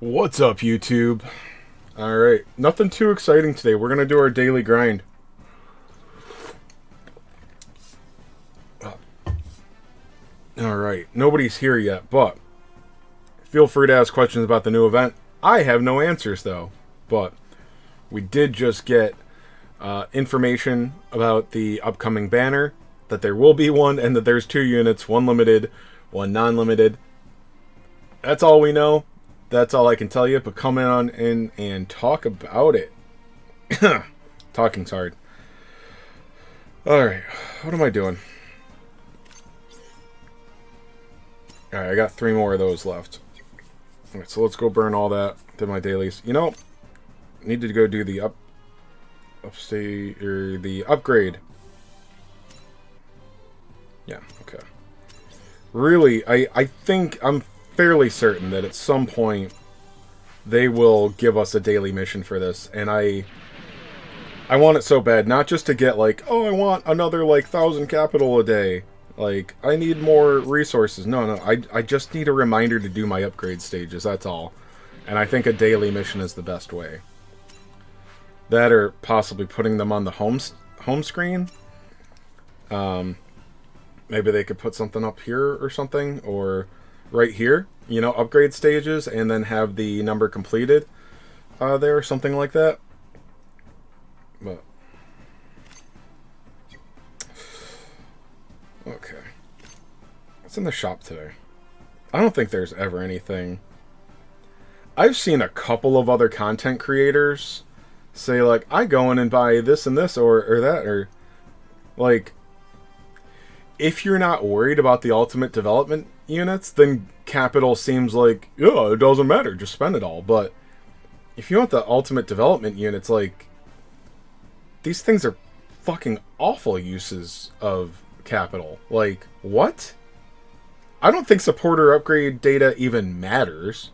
What's up, YouTube? Alright, nothing too exciting today. We're gonna do our daily grind. Alright, nobody's here yet, but feel free to ask questions about the new event. I have no answers, though. But we did just get information about the upcoming banner, that there will be one, and that there's 2 units, one limited, one non-limited. That's all we know. That's all I can tell you, but come on in and talk about it. Talking's hard. Alright, what am I doing? Alright, I got 3 more of those left. Alright, so let's go burn all that. Did my dailies. You know, need to go do the upstate, or the upgrade. Yeah, okay. Really, I think, I'm fairly certain that at some point they will give us a daily mission for this, and I want it so bad, not just to get like, oh, I want another like 1,000 capital a day, like I need more resources. No, I just need a reminder to do my upgrade stages, that's all. And I think a daily mission is the best way. That, or possibly putting them on the home screen. Maybe they could put something up here or something, or right here, you know, upgrade stages, and then have the number completed there, or something like that. But okay, what's in the shop today? I don't think there's ever anything. I've seen a couple of other content creators say like, I go in and buy this and this, or that, or like, if you're not worried about the ultimate development units, then capital seems like, yeah, it doesn't matter, just spend it all. But if you want the ultimate development units, like, these things are fucking awful uses of capital. Like, what? I don't think supporter upgrade data even matters.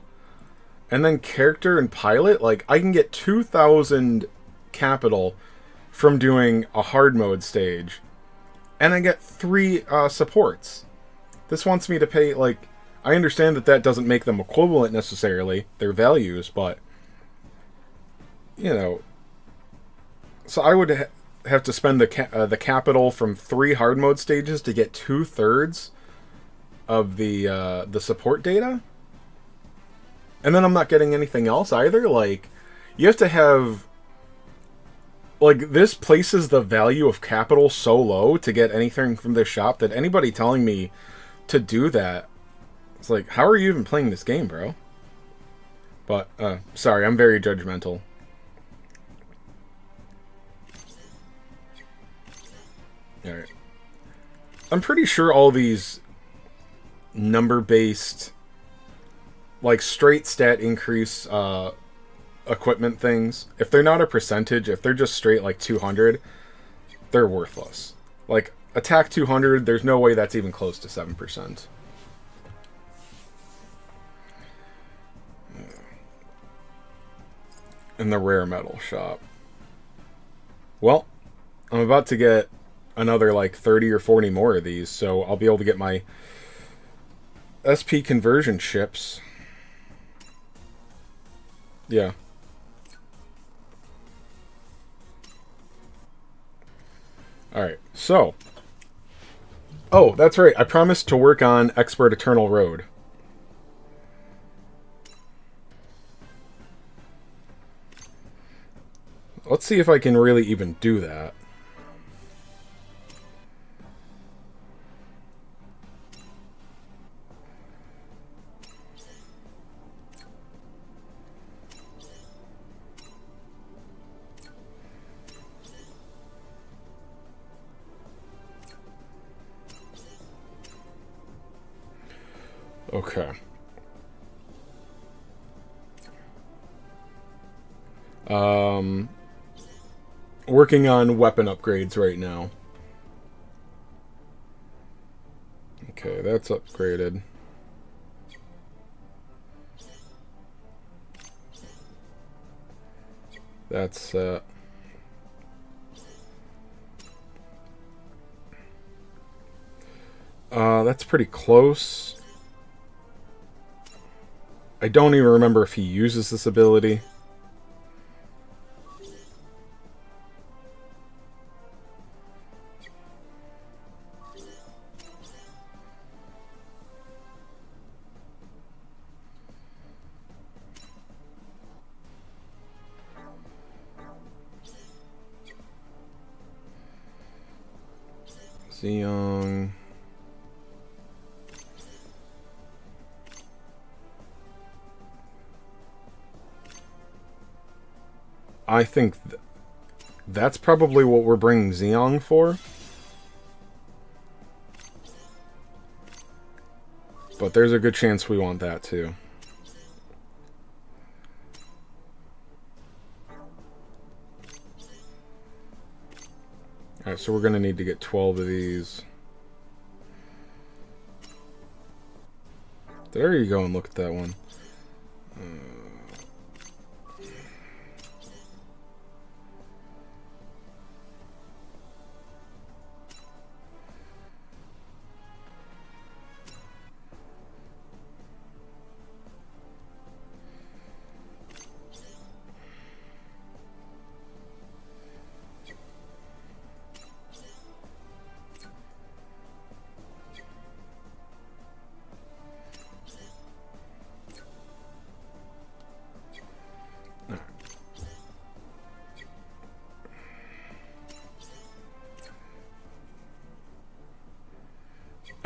And then character and pilot, like, I can get 2,000 capital from doing a hard mode stage, and I get 3 supports. This wants me to pay, like, I understand that doesn't make them equivalent necessarily, their values, but, you know, so I would have to spend the capital from 3 hard mode stages to get 2/3 of the support data? And then I'm not getting anything else either? Like, you have to have, like, this places the value of capital so low to get anything from this shop that anybody telling me to do that, it's like, how are you even playing this game, bro? But, sorry, I'm very judgmental. Alright. I'm pretty sure all these number-based, like, straight stat increase, equipment things, if they're not a percentage, if they're just straight like 200, they're worthless. Like, attack 200, there's no way that's even close to 7%. In the rare metal shop. Well, I'm about to get another like 30 or 40 more of these, so I'll be able to get my SP conversion ships. Yeah. Alright, so. Oh, that's right. I promised to work on Expert Eternal Road. Let's see if I can really even do that. Okay. Working on weapon upgrades right now. Okay, that's upgraded. That's set. That's pretty close. I don't even remember if he uses this ability. Zeong. I think that's probably what we're bringing Zeong for. But there's a good chance we want that too. Alright, so we're going to need to get 12 of these. There you go and look at that one.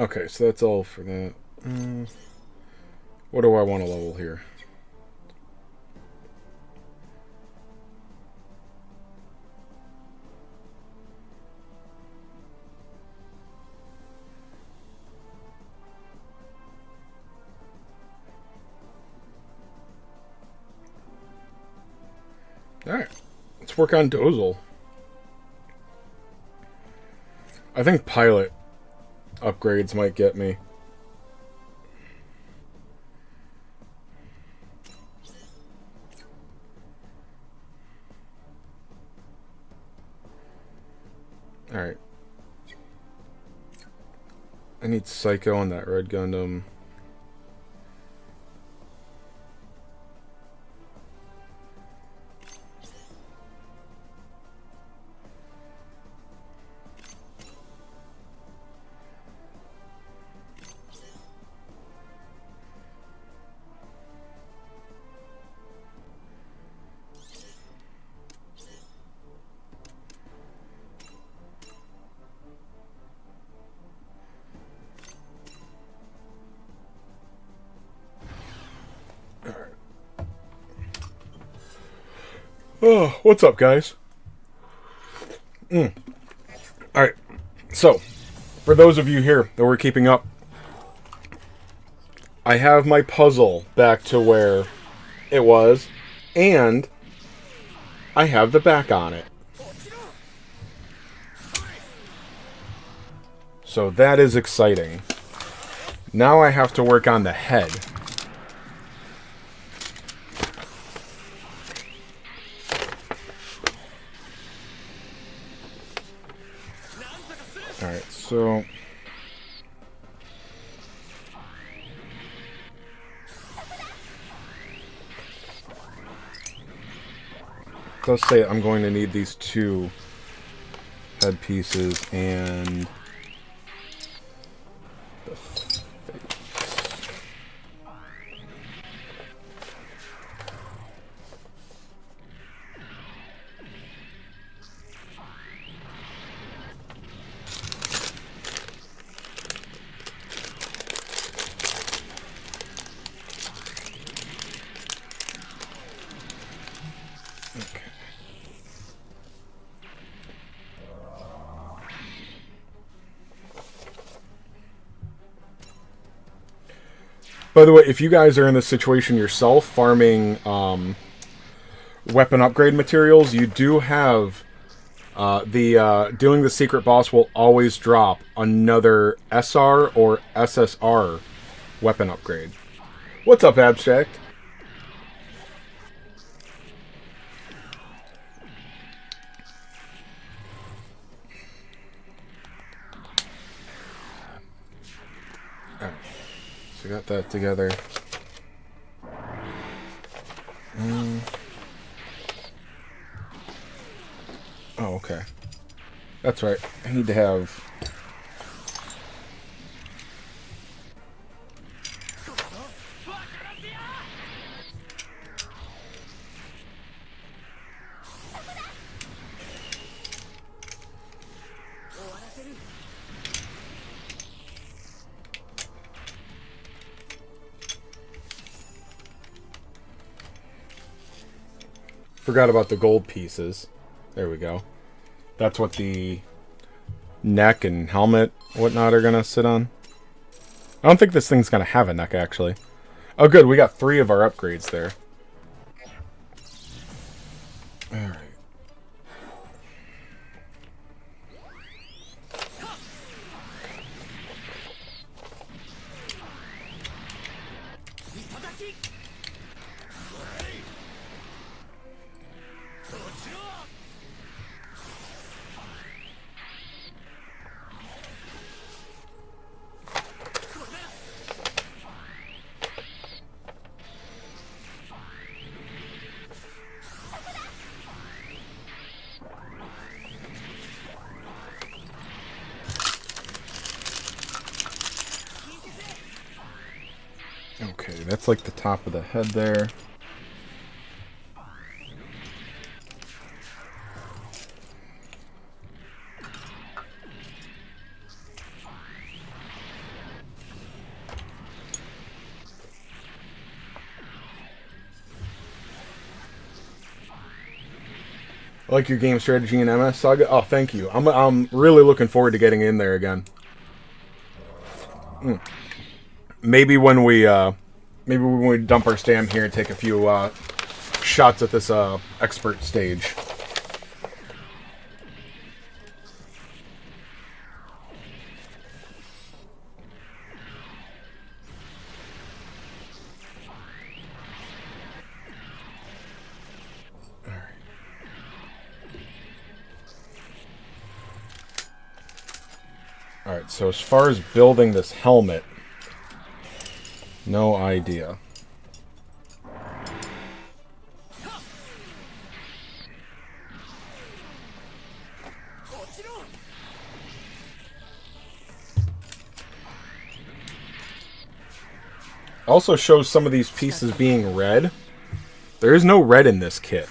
Okay, so that's all for that. What do I want to level here? Alright, let's work on Dozel. I think pilot upgrades might get me. Alright. I need Psycho on that Red Gundam. Oh, what's up, guys? Alright, so, for those of you here that were keeping up, I have my puzzle back to where it was, and I have the back on it. So that is exciting. Now I have to work on the head. Alright, so... let's say I'm going to need these 2 head pieces and... the face. By the way, if you guys are in this situation yourself, farming weapon upgrade materials, you do have doing the secret boss will always drop another SR or SSR weapon upgrade. What's up, Abstract? Alright, so got that together. Oh, okay. That's right. I need to have... Forgot about the gold pieces. There we go. That's what the neck and helmet, whatnot, are gonna sit on. I don't think this thing's gonna have a neck, actually. Oh, good. We got 3 of our upgrades there. Alright. Okay, that's like the top of the head there. I like your game strategy in MS Saga. Oh, thank you. I'm really looking forward to getting in there again. Maybe when we dump our stam here and take a few shots at this expert stage. Alright, so as far as building this helmet, no idea. Also shows some of these pieces being red. There is no red in this kit.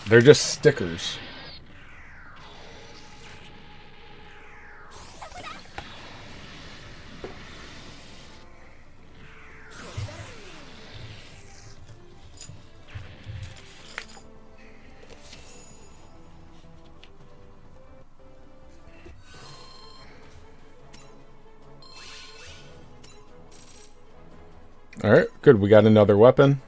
They're just stickers. Alright, good. We got another weapon.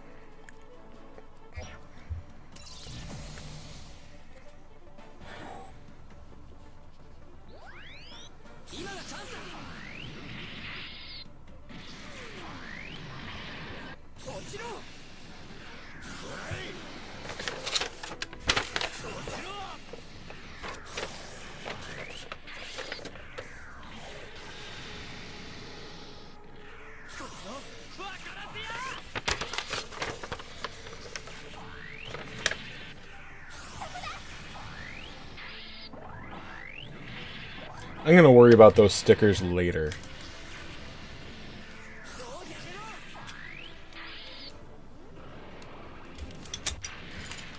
I'm going to worry about those stickers later.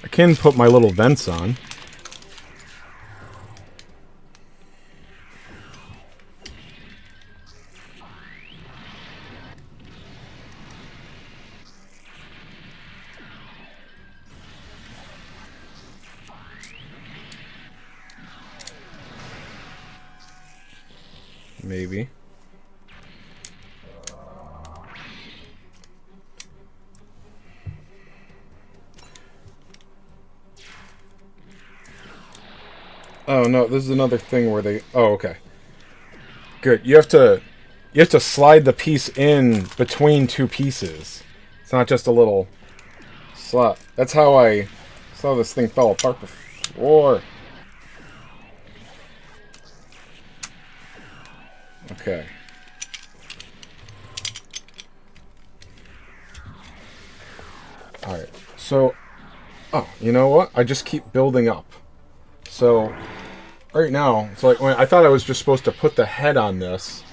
I can put my little vents on. Maybe. Oh no, this is another thing where they... Oh, okay. Good. You have to slide the piece in between 2 pieces. It's not just a little slot. That's how I saw this thing fell apart before. Okay. Alright, So, oh, you know what? I just keep building up. So, right now, it's like when I thought I was just supposed to put the head on this,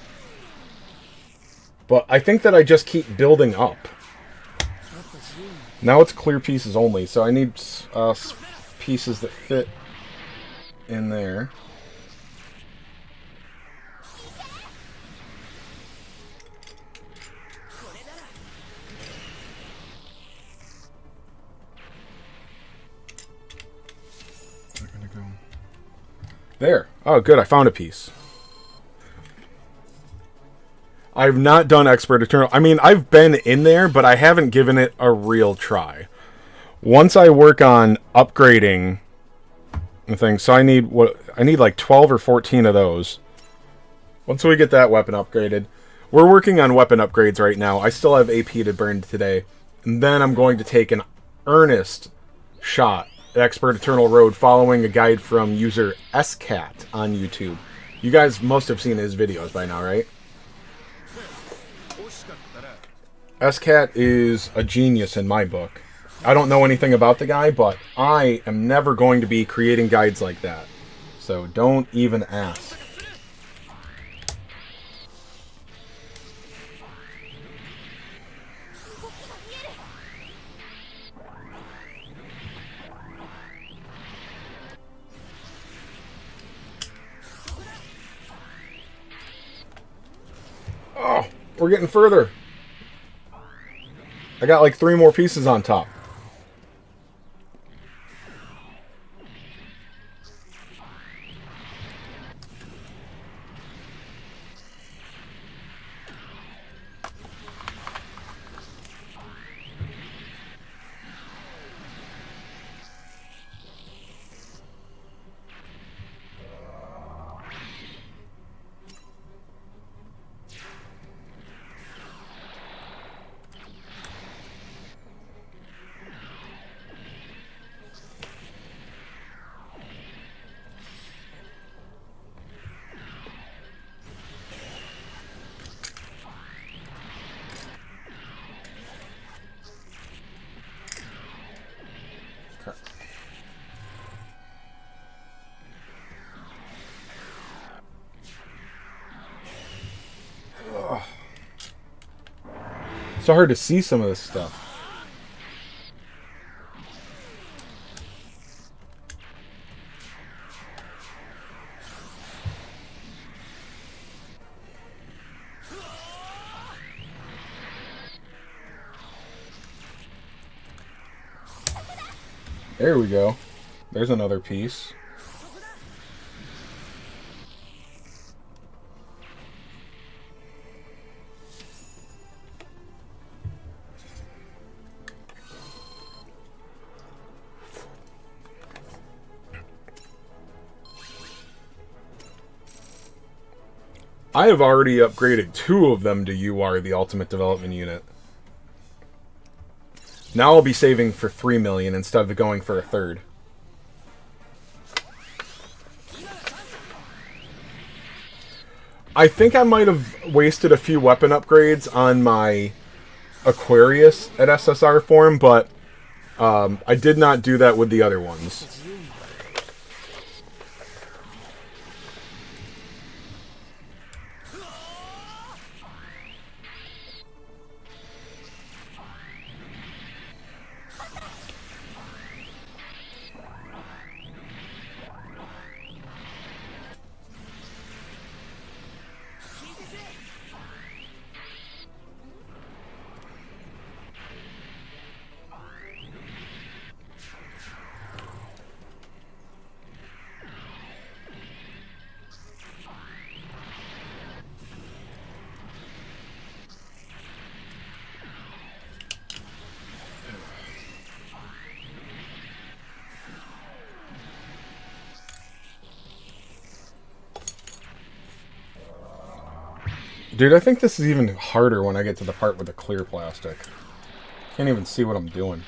but I think that I just keep building up. Now it's clear pieces only, so I need pieces that fit in there. There. Oh, good. I found a piece. I've not done Expert Eternal. I mean, I've been in there, but I haven't given it a real try. Once I work on upgrading the thing, so I need like 12 or 14 of those. Once we get that weapon upgraded, we're working on weapon upgrades right now. I still have AP to burn today, and then I'm going to take an earnest shot at Expert Eternal Road, following a guide from user SCat on YouTube. You guys must have seen his videos by now, right? SCat is a genius in my book. I don't know anything about the guy, but I am never going to be creating guides like that. So don't even ask. Oh, we're getting further. I got like 3 more pieces on top. It's so hard to see some of this stuff. There we go. There's another piece. I have already upgraded 2 of them to UR, the Ultimate Development Unit. Now I'll be saving for 3 million instead of going for a third. I think I might have wasted a few weapon upgrades on my Aquarius at SSR form, but I did not do that with the other ones. Dude, I think this is even harder when I get to the part with the clear plastic. Can't even see what I'm doing.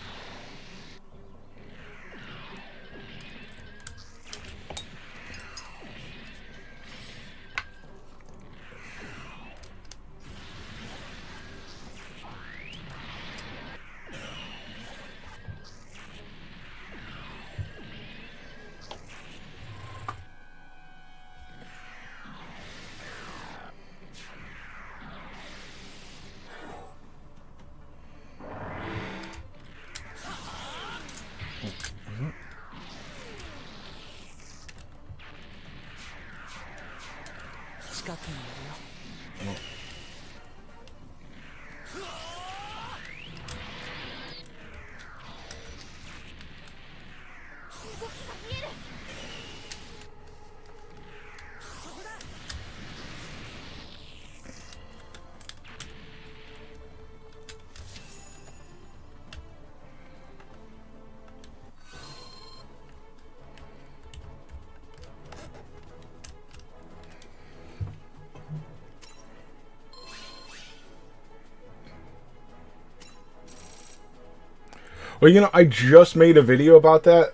Well, I just made a video about that.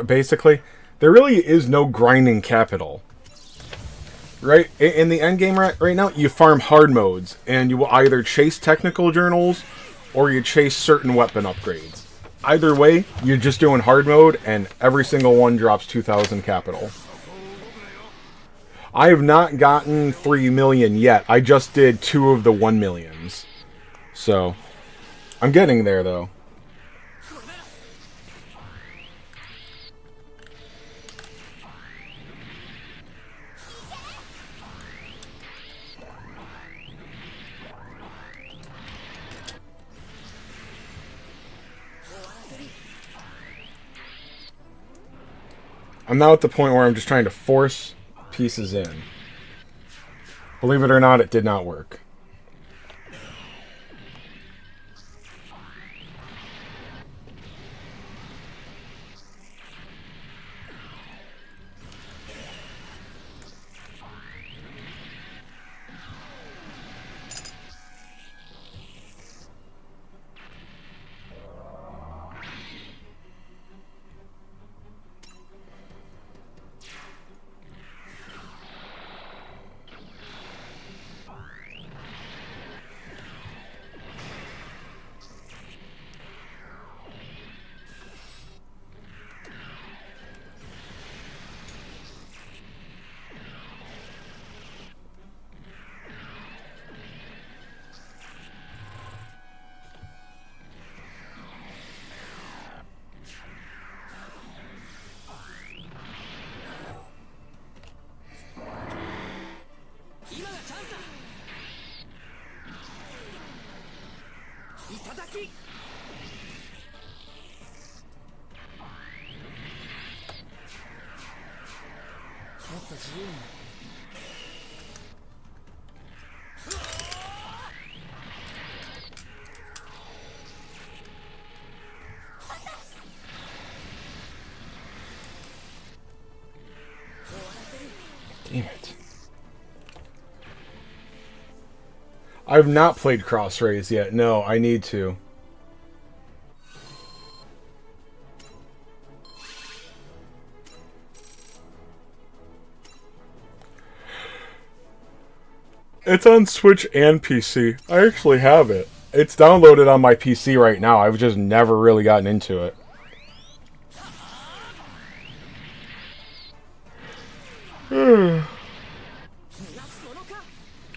Basically, there really is no grinding capital. Right? In the end game right now, you farm hard modes, and you will either chase technical journals, or you chase certain weapon upgrades. Either way, you're just doing hard mode, and every single one drops 2,000 capital. I have not gotten 3 million yet. I just did 2 of the 1 millions. So, I'm getting there, though. I'm now at the point where I'm just trying to force pieces in. Believe it or not, it did not work. Damn it. I've not played Crossrays yet. No, I need to. It's on Switch and PC. I actually have it. It's downloaded on my PC right now. I've just never really gotten into it.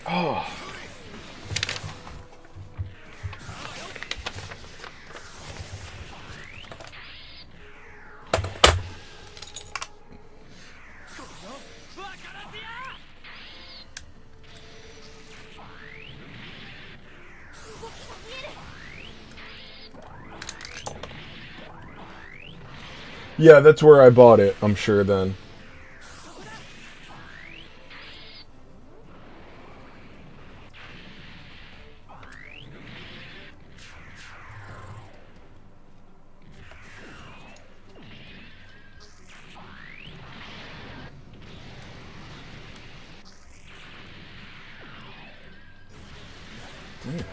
Oh. Yeah, that's where I bought it, I'm sure then. Damn it.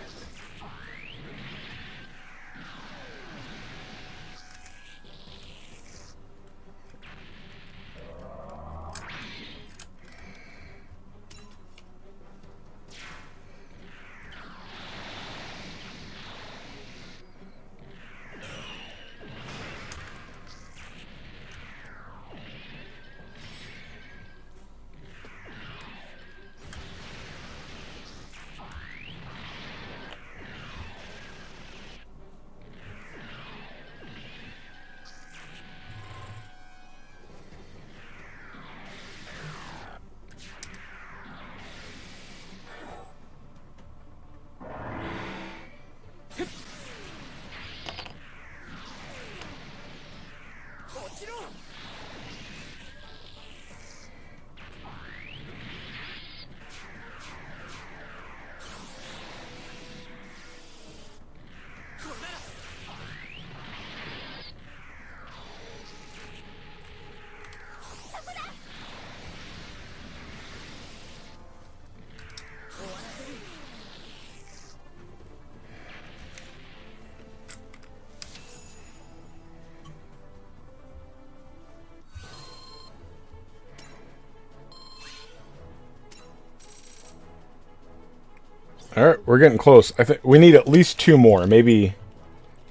All right, we're getting close. I think we need at least 2 more, maybe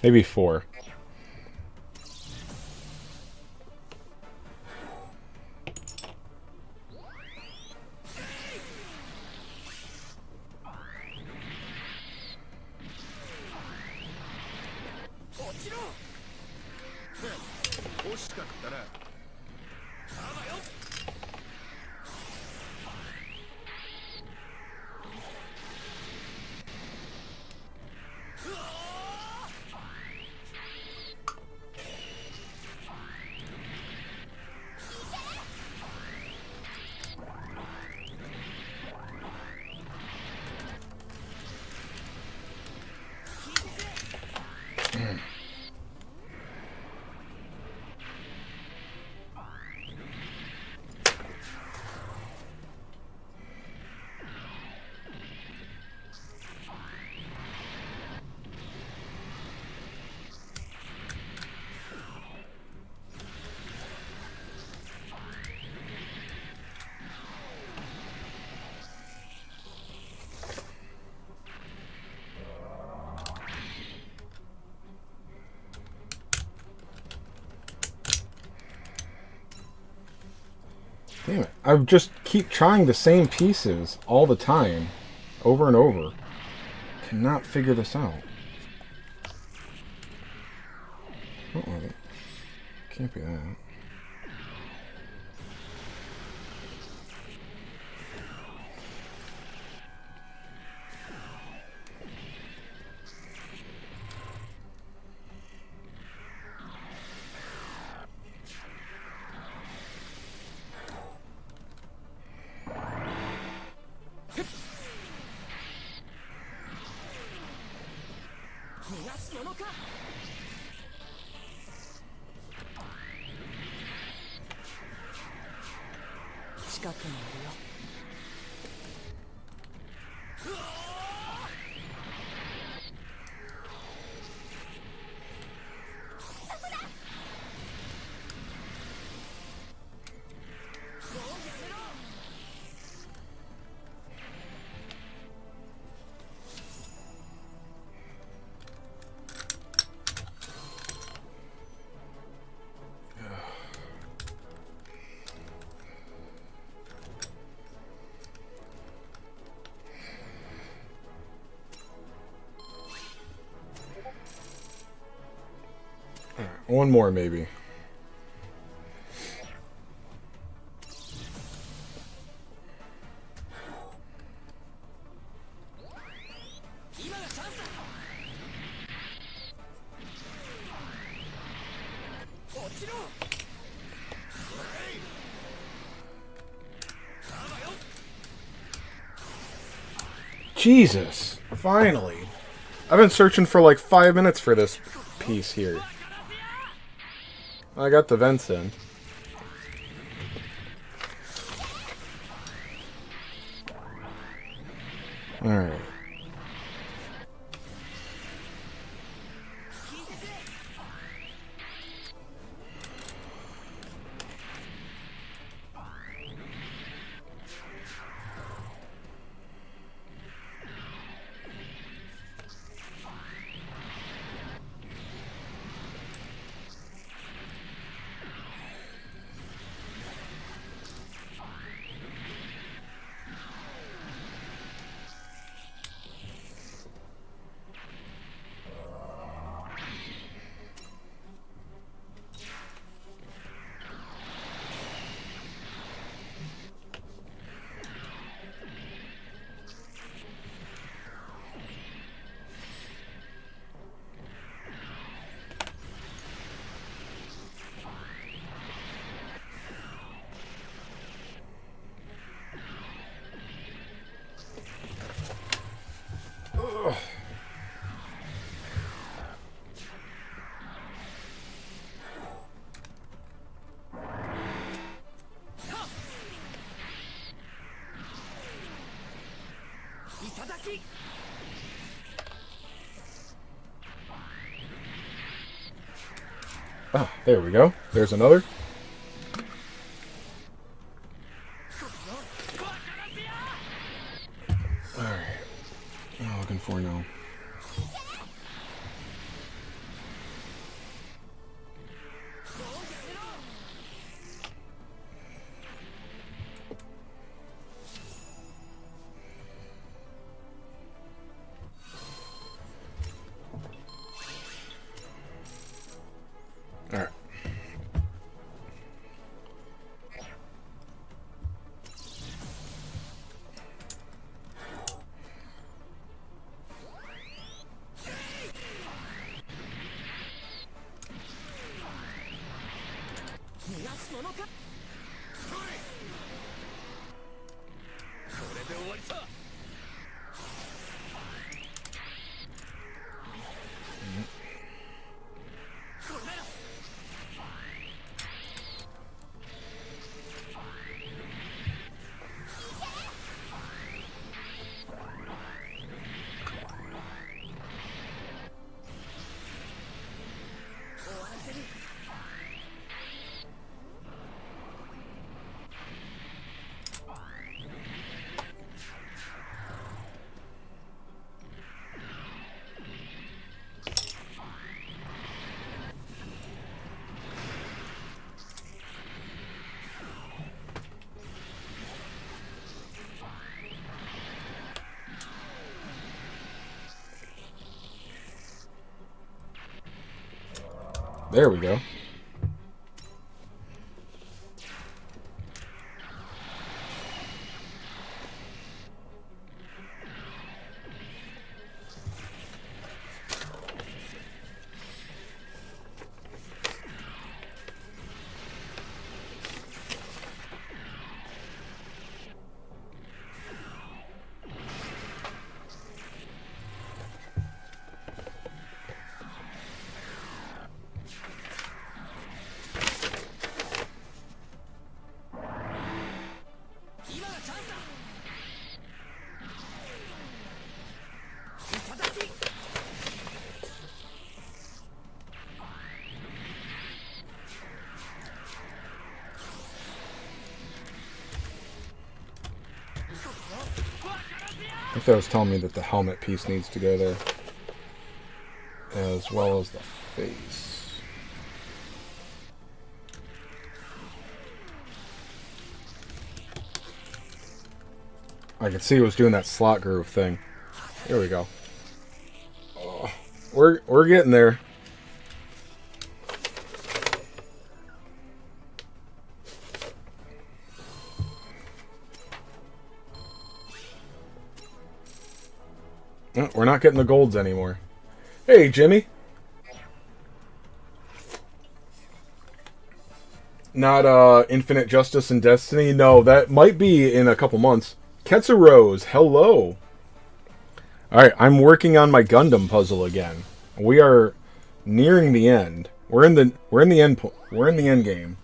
4. Damn it. I just keep trying the same pieces all the time. Over and over. Cannot figure this out. Can't be that. One more, maybe. Jesus! Finally! I've been searching for like 5 minutes for this piece here. I got the vents in. Alright. Oh, there we go. There's another. Alright. There we go. I think that was telling me that the helmet piece needs to go there, as well as the face. I could see it was doing that slot groove thing. There we go. Oh, we're getting there. Oh, we're not getting the golds anymore. Hey, Jimmy. Not Infinite Justice and Destiny? No, that might be in a couple months. Ketsu Rose, hello. Alright, I'm working on my Gundam puzzle again. We are nearing the end. We're in the end game.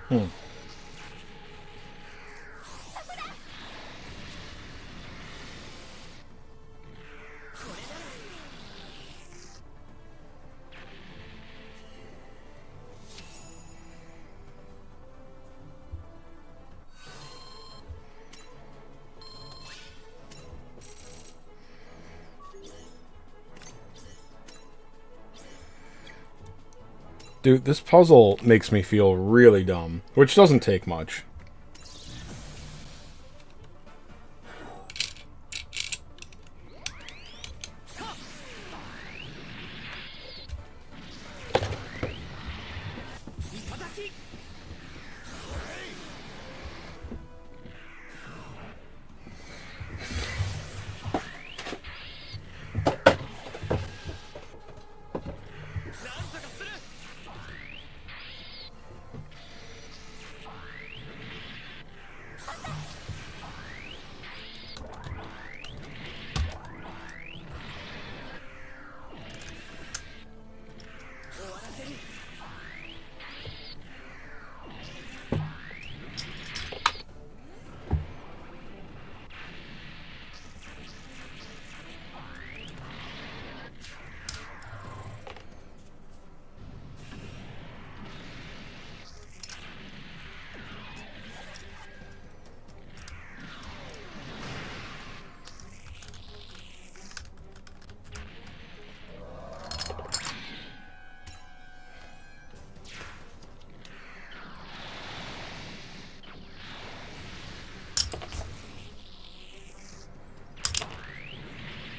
Hmm. Dude, this puzzle makes me feel really dumb, which doesn't take much.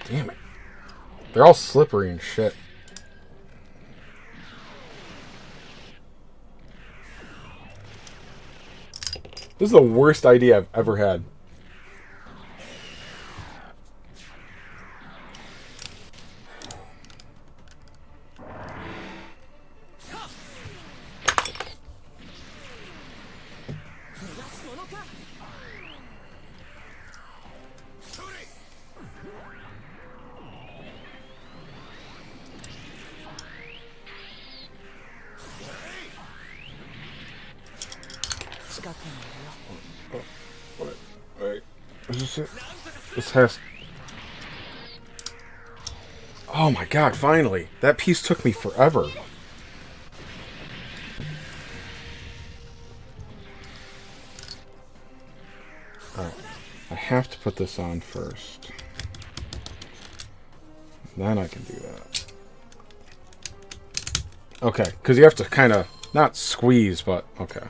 Damn it. They're all slippery and shit. This is the worst idea I've ever had. Wait. Is this it? This has... Oh my god, finally. That piece took me forever. Alright. I have to put this on first. Then I can do that. Okay, because you have to kind of... Not squeeze, but... Okay.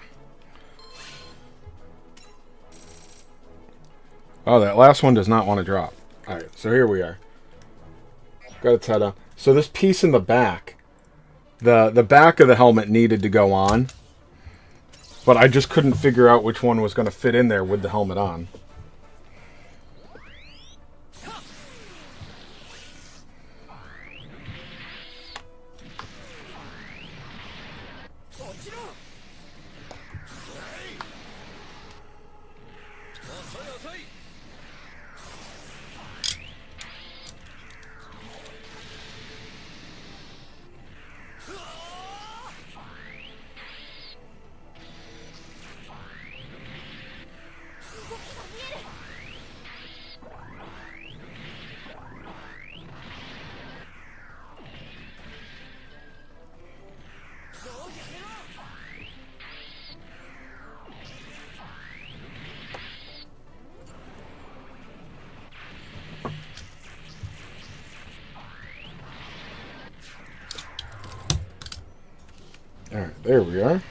Oh, that last one does not want to drop. Alright, so here we are. Got its head up. So this piece in the back, the back of the helmet needed to go on, but I just couldn't figure out which one was going to fit in there with the helmet on. Alright, there we are.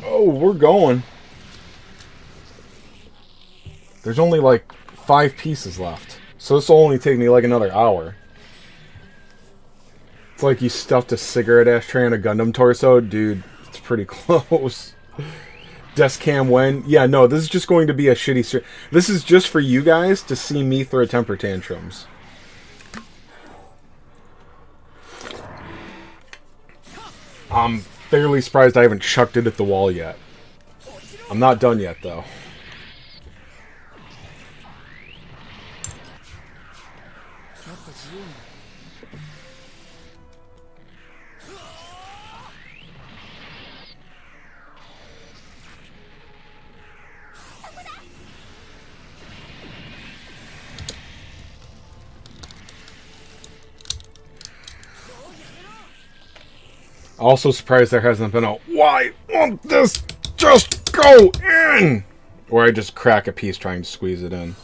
Oh, we're going. There's only like 5 pieces left. So this will only take me like another hour. It's like you stuffed a cigarette ashtray on a Gundam torso. Dude, it's pretty close. Deskcam when? Yeah, no, this is just going to be a shitty... This is just for you guys to see me throw temper tantrums. I'm fairly surprised I haven't chucked it at the wall yet. I'm not done yet, though. Also surprised there hasn't been a why won't this just go in? Or I just crack a piece trying to squeeze it in.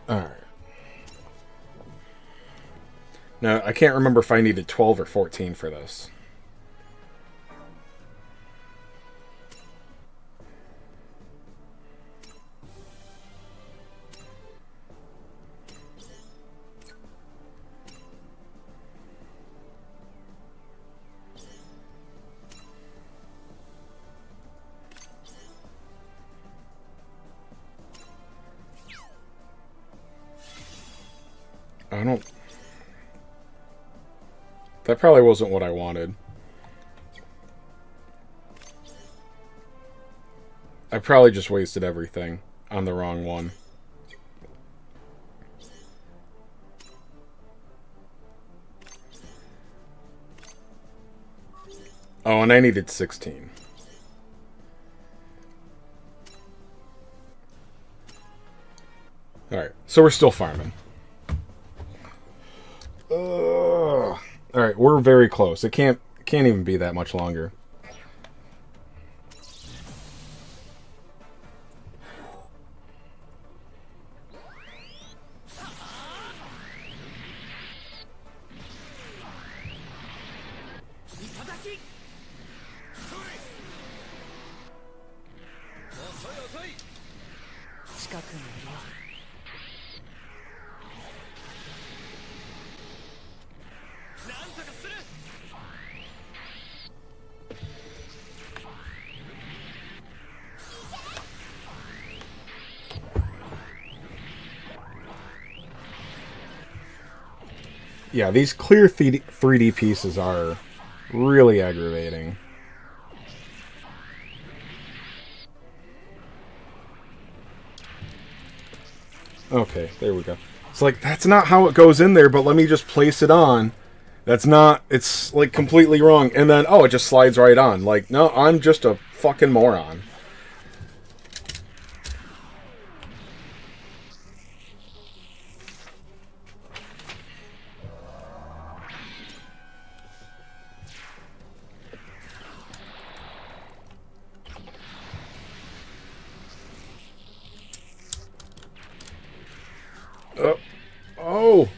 Alright. Now, I can't remember if I needed 12 or 14 for this. I don't... That probably wasn't what I wanted. I probably just wasted everything on the wrong one. Oh, and I needed 16. Alright, so we're still farming. Alright, we're very close. It can't even be that much longer. Yeah, these clear 3D pieces are really aggravating. Okay, there we go. It's like, that's not how it goes in there, but let me just place it on. That's not... It's, like, completely wrong. And then, oh, it just slides right on. Like, no, I'm just a fucking moron. Oh!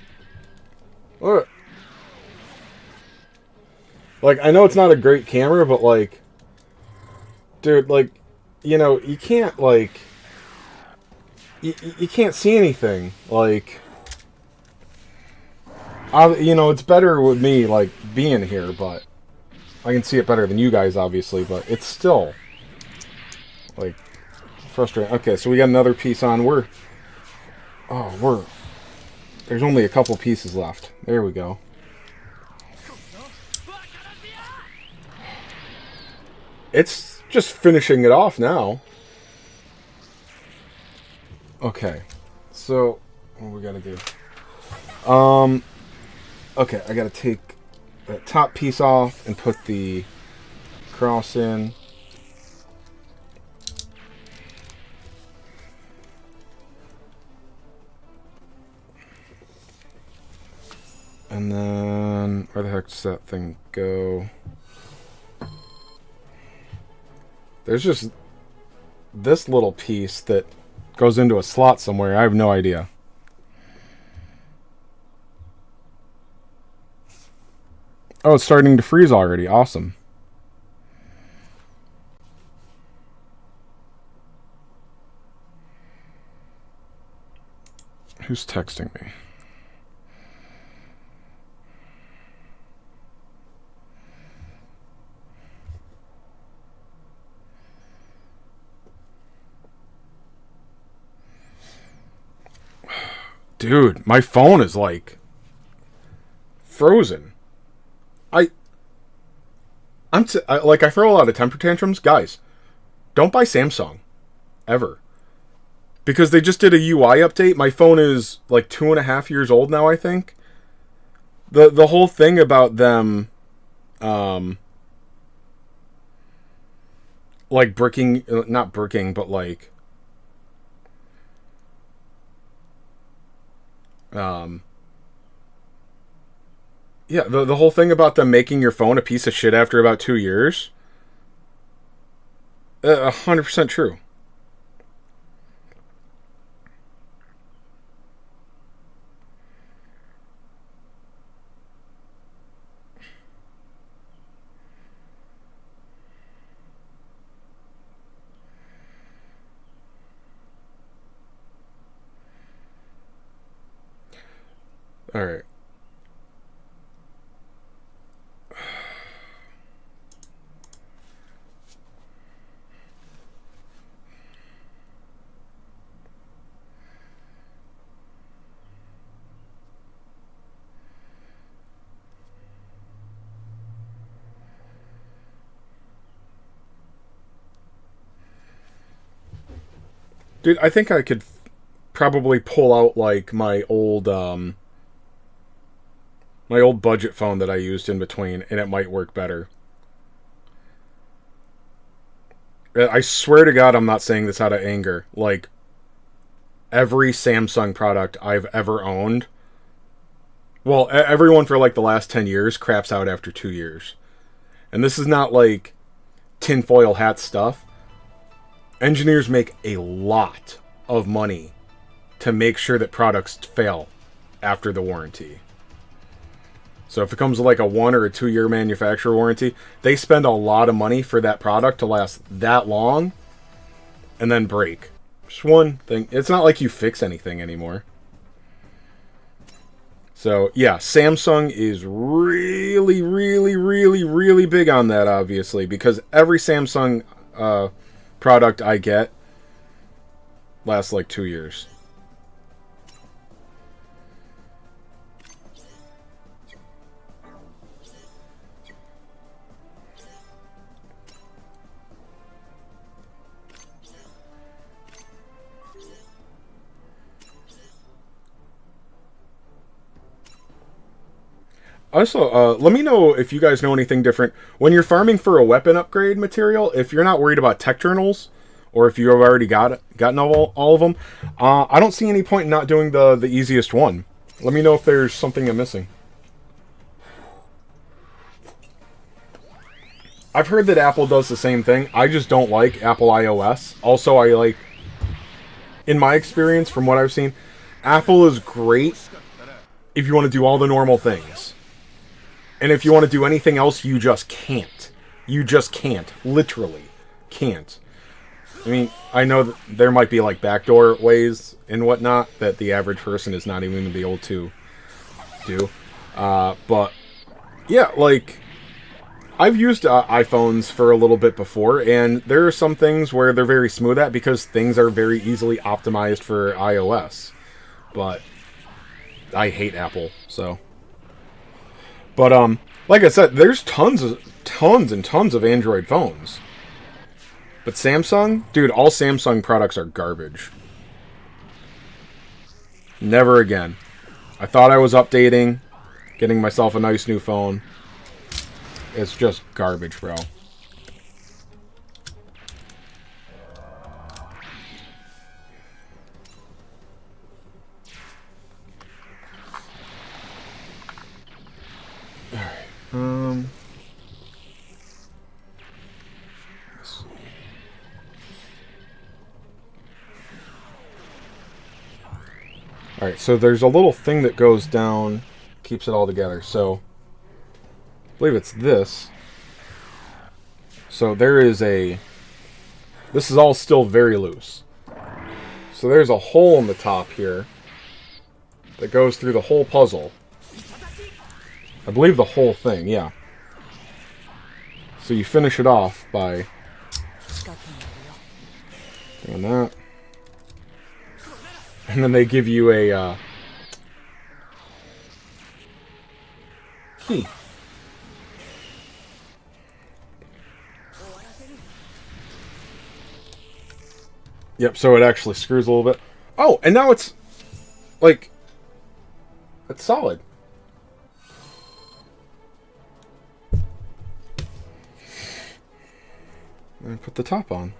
What? Like, I know it's not a great camera, but, like... Dude, like... You know, you can't, like... You can't see anything. Like... you know, it's better with me, like, being here, but... I can see it better than you guys, obviously, but it's still... Like... Frustrating. Okay, so we got another piece on. There's only a couple pieces left. There we go. It's just finishing it off now. Okay. So, what we gotta do? Okay, I gotta take that top piece off and put the cross in. And then, where the heck does that thing go? There's just this little piece that goes into a slot somewhere. I have no idea. Oh, it's starting to freeze already. Awesome. Who's texting me? Dude, my phone is like frozen. I throw a lot of temper tantrums. Guys, don't buy Samsung ever, because they just did a UI update. My phone is like 2.5 years old now, I think. The whole thing about them like bricking, not bricking, but like um yeah, the whole thing about them making your phone a piece of shit after about 2 years, 100% true. All right. Dude, I think I could probably pull out like my old budget phone that I used in between, and it might work better. I swear to God, I'm not saying this out of anger. Like, every Samsung product I've ever owned, well, everyone for like the last 10 years craps out after 2 years. And this is not like tinfoil hat stuff. Engineers make a lot of money to make sure that products fail after the warranty. So if it comes with like a 1 or 2 year manufacturer warranty, they spend a lot of money for that product to last that long and then break. Just one thing. It's not like you fix anything anymore. So yeah, Samsung is really, really, really, really big on that, obviously, because every Samsung product I get lasts like 2 years. Also, let me know if you guys know anything different. When you're farming for a weapon upgrade material, if you're not worried about tech journals, or if you've already gotten all of them, I don't see any point in not doing the easiest one. Let me know if there's something I'm missing. I've heard that Apple does the same thing. I just don't like Apple iOS. Also, I like, in my experience, from what I've seen, Apple is great if you want to do all the normal things. And if you want to do anything else, you just can't. You just can't. Literally. Can't. I mean, I know that there might be like backdoor ways and whatnot that the average person is not even going to be able to do. But, yeah, like, I've used iPhones for a little bit before, and there are some things where they're very smooth at because things are very easily optimized for iOS. But I hate Apple, so... But like I said, there's tons and tons of Android phones. But Samsung, dude, all Samsung products are garbage. Never again. I thought I was updating, getting myself a nice new phone. It's just garbage, bro. Alright. Alright, so there's a little thing that goes down, keeps it all together. So, I believe it's this. So there is a... This is all still very loose. So there's a hole in the top here that goes through the whole puzzle. I believe the whole thing, yeah. So you finish it off by doing that. And then they give you a key. Yep, so it actually screws a little bit. Oh, and now it's, like, it's solid. And put the top on.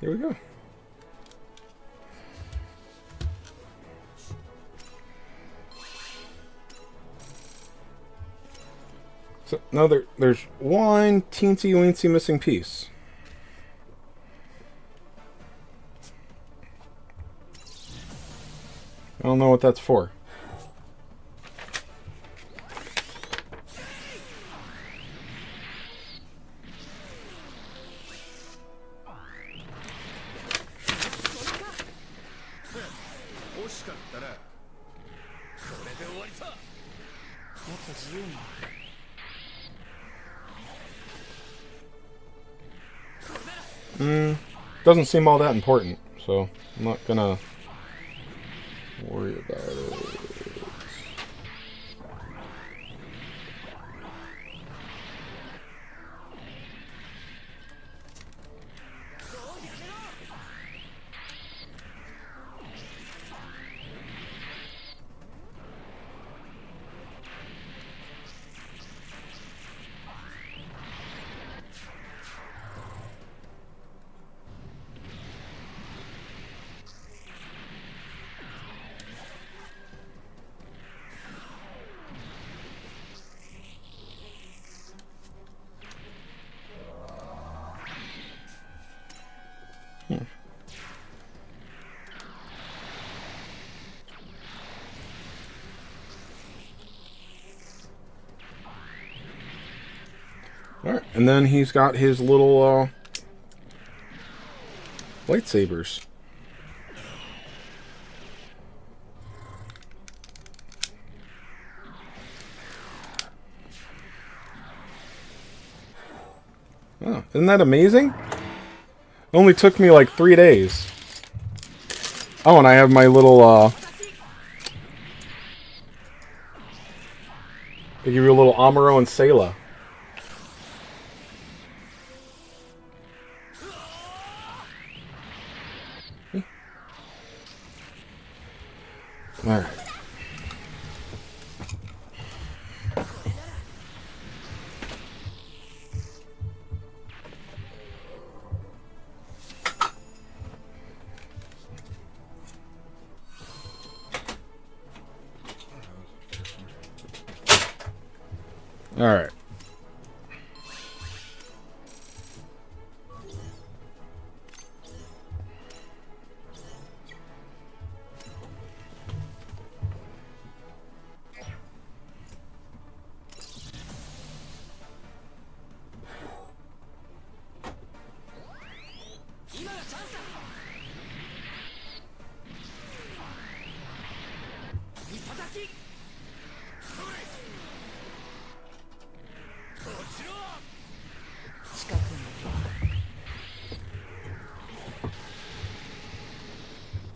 Here we go. So now there's one teensy weensy missing piece. I don't know what that's for. Doesn't seem all that important, so I'm not gonna worry about it. Alright, and then he's got his little lightsabers. Oh, isn't that amazing? It only took me like 3 days. Oh, and I have my little they give you a little Amuro and Sayla. Alright. Alright.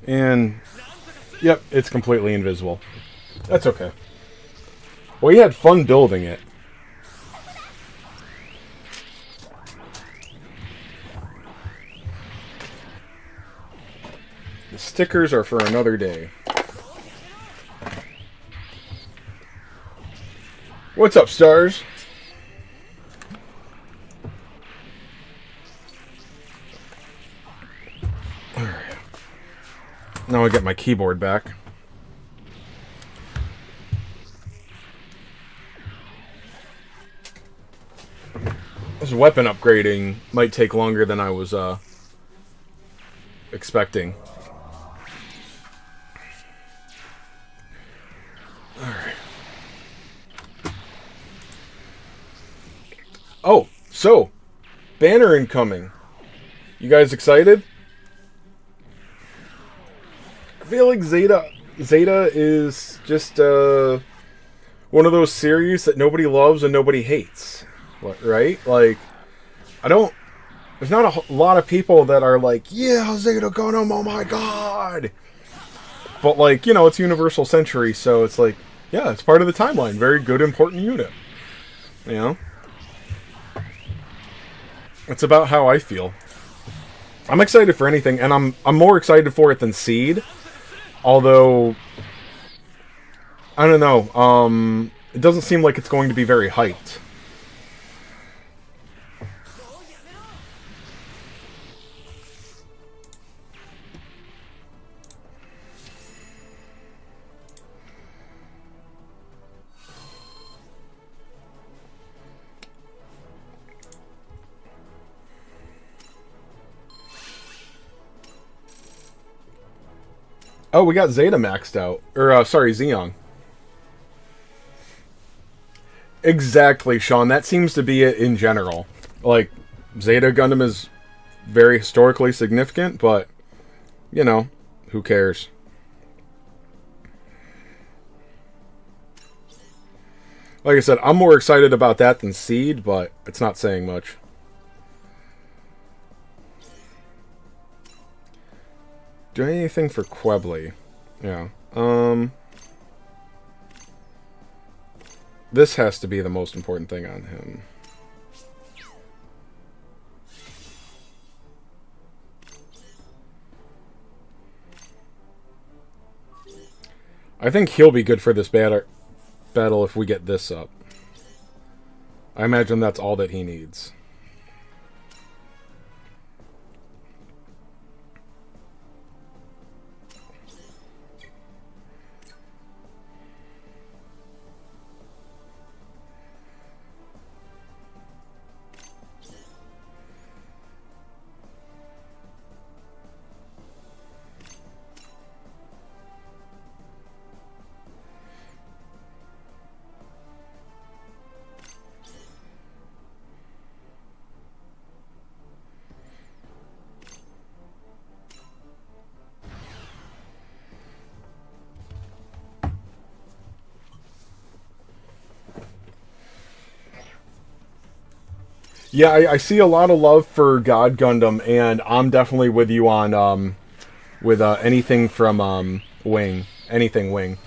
And, yep, it's completely invisible. That's okay. We had fun building it. The stickers are for another day. What's up, stars? Now I get my keyboard back. This weapon upgrading might take longer than I was expecting. Alright. Oh, so banner incoming. You guys excited? I feel like Zeta is just one of those series that nobody loves and nobody hates, right? Like, there's not a lot of people that are like, yeah, Zeta Gundam, oh my god! But, like, you know, it's Universal Century, so it's like, yeah, it's part of the timeline. Very good, important unit. You know? It's about how I feel. I'm excited for anything, and I'm more excited for it than Seed. Although, I don't know. It doesn't seem like it's going to be very hyped. Oh, we got Zeta maxed out. Or, sorry, Xeon. Exactly, Sean. That seems to be it in general. Like, Zeta Gundam is very historically significant, but, you know, who cares? Like I said, I'm more excited about that than Seed, but it's not saying much. Do anything for Quebly. Yeah. This has to be the most important thing on him. I think he'll be good for this battle if we get this up. I imagine that's all that he needs. Yeah, I see a lot of love for God Gundam, and I'm definitely with you on with anything from Wing, anything Wing,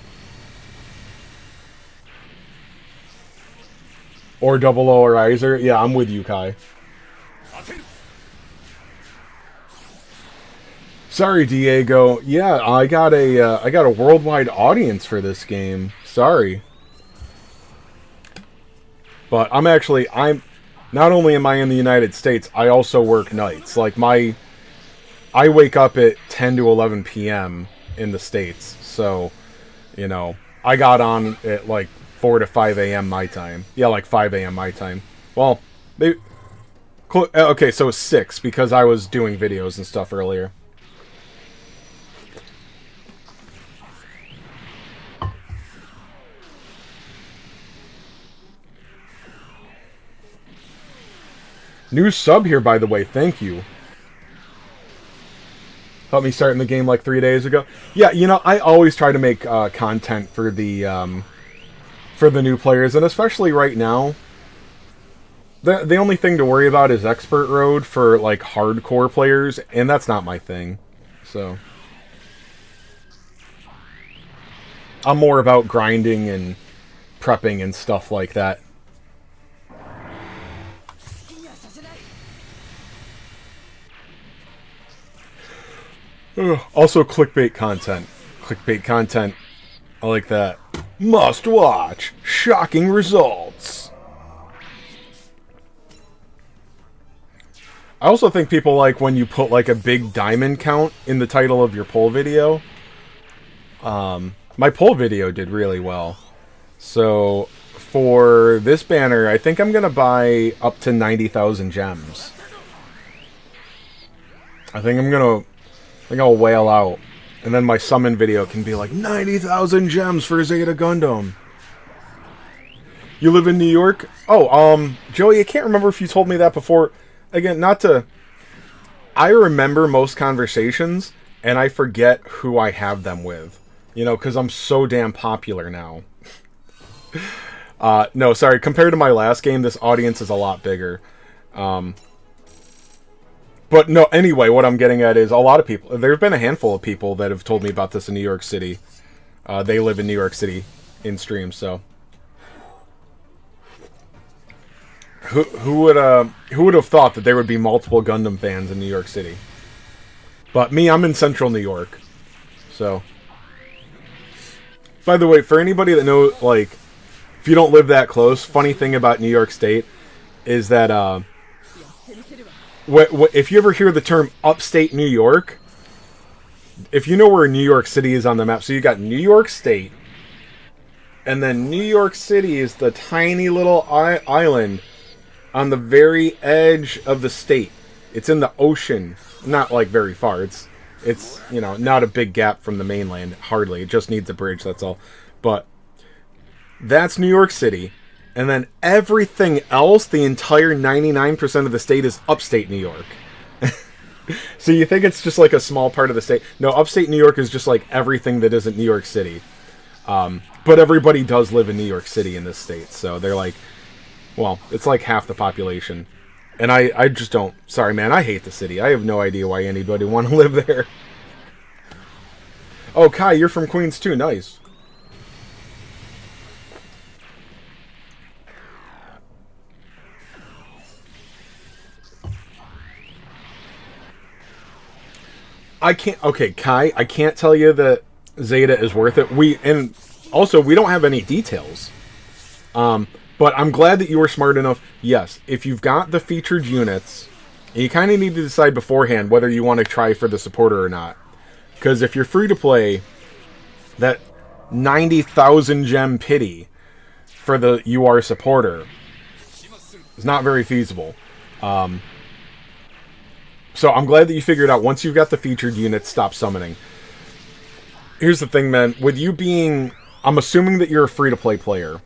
or Double O or Iser. Yeah, I'm with you, Kai. Sorry, Diego. Yeah, I got a worldwide audience for this game. Sorry, but I'm not only am I in the United States, I also work nights. Like I wake up at 10 to 11 p.m. in the States. So, you know, I got on at like 4 to 5 a.m. my time. Yeah, like 5 a.m. my time. Well, okay, so it's 6 because I was doing videos and stuff earlier. New sub here, by the way. Thank you. Helped me start in the game like 3 days ago. Yeah, you know, I always try to make content for the new players, and especially right now. The only thing to worry about is expert road for like hardcore players, and that's not my thing. So I'm more about grinding and prepping and stuff like that. Also, clickbait content. Clickbait content. I like that. Must watch. Shocking results. I also think people like when you put like a big diamond count in the title of your poll video. My poll video did really well. So, for this banner, I think I'm going to buy up to 90,000 gems. I think I'll whale out. And then my summon video can be like, 90,000 gems for Zeta Gundam. You live in New York? Oh, Joey, I can't remember if you told me that before. Again, I remember most conversations, and I forget who I have them with. You know, because I'm so damn popular now. No, sorry, compared to my last game, this audience is a lot bigger. But no, anyway, what I'm getting at is a lot of people, there have been a handful of people that have told me about this in New York City. They live in New York City in stream, so. Who would have thought that there would be multiple Gundam fans in New York City? But me, I'm in central New York. So, by the way, for anybody that knows, like, if you don't live that close, funny thing about New York State is that if you ever hear the term upstate New York, if you know where New York City is on the map, so you got New York State, and then New York City is the tiny little island on the very edge of the state. It's in the ocean, not like very far. It's you know, not a big gap from the mainland, hardly. It just needs a bridge, that's all. But that's New York City. And then everything else, the entire 99% of the state is upstate New York. So you think it's just like a small part of the state. No, upstate New York is just like everything that isn't New York City. But everybody does live in New York City in this state. So they're like, well, it's like half the population. And I just don't... Sorry, man, I hate the city. I have no idea why anybody would want to live there. Oh, Kai, you're from Queens too. Nice. I can't... Okay, Kai, I can't tell you that Zeta is worth it. And also, we don't have any details. But I'm glad that you were smart enough. Yes, if you've got the featured units, you kind of need to decide beforehand whether you want to try for the supporter or not. Because if you're free to play, that 90,000 gem pity for the UR supporter is not very feasible. So I'm glad that you figured out once you've got the featured units, stop summoning. Here's the thing, man. With you being... I'm assuming that you're a free-to-play player.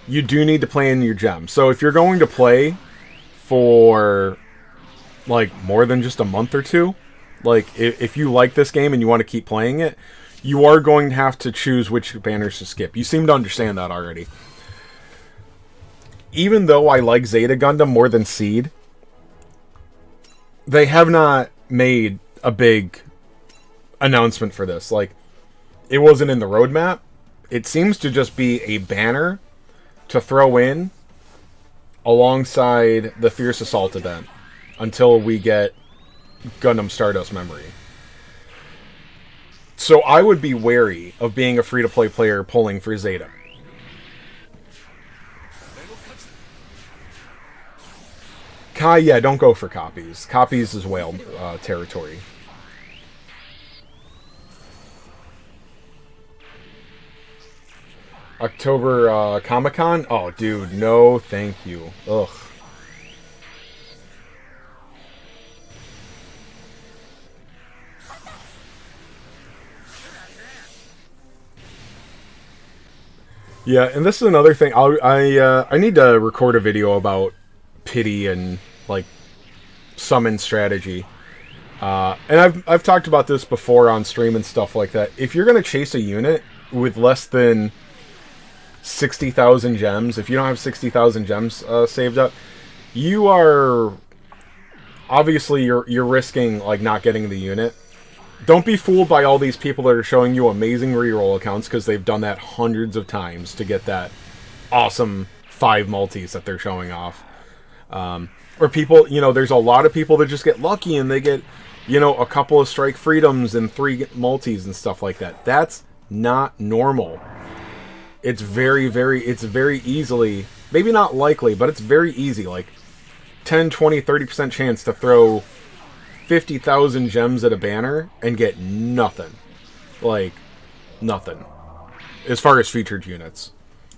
You do need to play in your gem. So if you're going to play for, like, more than just a month or two, like, if you like this game and you want to keep playing it, you are going to have to choose which banners to skip. You seem to understand that already. Even though I like Zeta Gundam more than Seed, they have not made a big announcement for this. Like, it wasn't in the roadmap. It seems to just be a banner to throw in alongside the Fierce Assault event until we get Gundam Stardust Memory. So I would be wary of being a free-to-play player pulling for Zeta. Kai, yeah, don't go for copies. Copies is whale territory. October Comic-Con? Oh, dude, no thank you. Ugh. Yeah, and this is another thing. I need to record a video about pity and, like, summon strategy. And I've talked about this before on stream and stuff like that. If you're going to chase a unit with less than 60,000 gems, if you don't have 60,000 gems saved up, you are... Obviously, you're risking, like, not getting the unit. Don't be fooled by all these people that are showing you amazing reroll accounts, because they've done that hundreds of times to get that awesome 5 multis that they're showing off. Or people, you know, there's a lot of people that just get lucky and they get, you know, a couple of Strike Freedoms and 3 multis and stuff like that. That's not normal. It's very easily, maybe not likely, but it's very easy, like 10, 20, 30% chance to throw 50,000 gems at a banner and get nothing. Like, nothing. As far as featured units.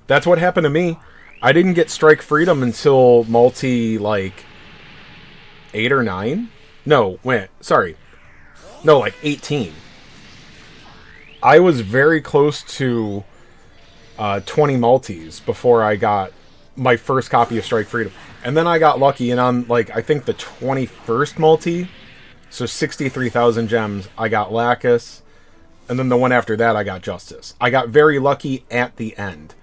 That's what happened to me. I didn't get Strike Freedom until multi, like, 8 or 9? No, wait, sorry. No, like 18. I was very close to 20 multis before I got my first copy of Strike Freedom. And then I got lucky, and on, like, I think the 21st multi, so 63,000 gems, I got Lacus, and then the one after that I got Justice. I got very lucky at the end.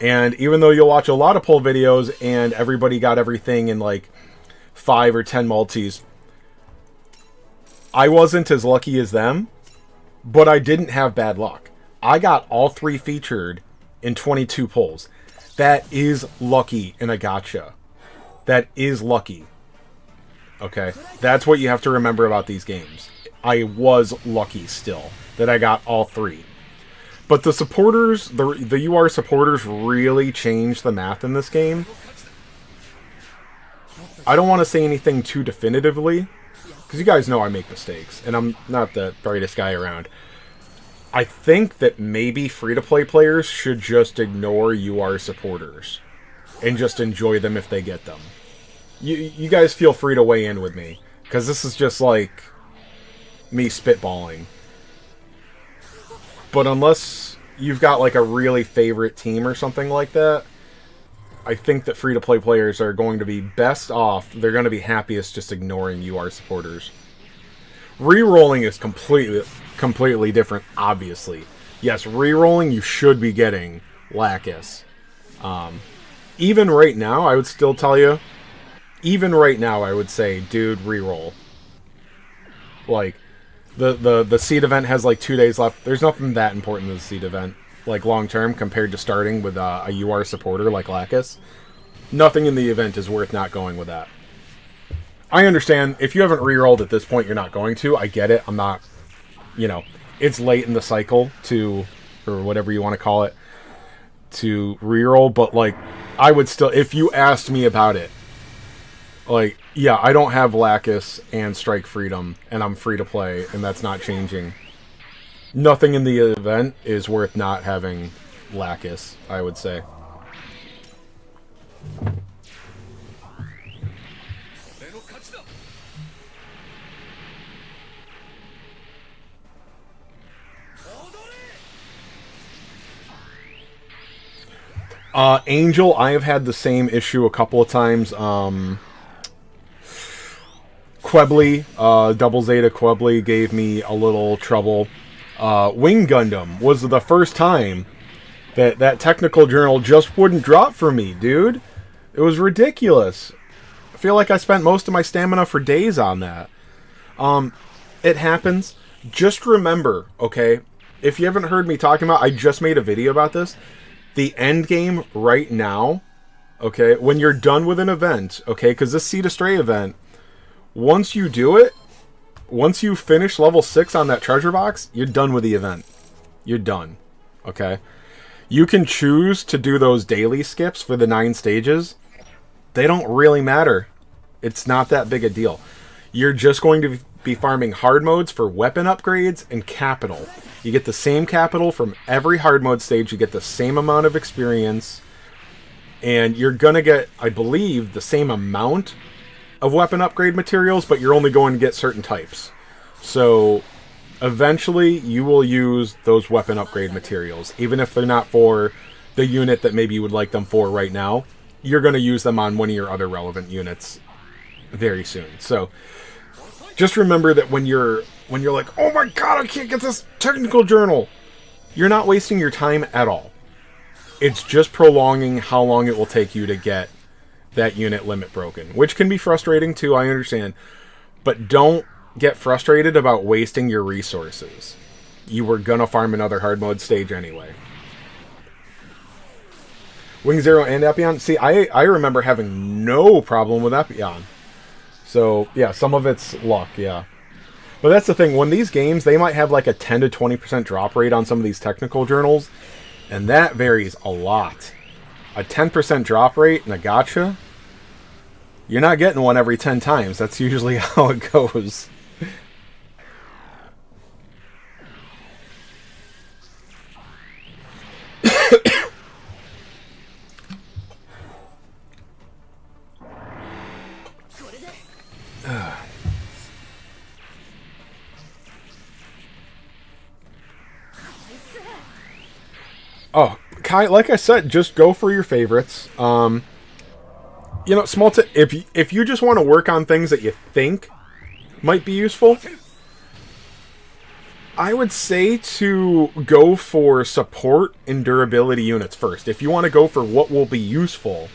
And even though you'll watch a lot of pull videos and everybody got everything in like 5 or 10 multis, I wasn't as lucky as them, but I didn't have bad luck. I got all 3 featured in 22 pulls. That is lucky in a gacha. That is lucky. Okay? That's what you have to remember about these games. I was lucky still that I got all three. But the supporters, the UR supporters really changed the math in this game. I don't want to say anything too definitively, because you guys know I make mistakes, and I'm not the brightest guy around. I think that maybe free-to-play players should just ignore UR supporters and just enjoy them if they get them. You guys feel free to weigh in with me, because this is just like me spitballing. But unless you've got like a really favorite team or something like that, I think that free-to-play players are going to be best off. They're going to be happiest just ignoring UR supporters. Re-rolling is completely different, obviously. Yes, re-rolling, you should be getting Lacus. Even right now, I would still tell you, even right now, I would say, dude, re-roll. Like, the seed event has like 2 days left. There's nothing that important to the seed event, like long-term, compared to starting with a UR supporter like Lacus. Nothing in the event is worth not going with that. I understand, if you haven't re-rolled at this point, you're not going to. I get it. I'm not, you know, it's late in the cycle to, or whatever you want to call it, to re-roll, but like, I would still, if you asked me about it, like, yeah, I don't have Lacus and Strike Freedom, and I'm free to play, and that's not changing. Nothing in the event is worth not having Lacus, I would say. Angel, I have had the same issue a couple of times. Quebly, Double Zeta Quebly gave me a little trouble. Wing Gundam was the first time that technical journal just wouldn't drop for me, dude. It was ridiculous. I feel like I spent most of my stamina for days on that. It happens. Just remember, okay, if you haven't heard me talking about, I just made a video about this. The end game right now, okay, when you're done with an event, okay, because this Seed Astray event, once you do it, once you finish level 6 on that treasure box, you're done with the event. You're done, okay? You can choose to do those daily skips for the 9 stages. They don't really matter. It's not that big a deal. You're just going to be farming hard modes for weapon upgrades and capital. You get the same capital from every hard mode stage. You get the same amount of experience. And you're going to get, I believe, the same amount of weapon upgrade materials, but you're only going to get certain types. So eventually you will use those weapon upgrade materials. Even if they're not for the unit that maybe you would like them for right now, you're going to use them on one of your other relevant units very soon. So just remember that when you're like, oh my god, I can't get this technical journal, you're not wasting your time at all. It's just prolonging how long it will take you to get that unit limit broken, which can be frustrating too, I understand. But don't get frustrated about wasting your resources. You were gonna farm another hard mode stage anyway. Wing Zero and Epion. See, I remember having no problem with Epion. So, yeah, some of it's luck, yeah. But that's the thing, when these games, they might have like a 10 to 20% drop rate on some of these technical journals, and that varies a lot. A 10% drop rate in a gacha, you're not getting one every 10 times. That's usually how it goes. Oh, Kai, like I said, just go for your favorites. You know, small tip, if you just want to work on things that you think might be useful, I would say to go for support and durability units first. If you want to go for what will be useful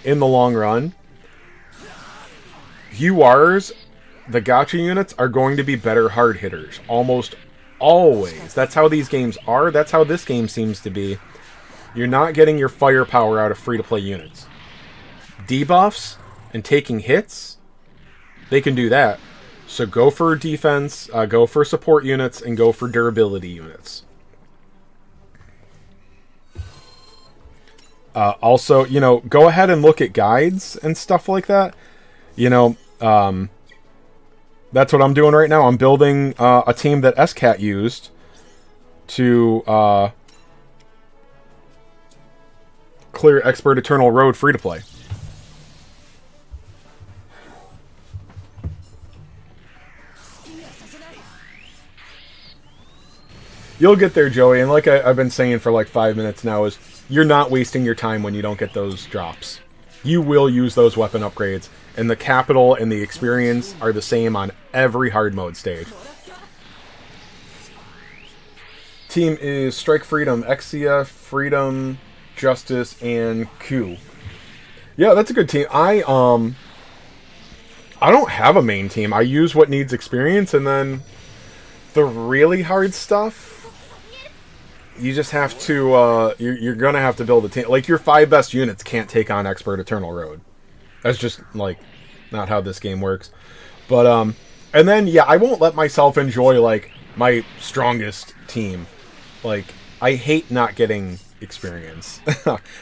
in the long run, URs, the gacha units, are going to be better hard hitters. Almost always. That's how these games are. That's how this game seems to be. You're not getting your firepower out of free-to-play units. Debuffs and taking hits, they can do that. So go for defense, go for support units, and go for durability units. Also, you know, go ahead and look at guides and stuff like that. You know, that's what I'm doing right now. I'm building a team that SCAT used to clear Expert Eternal Road free to play. You'll get there, Joey, and like I've been saying for like 5 minutes now, is you're not wasting your time when you don't get those drops. You will use those weapon upgrades, and the capital and the experience are the same on every hard mode stage. Team is Strike Freedom, Exia, Freedom, Justice, and Q. Yeah, that's a good team. I don't have a main team. I use what needs experience, and then the really hard stuff, you just have to, you're going to have to build a team. Like, your 5 best units can't take on Expert Eternal Road. That's just, like, not how this game works. But, and then, yeah, I won't let myself enjoy, like, my strongest team. Like, I hate not getting experience.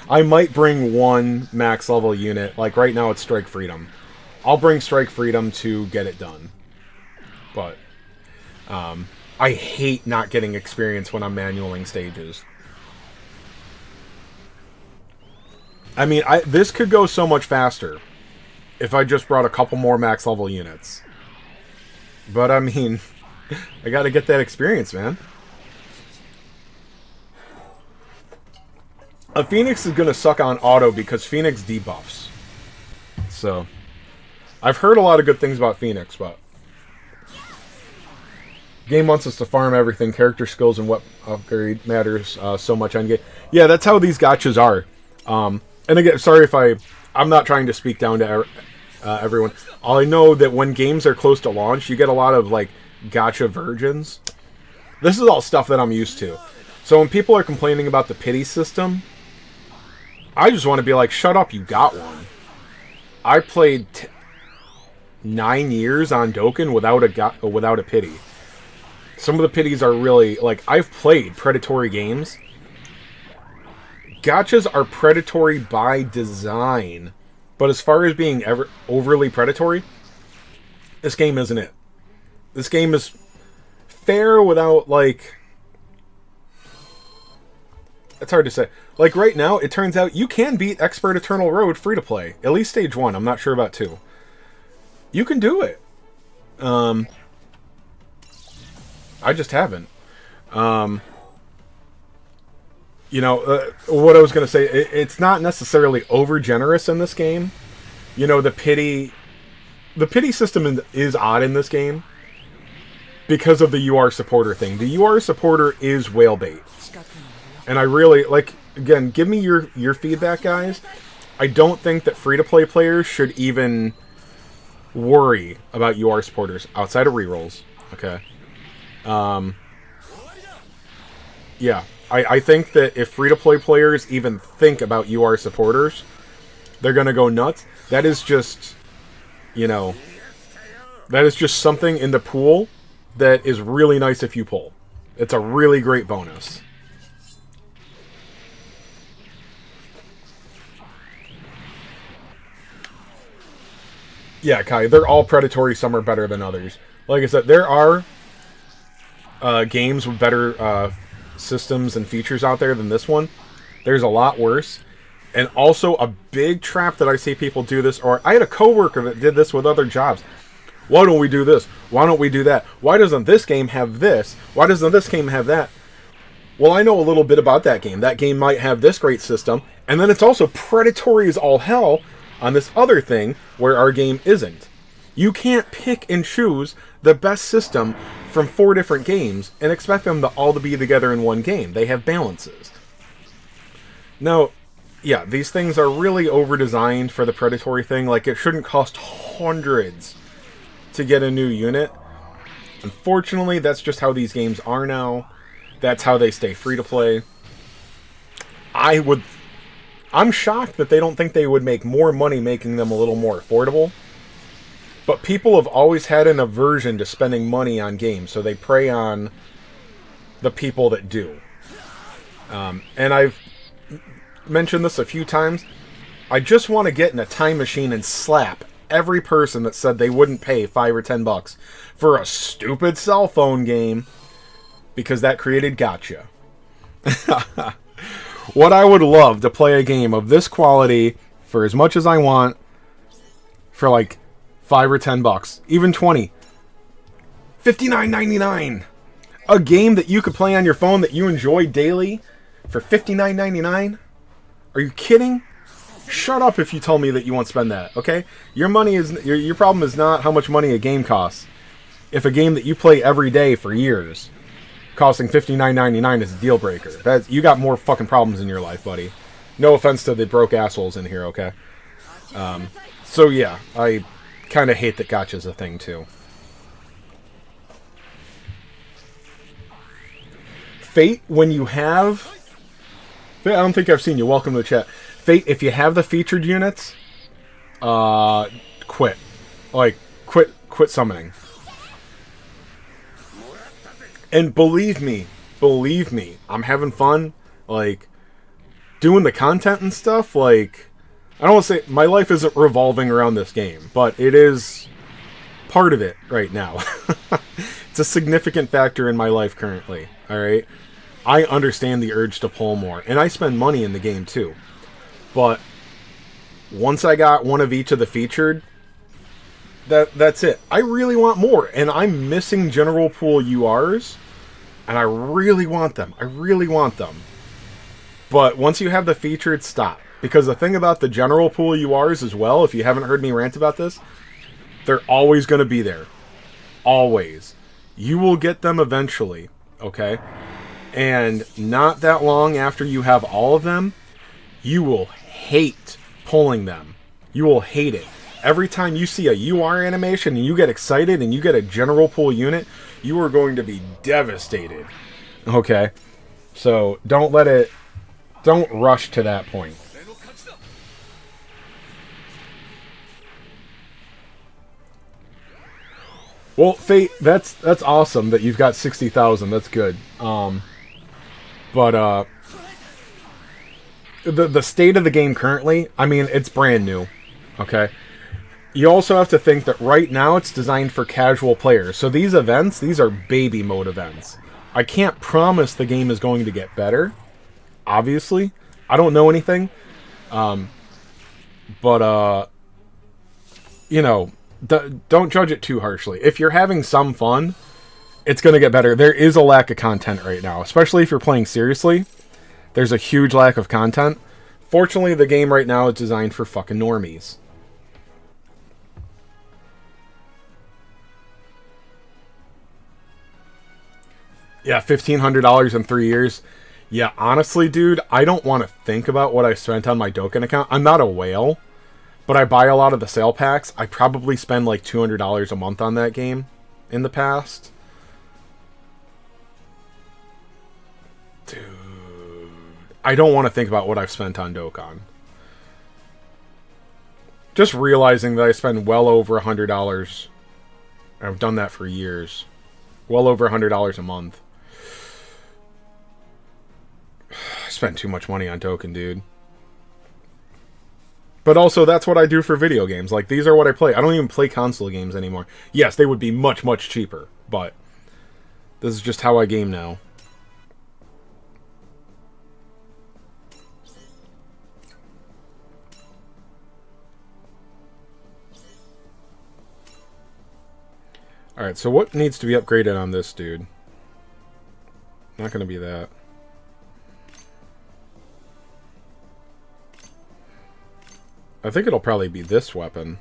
I might bring one max level unit. Like, right now it's Strike Freedom. I'll bring Strike Freedom to get it done. But, I hate not getting experience when I'm manualing stages. I mean, this could go so much faster if I just brought a couple more max level units. But, I mean, I gotta get that experience, man. A Phoenix is gonna suck on auto because Phoenix debuffs. So, I've heard a lot of good things about Phoenix, but game wants us to farm everything. Character skills and what upgrade matters so much on game. Yeah, that's how these gachas are. And again, sorry if I'm not trying to speak down to everyone. I know that when games are close to launch, you get a lot of like gacha virgins. This is all stuff that I'm used to. So when people are complaining about the pity system, I just want to be like, shut up, you got one. I played 9 years on Dokkan without a pity. Some of the pities are really, like, I've played predatory games. Gachas are predatory by design. But as far as being overly predatory, this game isn't it. This game is fair without, like... It's hard to say. Like, right now, it turns out you can beat Expert Eternal Road free-to-play. At least Stage 1. I'm not sure about 2. You can do it. I just haven't. You know, what I was going to say, it's not necessarily over-generous in this game. You know, the pity system is odd in this game because of the UR supporter thing. The UR supporter is whale bait. And I really, like, again, give me your feedback, guys. I don't think that free-to-play players should even worry about UR supporters outside of rerolls. Okay. Yeah, I think that if free-to-play players even think about UR supporters, they're going to go nuts. That is just, you know, that is just something in the pool that is really nice if you pull. It's a really great bonus. Yeah, Kai, they're all predatory. Some are better than others. Like I said, there are games with better systems and features out there than this one. There's a lot worse. And also a big trap that I see people do this, or I had a coworker that did this with other jobs. Why don't we do this? Why don't we do that? Why doesn't this game have this? Why doesn't this game have that? Well, I know a little bit about that game. That game might have this great system, and then it's also predatory as all hell on this other thing where our game isn't. You can't pick and choose the best system from 4 different games and expect them to all to be together in one game. They have balances. Now, yeah, these things are really over-designed for the predatory thing. Like, it shouldn't cost hundreds to get a new unit. Unfortunately, that's just how these games are now. That's how they stay free-to-play. I'm shocked that they don't think they would make more money making them a little more affordable. But people have always had an aversion to spending money on games, so they prey on the people that do. And I've mentioned this a few times. I just want to get in a time machine and slap every person that said they wouldn't pay $5 or $10 for a stupid cell phone game because that created gotcha. What I would love to play a game of this quality for as much as I want for like $5 or $10, even 20, $59.99. A game that you could play on your phone that you enjoy daily for $59.99? Are you kidding? Shut up if you tell me that you won't spend that, okay? Your problem is not how much money a game costs. If a game that you play every day for years costing $59.99 is a deal breaker. You got more fucking problems in your life, buddy. No offense to the broke assholes in here, okay? So yeah, I kind of hate that gotcha's a thing too. Fate, when you have... I don't think I've seen you. Welcome to the chat. Fate, if you have the featured units, quit. Like, quit summoning. And believe me, I'm having fun, like, doing the content and stuff. Like, I don't want to say, my life isn't revolving around this game, but it is part of it right now. It's a significant factor in my life currently, alright? I understand the urge to pull more, and I spend money in the game too. But once I got one of each of the featured, that's it. I really want more, and I'm missing General Pool URs, and I really want them. But once you have the featured, stop. Because the thing about the General Pool URs as well, if you haven't heard me rant about this, they're always going to be there. Always. You will get them eventually, okay? And not that long after you have all of them, you will hate pulling them. You will hate it. Every time you see a UR animation and you get excited and you get a General Pool unit, you are going to be devastated. Okay? So don't rush to that point. Well, Fate, that's awesome that you've got 60,000. That's good. But the state of the game currently, I mean, it's brand new. Okay? You also have to think that right now it's designed for casual players. So these events, these are baby mode events. I can't promise the game is going to get better. Obviously. I don't know anything. But you know, don't judge it too harshly. If you're having some fun, it's going to get better. There is a lack of content right now, especially if you're playing seriously. There's a huge lack of content. Fortunately, the game right now is designed for fucking normies. Yeah, $1,500 in 3 years. Yeah, honestly, dude, I don't want to think about what I spent on my Dokkan account. I'm not a whale, but I buy a lot of the sale packs. I probably spend like $200 a month on that game in the past. Dude, I don't want to think about what I've spent on Dokkan. Just realizing that I spend well over $100. I've done that for years. Well over $100 a month. I spent too much money on Dokkan, dude. But also, that's what I do for video games. Like, these are what I play. I don't even play console games anymore. Yes, they would be much, much cheaper. But this is just how I game now. Alright, so what needs to be upgraded on this dude? Not gonna be that. I think it'll probably be this weapon.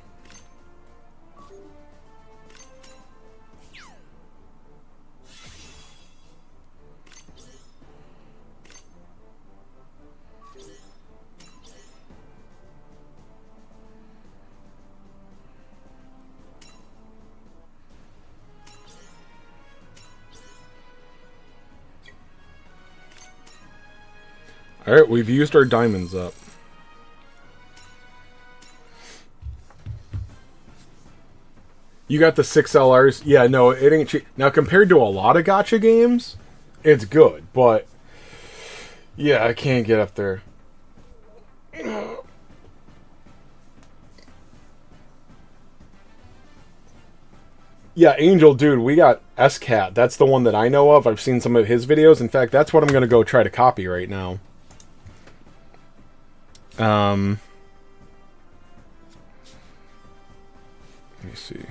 Alright, we've used our diamonds up. You got the 6 LRs. Yeah, no, it ain't cheap. Now, compared to a lot of gacha games, it's good, but yeah, I can't get up there. Yeah, Angel, dude, we got SCAT. That's the one that I know of. I've seen some of his videos. In fact, that's what I'm going to go try to copy right now. Let me see.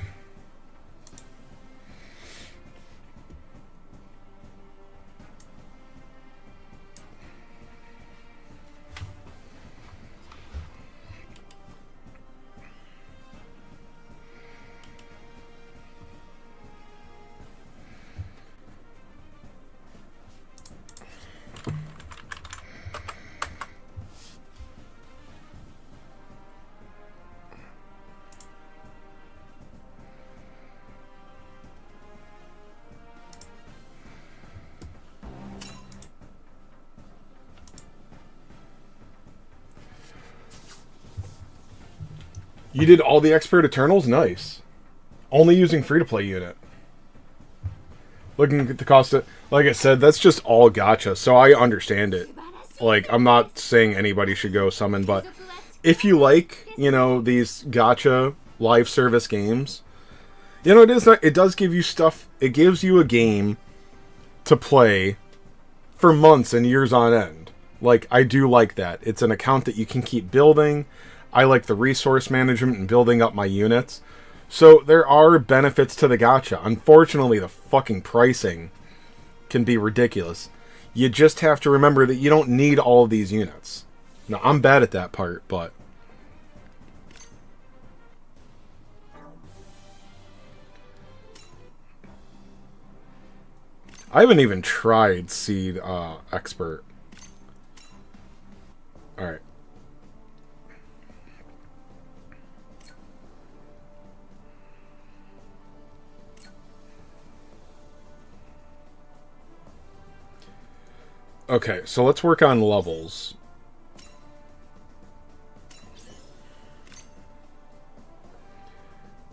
You did all the Expert Eternals? Nice. Only using free-to-play unit. Looking at the cost of... Like I said, that's just all gacha, so I understand it. Like, I'm not saying anybody should go summon, but if you like, you know, these gacha live service games, you know, it does give you stuff. It gives you a game to play for months and years on end. Like, I do like that. It's an account that you can keep building. I like the resource management and building up my units. So there are benefits to the gacha. Unfortunately, the fucking pricing can be ridiculous. You just have to remember that you don't need all of these units. Now, I'm bad at that part, but... I haven't even tried Seed Expert. Alright. Okay, so let's work on levels.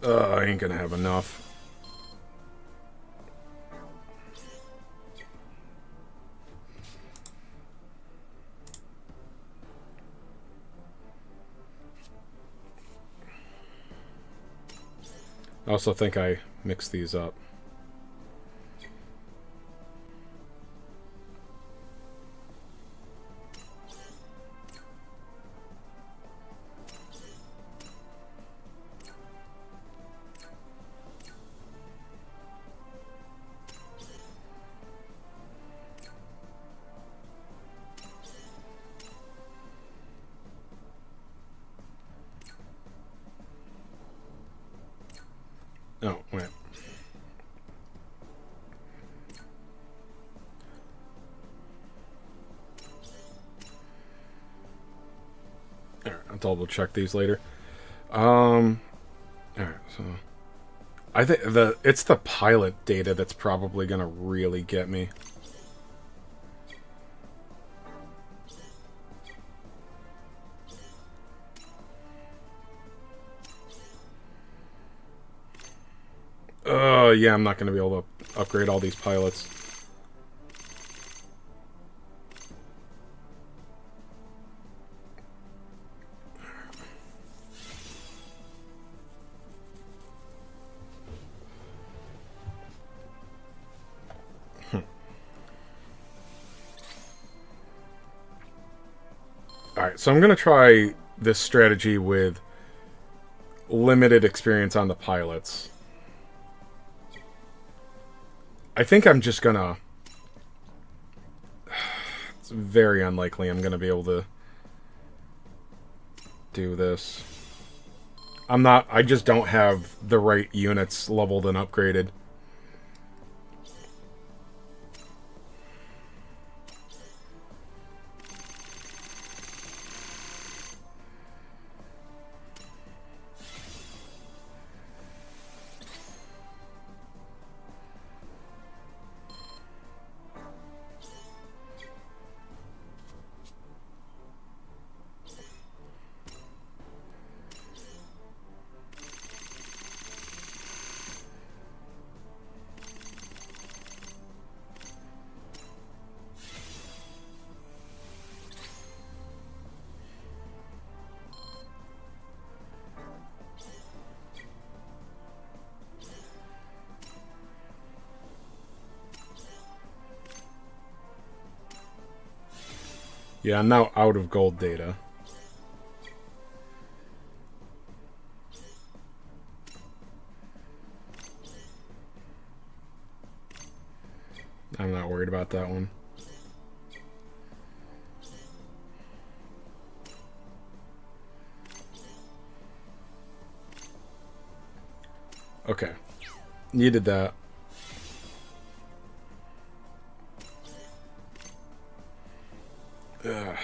I ain't gonna have enough. I also think I mixed these up. Oh, wait. Alright, I'll double check these later. Alright, so... I think it's the pilot data that's probably gonna really get me. Yeah, I'm not gonna be able to upgrade all these pilots. Alright, so I'm gonna try this strategy with limited experience on the pilots. I think I'm just gonna... It's very unlikely I'm gonna be able to do this. I just don't have the right units leveled and upgraded. Yeah, I'm now out of gold data. I'm not worried about that one. Okay. Needed that. Yeah.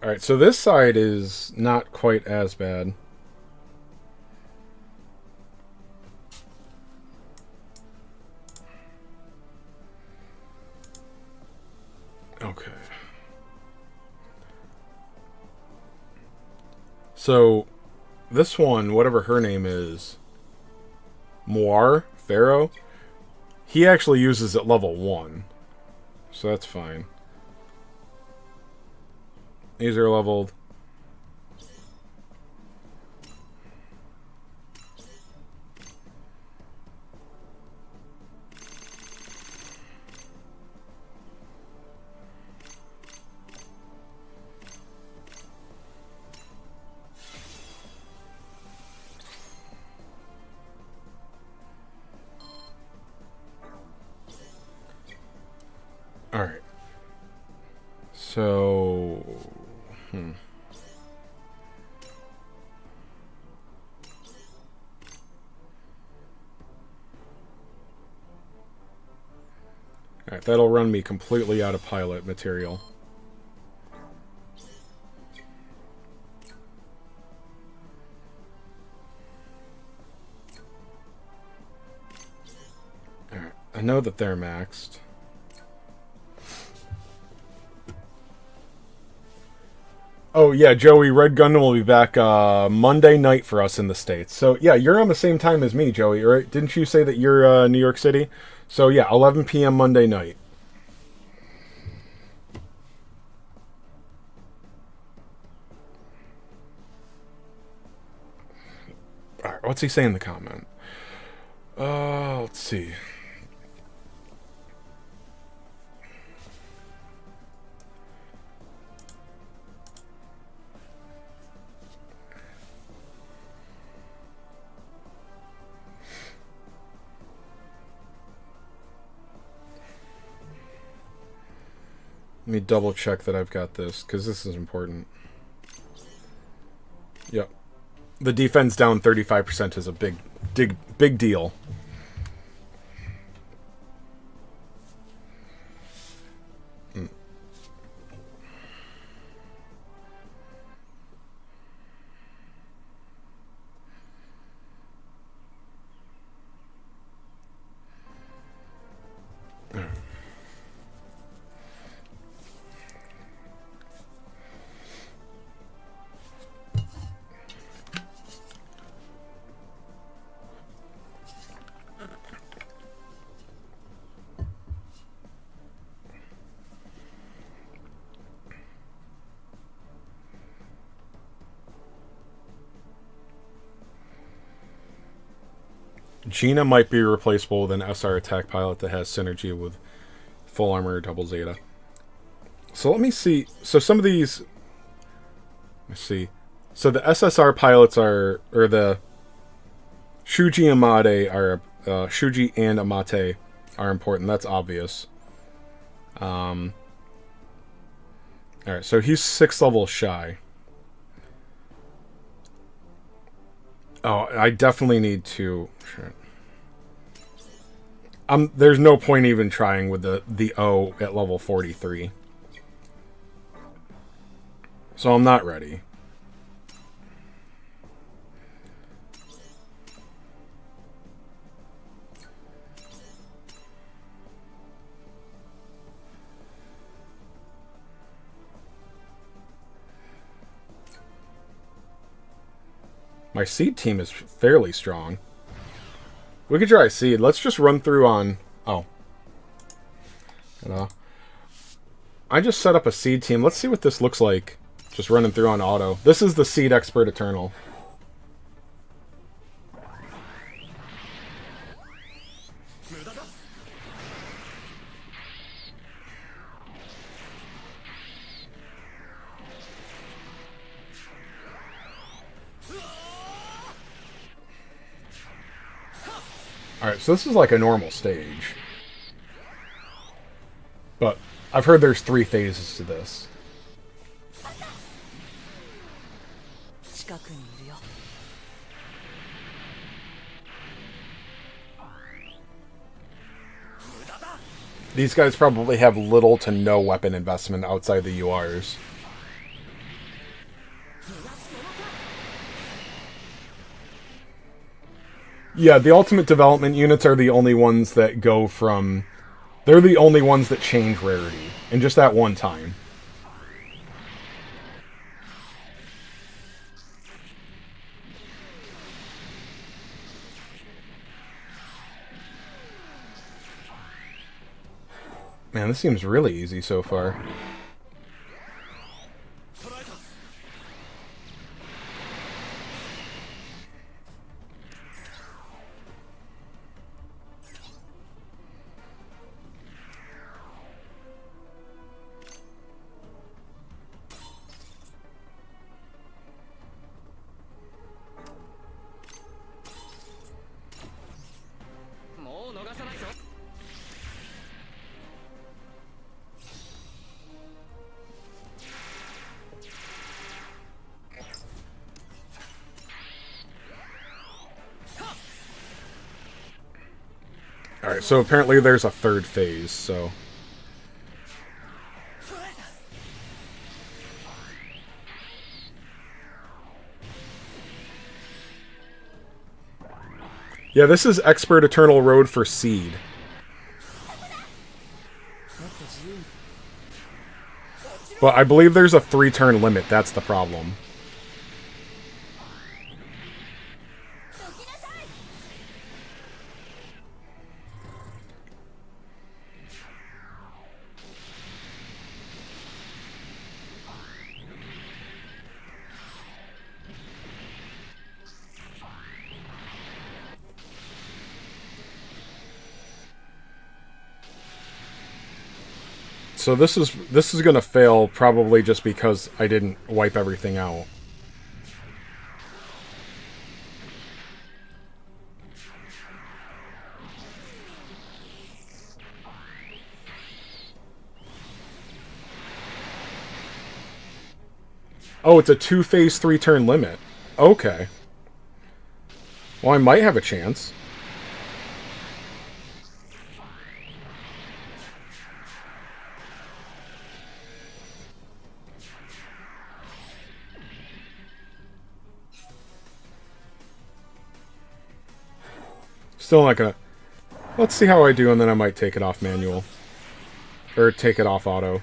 Alright, so this side is not quite as bad. Okay. So, this one, whatever her name is, Moir, Pharaoh, he actually uses at level 1. So that's fine. These are leveled. Alright. So... Alright, that'll run me completely out of pilot material. Alright, I know that they're maxed. Oh yeah, Joey, Red Gundam will be back Monday night for us in the States. So yeah, you're on the same time as me, Joey, right? Didn't you say that you're New York City? So yeah, 11 p.m. Monday night. Alright, what's he saying in the comment? Let's see. Let me double check that I've got this, because this is important. Yep. The defense down 35% is a big deal. Gina might be replaceable with an SR attack pilot that has synergy with full armor double Zeta. So let me see. So some of these... Let's see. So the SSR pilots are... Or the... Shuji and Amate are... Shuji and Amate are important. That's obvious. Alright, so he's 6 levels shy. Oh, I definitely need to... Shit. There's no point even trying with the O at level 43. So I'm not ready. My seed team is fairly strong. We could try seed. Let's just run through on... Oh. I just set up a seed team. Let's see what this looks like. Just running through on auto. This is the Seed Expert Eternal. Alright, so this is like a normal stage. But I've heard there's 3 phases to this. These guys probably have little to no weapon investment outside the URs. Yeah, the ultimate development units are the only ones that go from... They're the only ones that change rarity. And just that one time. Man, this seems really easy so far. Alright, so apparently there's a 3rd phase, so... Yeah, this is Expert Eternal Road for Seed. But I believe there's a 3-turn limit, that's the problem. So this is gonna fail probably just because I didn't wipe everything out. Oh, it's a 2-phase 3-turn limit. Okay. Well, I might have a chance. Still not gonna... Let's see how I do, and then I might take it off manual. Or take it off auto.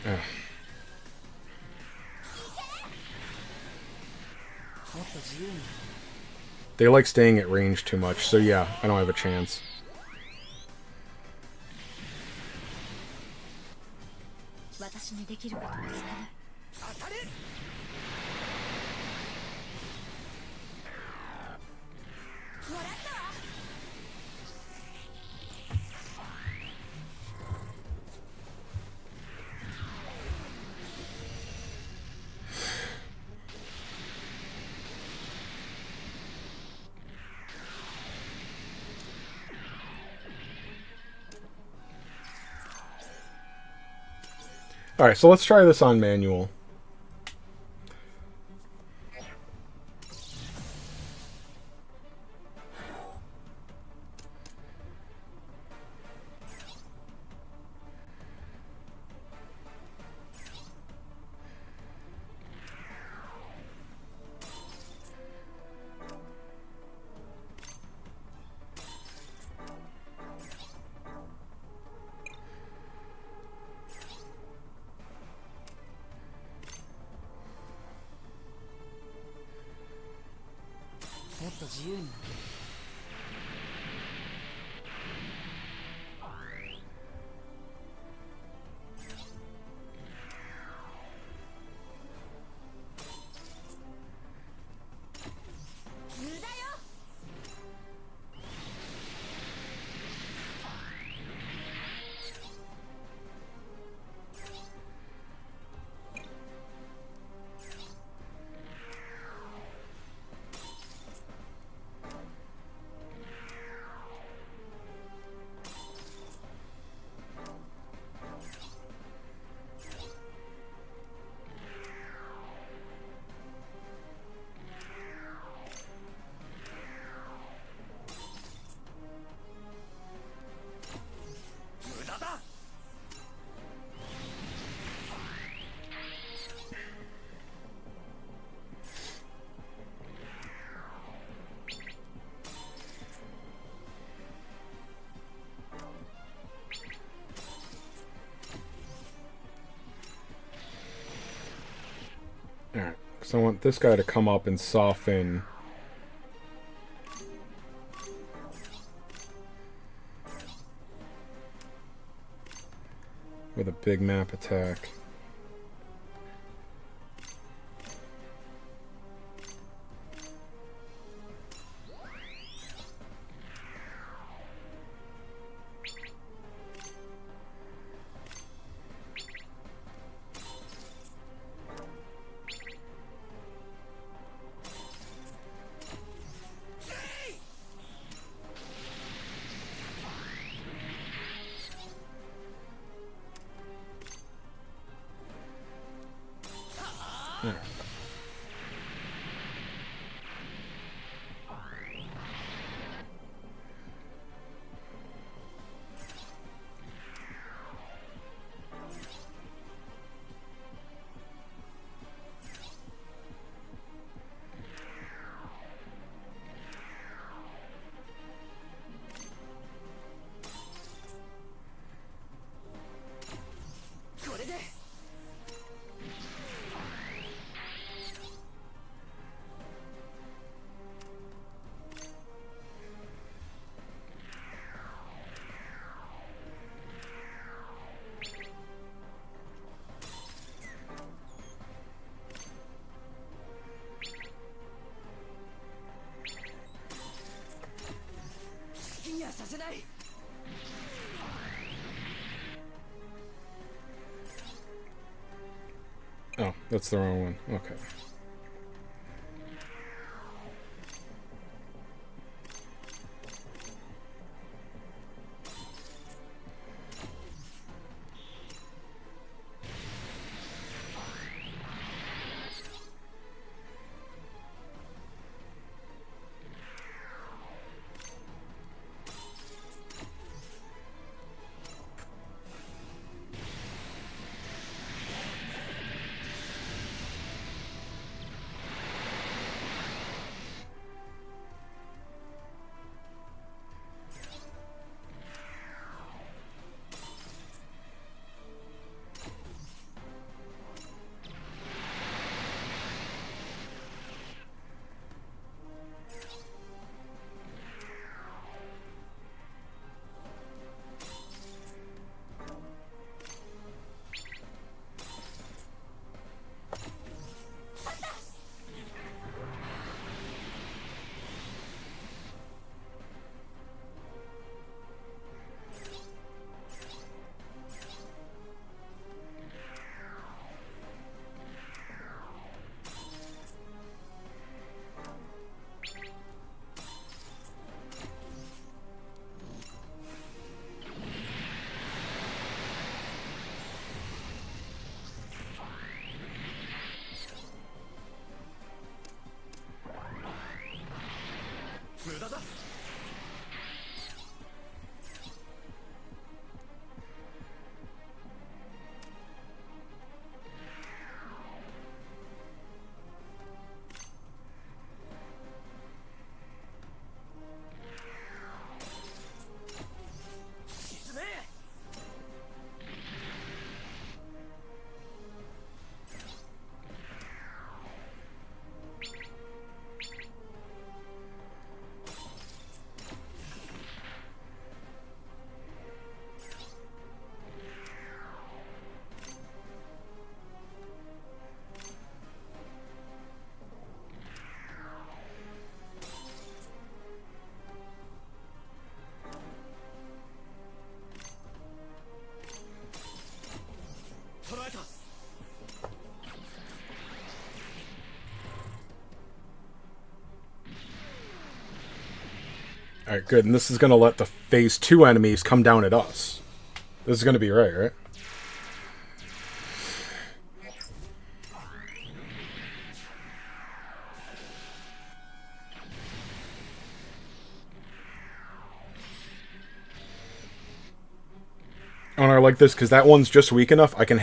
Ugh. They like staying at range too much, so yeah, I don't have a chance. Alright, so let's try this on manual. 自由になって。無駄よ。無駄だ。Alright, so I want this guy to come up and soften. With a big map attack. Yeah. Oh, that's the wrong one. Okay. Alright, good. And this is going to let the phase 2 enemies come down at us. This is going to be right? Oh, and I like this because that one's just weak enough. I can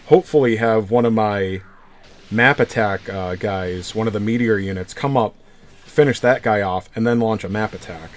hopefully have one of my map attack guys, one of the meteor units, come up, finish that guy off, and then launch a map attack.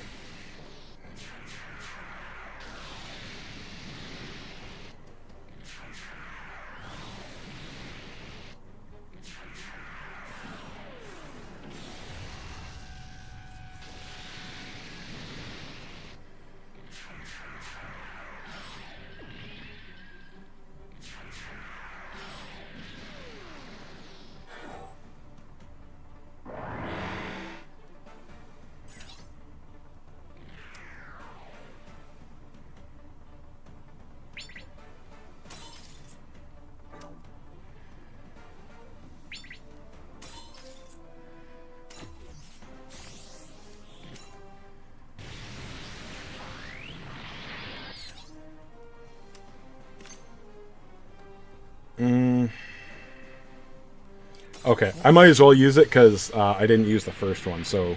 Okay, I might as well use it because I didn't use the first one, so...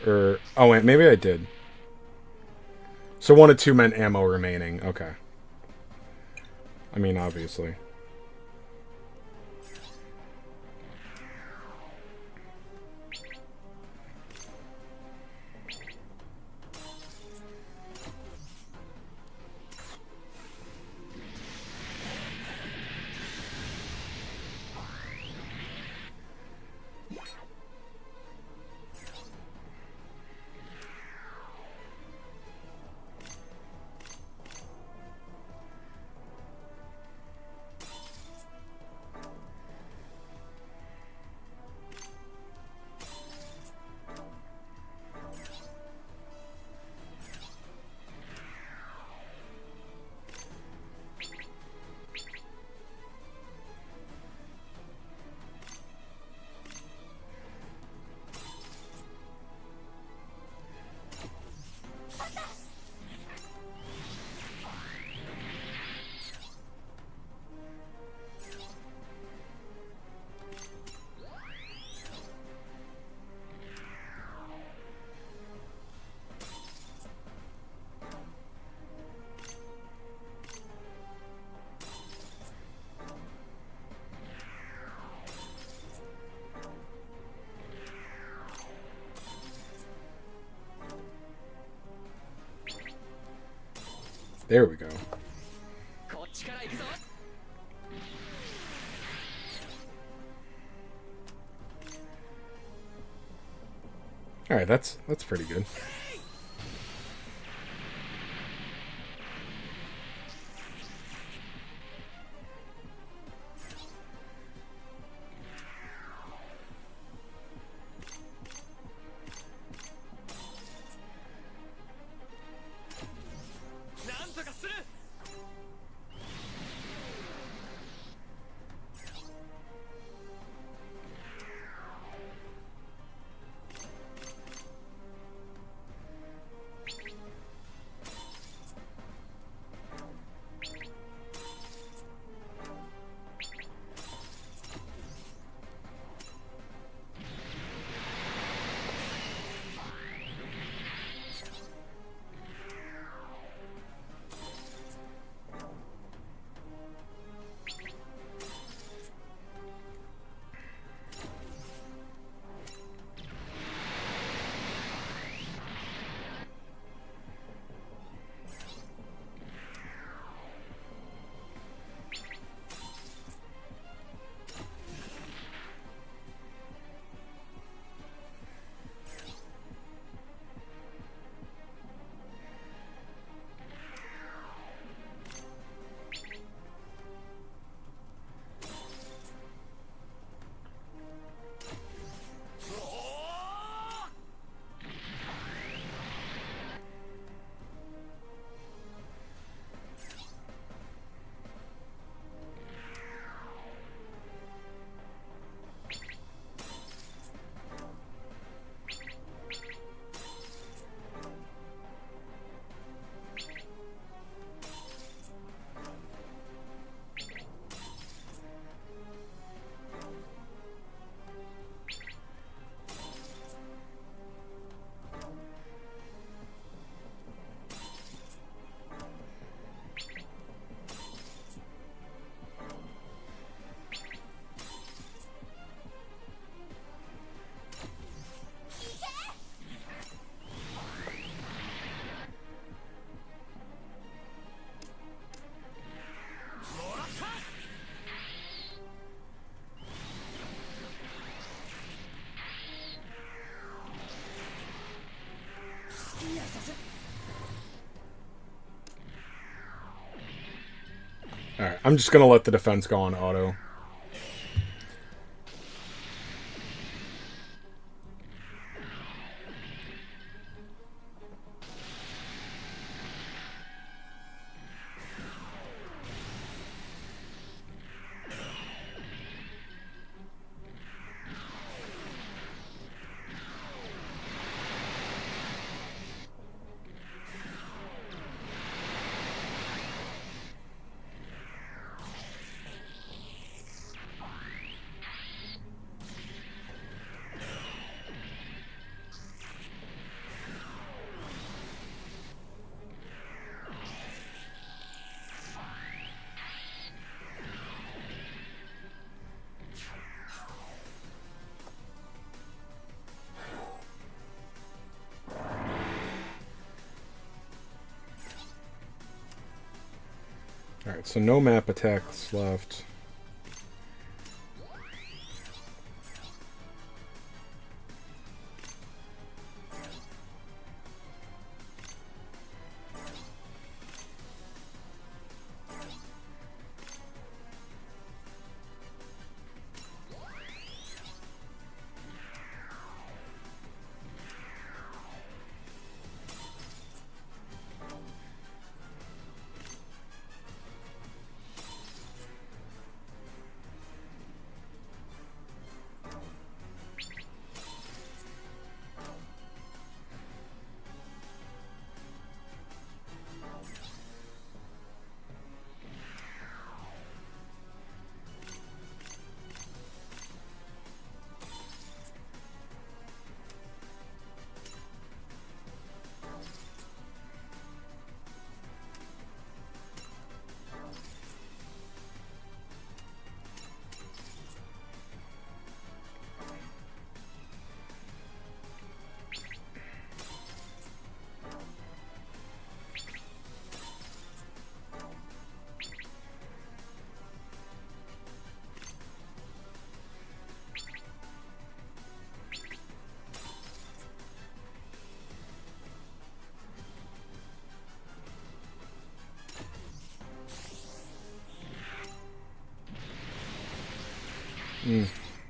oh, wait, maybe I did. So 1 of 2 meant ammo remaining. Okay. I mean, obviously. There we go. こっちから行くぞ。 Alright, that's pretty good. Alright, I'm just gonna let the defense go on auto. Alright, so no map attacks left.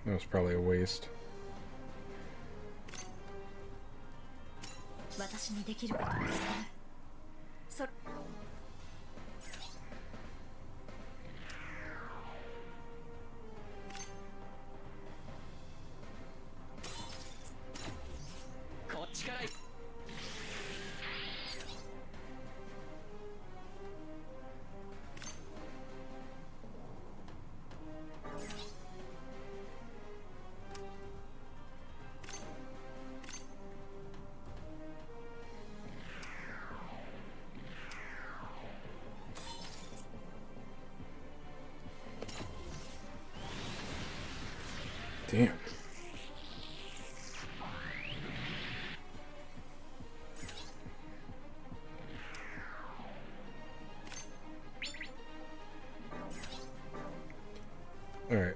That was probably a waste. 私にできることはする。そこっちから行く。Damn. Alright,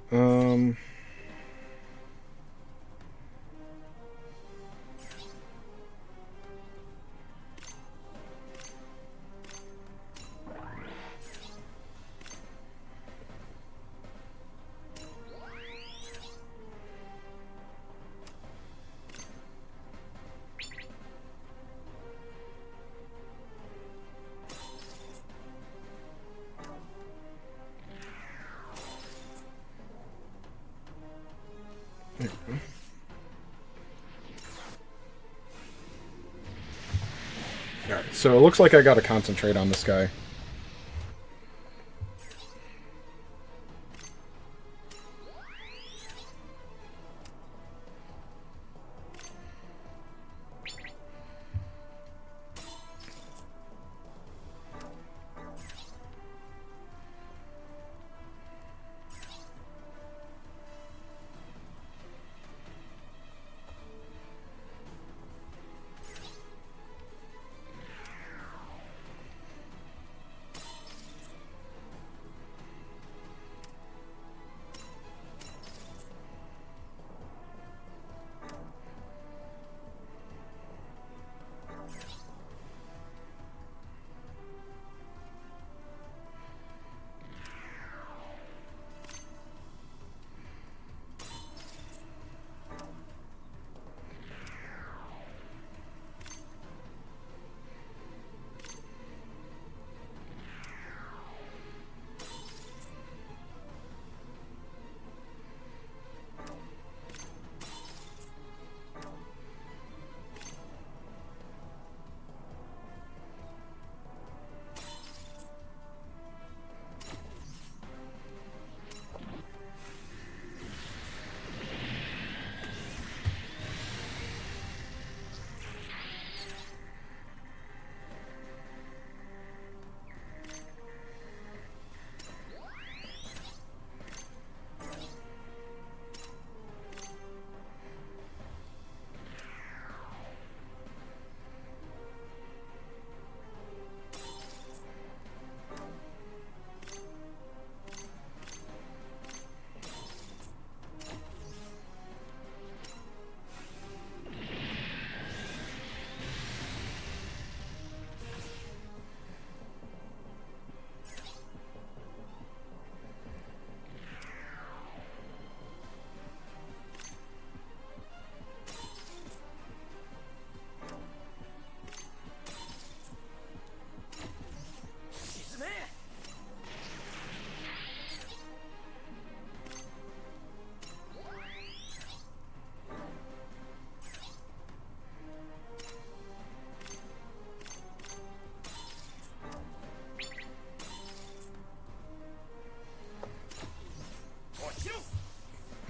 Alright, so it looks like I gotta concentrate on this guy.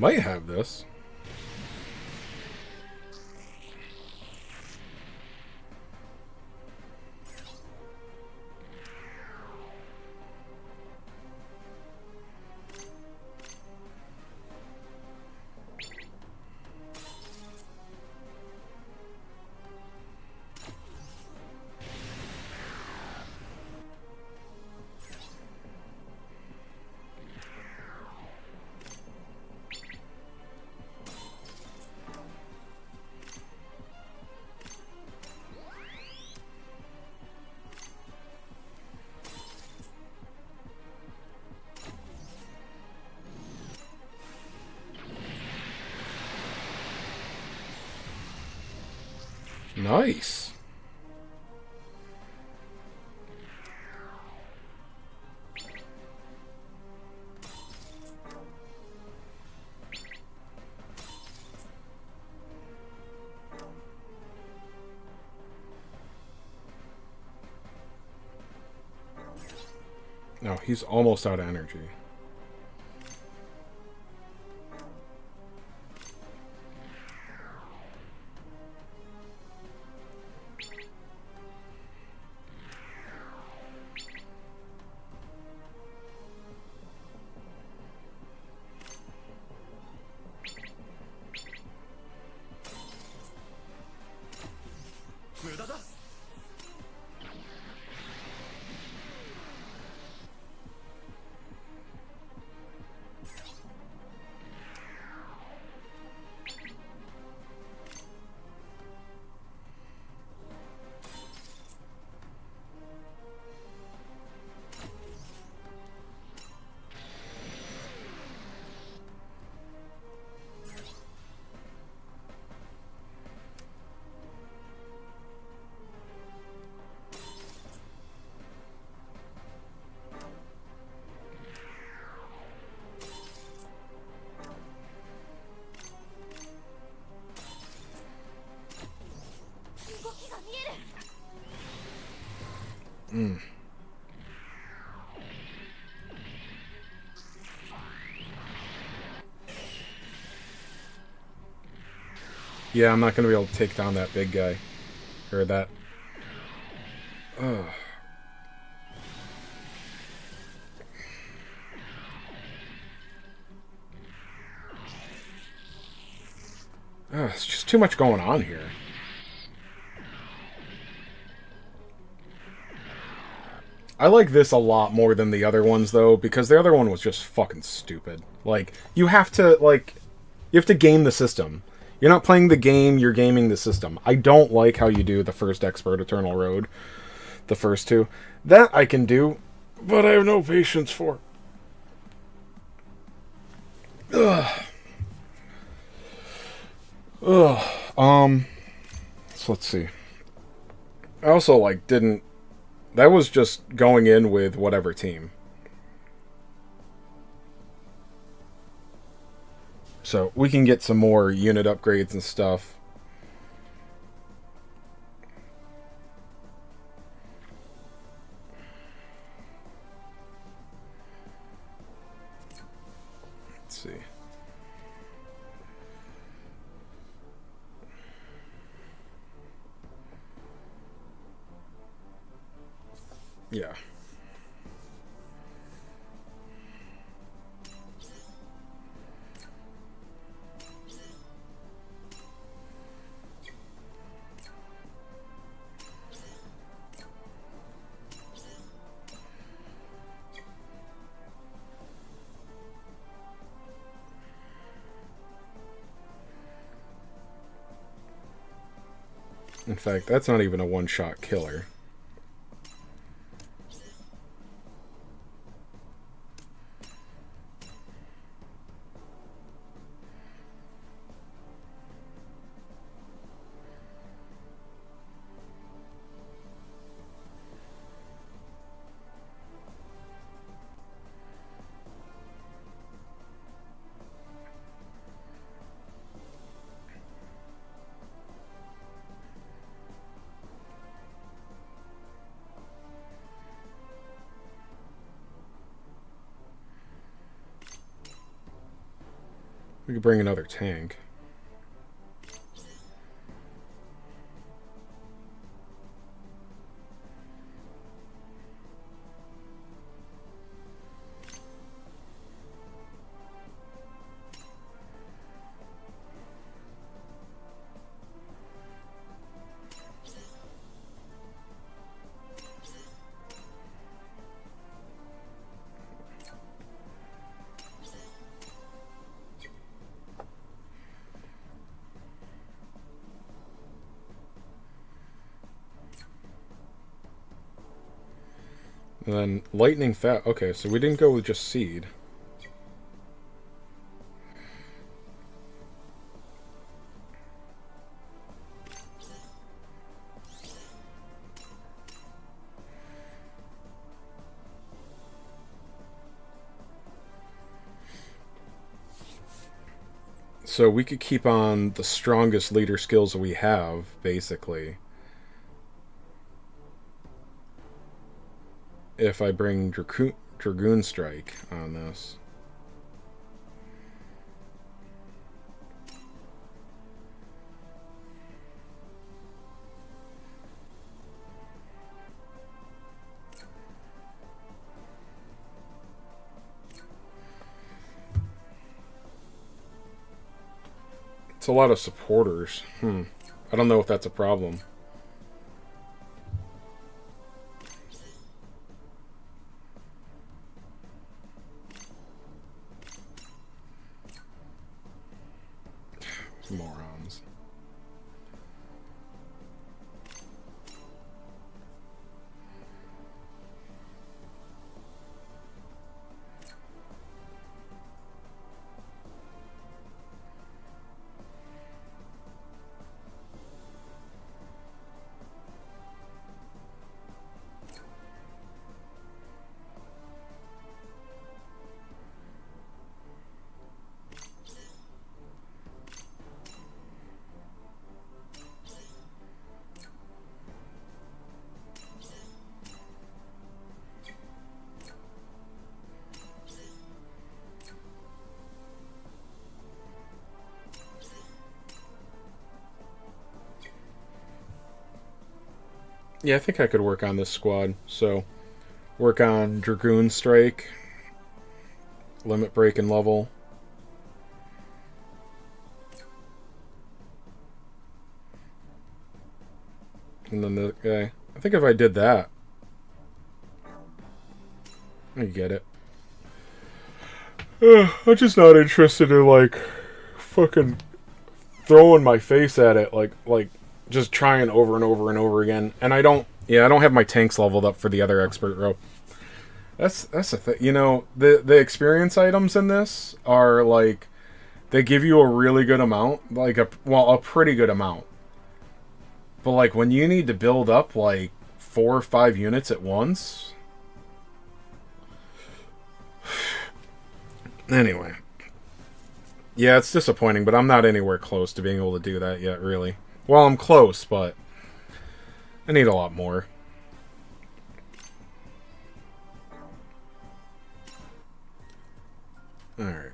Might have this. Nice. No, he's almost out of energy. Yeah, I'm not going to be able to take down that big guy. Or that... Ugh. It's just too much going on here. I like this a lot more than the other ones, though, because the other one was just fucking stupid. Like, you have to game the system. You're not playing the game, you're gaming the system. I don't like how you do the first Expert Eternal Road. The first two. That I can do, but I have no patience for. Ugh. Ugh. So let's see. I also, didn't... That was just going in with whatever team. So we can get some more unit upgrades and stuff. Let's see. Yeah. In fact, that's not even a one-shot killer. We could bring another tank. And then lightning fast. Okay, so we didn't go with just seed. So we could keep on the strongest leader skills we have, basically. If I bring Dragoon Strike on this. It's a lot of supporters. I don't know if that's a problem. Morons. Yeah, I think I could work on this squad. So, work on Dragoon Strike, limit break and level. And then the guy. I think if I did that, I get it. I'm just not interested in, like, fucking throwing my face at it, like just trying over and over and over again. And I don't have my tanks leveled up for the other expert row. That's the thing. You know, the experience items in this are like, they give you a really good amount, like a pretty good amount. But like when you need to build up like 4 or 5 units at once. Anyway. Yeah, it's disappointing, but I'm not anywhere close to being able to do that yet, really. Well, I'm close, but I need a lot more. Alright.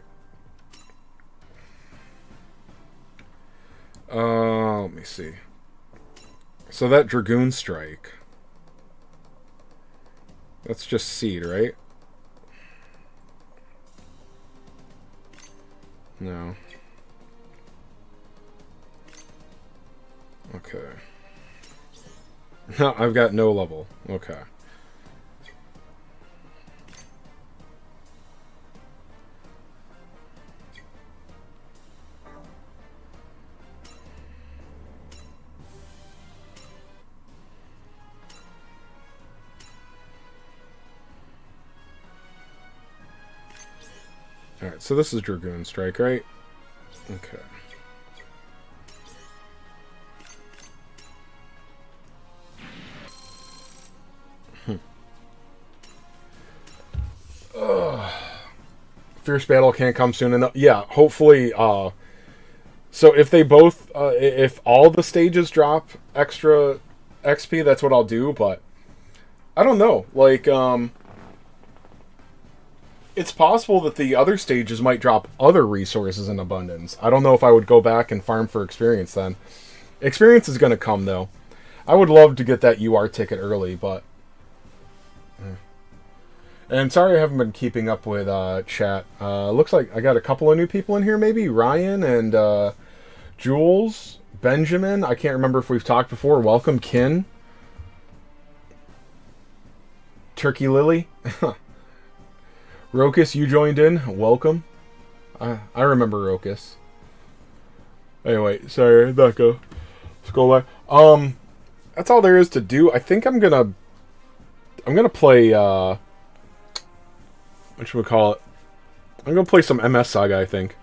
Let me see. So that Dragoon Strike. That's just seed, right? No. Okay. No, I've got no level. Okay. Alright, so this is Dragoon Strike, right? Okay. Fierce Battle can't come soon enough. Yeah, hopefully, so if they both, if all the stages drop extra XP, that's what I'll do, but I don't know. Like, It's possible that the other stages might drop other resources in abundance. I don't know if I would go back and farm for experience then. Experience is going to come, though. I would love to get that UR ticket early, but... And sorry I haven't been keeping up with chat. Looks like I got a couple of new people in here, maybe. Ryan and Jules, Benjamin. I can't remember if we've talked before. Welcome, Kin. Turkey Lily. Rokus, you joined in. Welcome. I remember Rokus. Anyway, sorry, let's go back. That's all there is to do. I think I'm gonna play what should we call it? I'm gonna play some MS Saga, I think.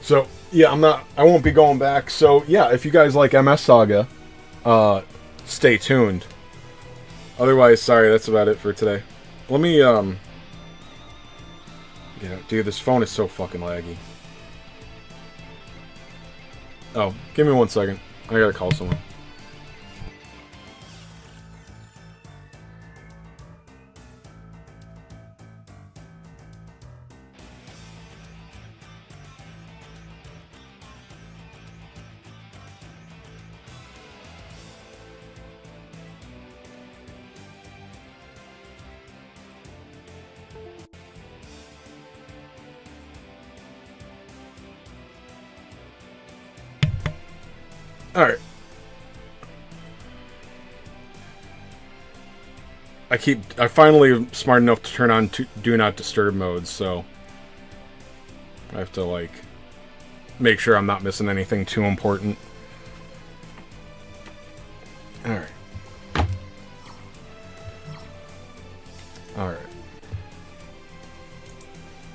So, yeah, I won't be going back. So, yeah, if you guys like MS Saga, stay tuned. Otherwise, sorry, that's about it for today. Let me, yeah, dude, this phone is so fucking laggy. Oh, give me 1 second. I gotta call someone. Alright. I finally am smart enough to turn on Do Not Disturb mode, so I have to, like, make sure I'm not missing anything too important. Alright. Alright.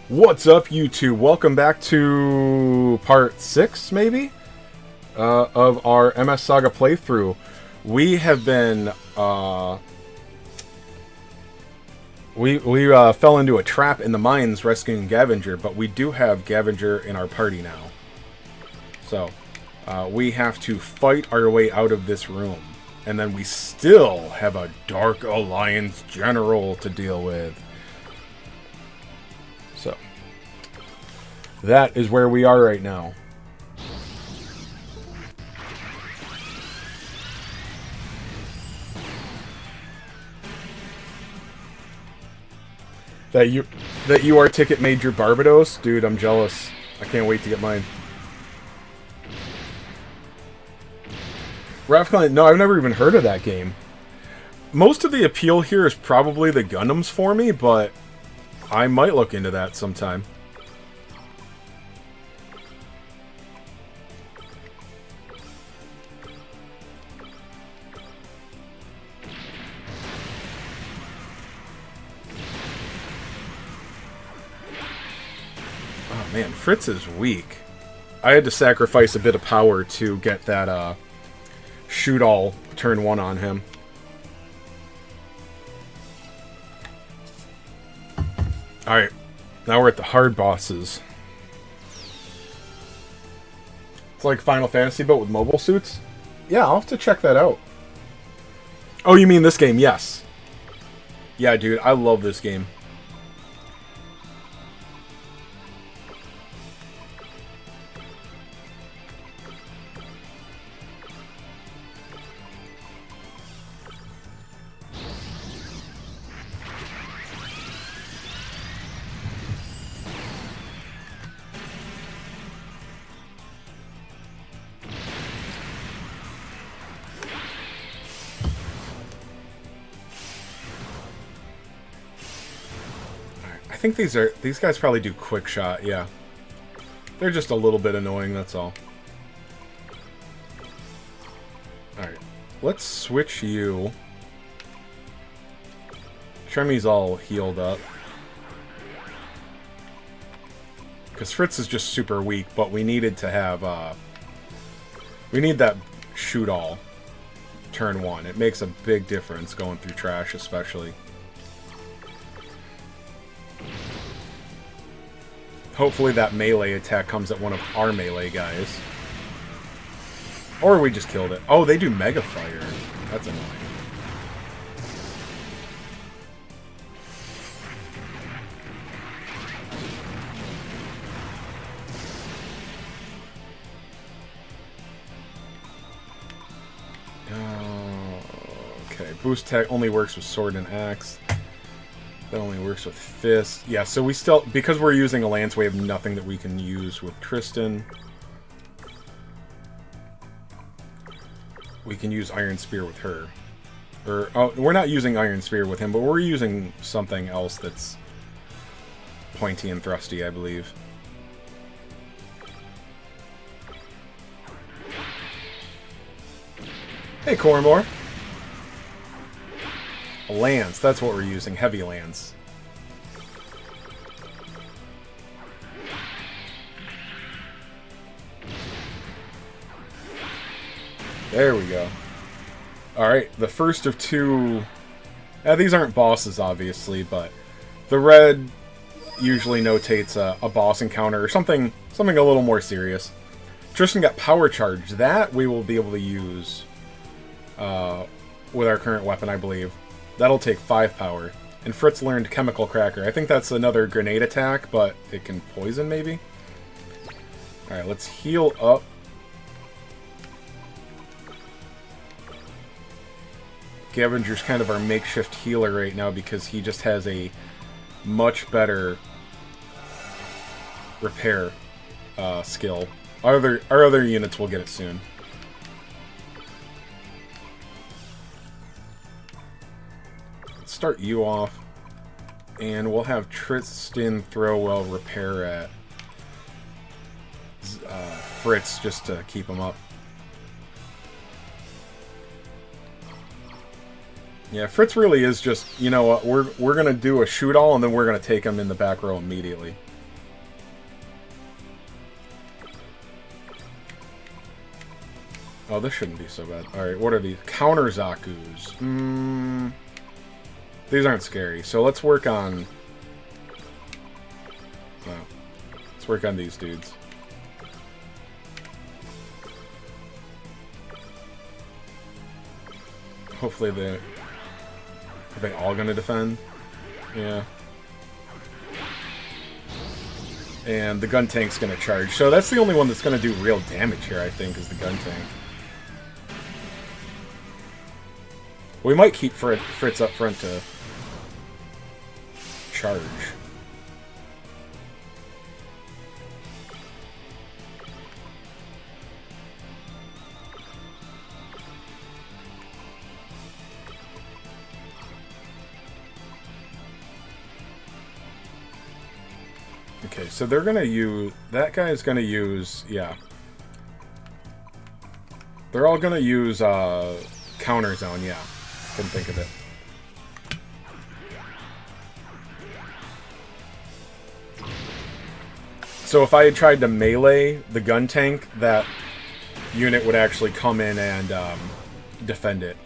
What's up, YouTube? Welcome back to part 6, maybe? Of our MS Saga playthrough. We have been, we fell into a trap in the mines rescuing Gavenger, but we do have Gavenger in our party now. So, we have to fight our way out of this room. And then we still have a Dark Alliance general to deal with. So, that is where we are right now. That UR ticket made your Barbados? Dude, I'm jealous. I can't wait to get mine. Rafclan, no, I've never even heard of that game. Most of the appeal here is probably the Gundams for me, but I might look into that sometime. Man, Fritz is weak. I had to sacrifice a bit of power to get that shoot all turn 1 on him. Alright, now we're at the hard bosses. It's like Final Fantasy, but with mobile suits? Yeah, I'll have to check that out. Oh, you mean this game? Yes. Yeah, dude, I love this game. I think these guys probably do quick shot, yeah. They're just a little bit annoying, that's all. Alright. Let's switch you. Tremi's all healed up. because Fritz is just super weak, but we needed to have, we need that shoot all turn 1. It makes a big difference going through trash, especially. Hopefully that melee attack comes at one of our melee guys. Or we just killed it. Oh, they do Mega Fire. That's annoying. Okay, boost tech only works with sword and axe. That only works with fist. Yeah, so we still, because we're using a lance, we have nothing that we can use with Tristan. We can use Iron Spear with her. Or, oh, we're not using Iron Spear with him, but we're using something else that's pointy and thrusty, I believe. Hey, Cormor. A lance, that's what we're using. Heavy lance. There we go. Alright, the first of 2... these aren't bosses, obviously, but the red usually notates a boss encounter or something a little more serious. Tristan got Power Charge. That we will be able to use with our current weapon, I believe. That'll take 5 power. And Fritz learned Chemical Cracker. I think that's another grenade attack, but it can poison, maybe? Alright, let's heal up. Gavinger's kind of our makeshift healer right now because he just has a much better repair skill. Our other units will get it soon. Let's start you off. And we'll have Tristan throw repair at Fritz just to keep him up. Yeah, Fritz really is just, you know what, we're gonna do a shoot-all and then we're gonna take him in the back row immediately. Oh, this shouldn't be so bad. Alright, what are these? Counter Zaku's. These aren't scary, so let's work on... Oh, let's work on these dudes. Hopefully they... Are they all gonna defend? Yeah. And the gun tank's gonna charge. So that's the only one that's gonna do real damage here, I think, is the gun tank. We might keep Fritz up front to charge. Okay, so they're gonna use... That guy's gonna use... Yeah. They're all gonna use, counter zone, yeah. Couldn't think of it. So if I had tried to melee the gun tank, that unit would actually come in and, defend it.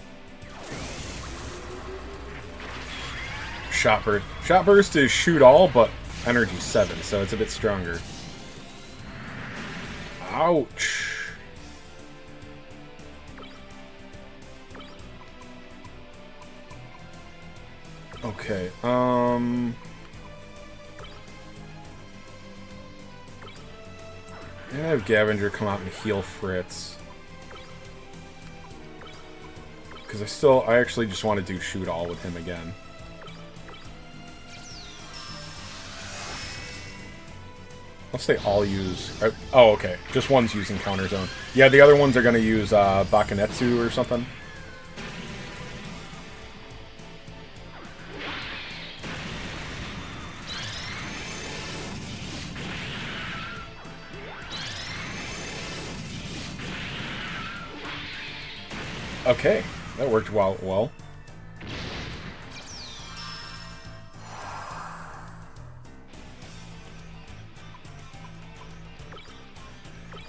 Shot Burst. Shot Burst is shoot all, but energy 7, so it's a bit stronger. Ouch. Okay, I'm gonna have Gavinger come out and heal Fritz. Because I actually just want to do shoot all with him again. Unless they all use... Oh, okay. Just one's using counter zone. Yeah, the other ones are going to use Bakanetsu or something. Okay, that worked well.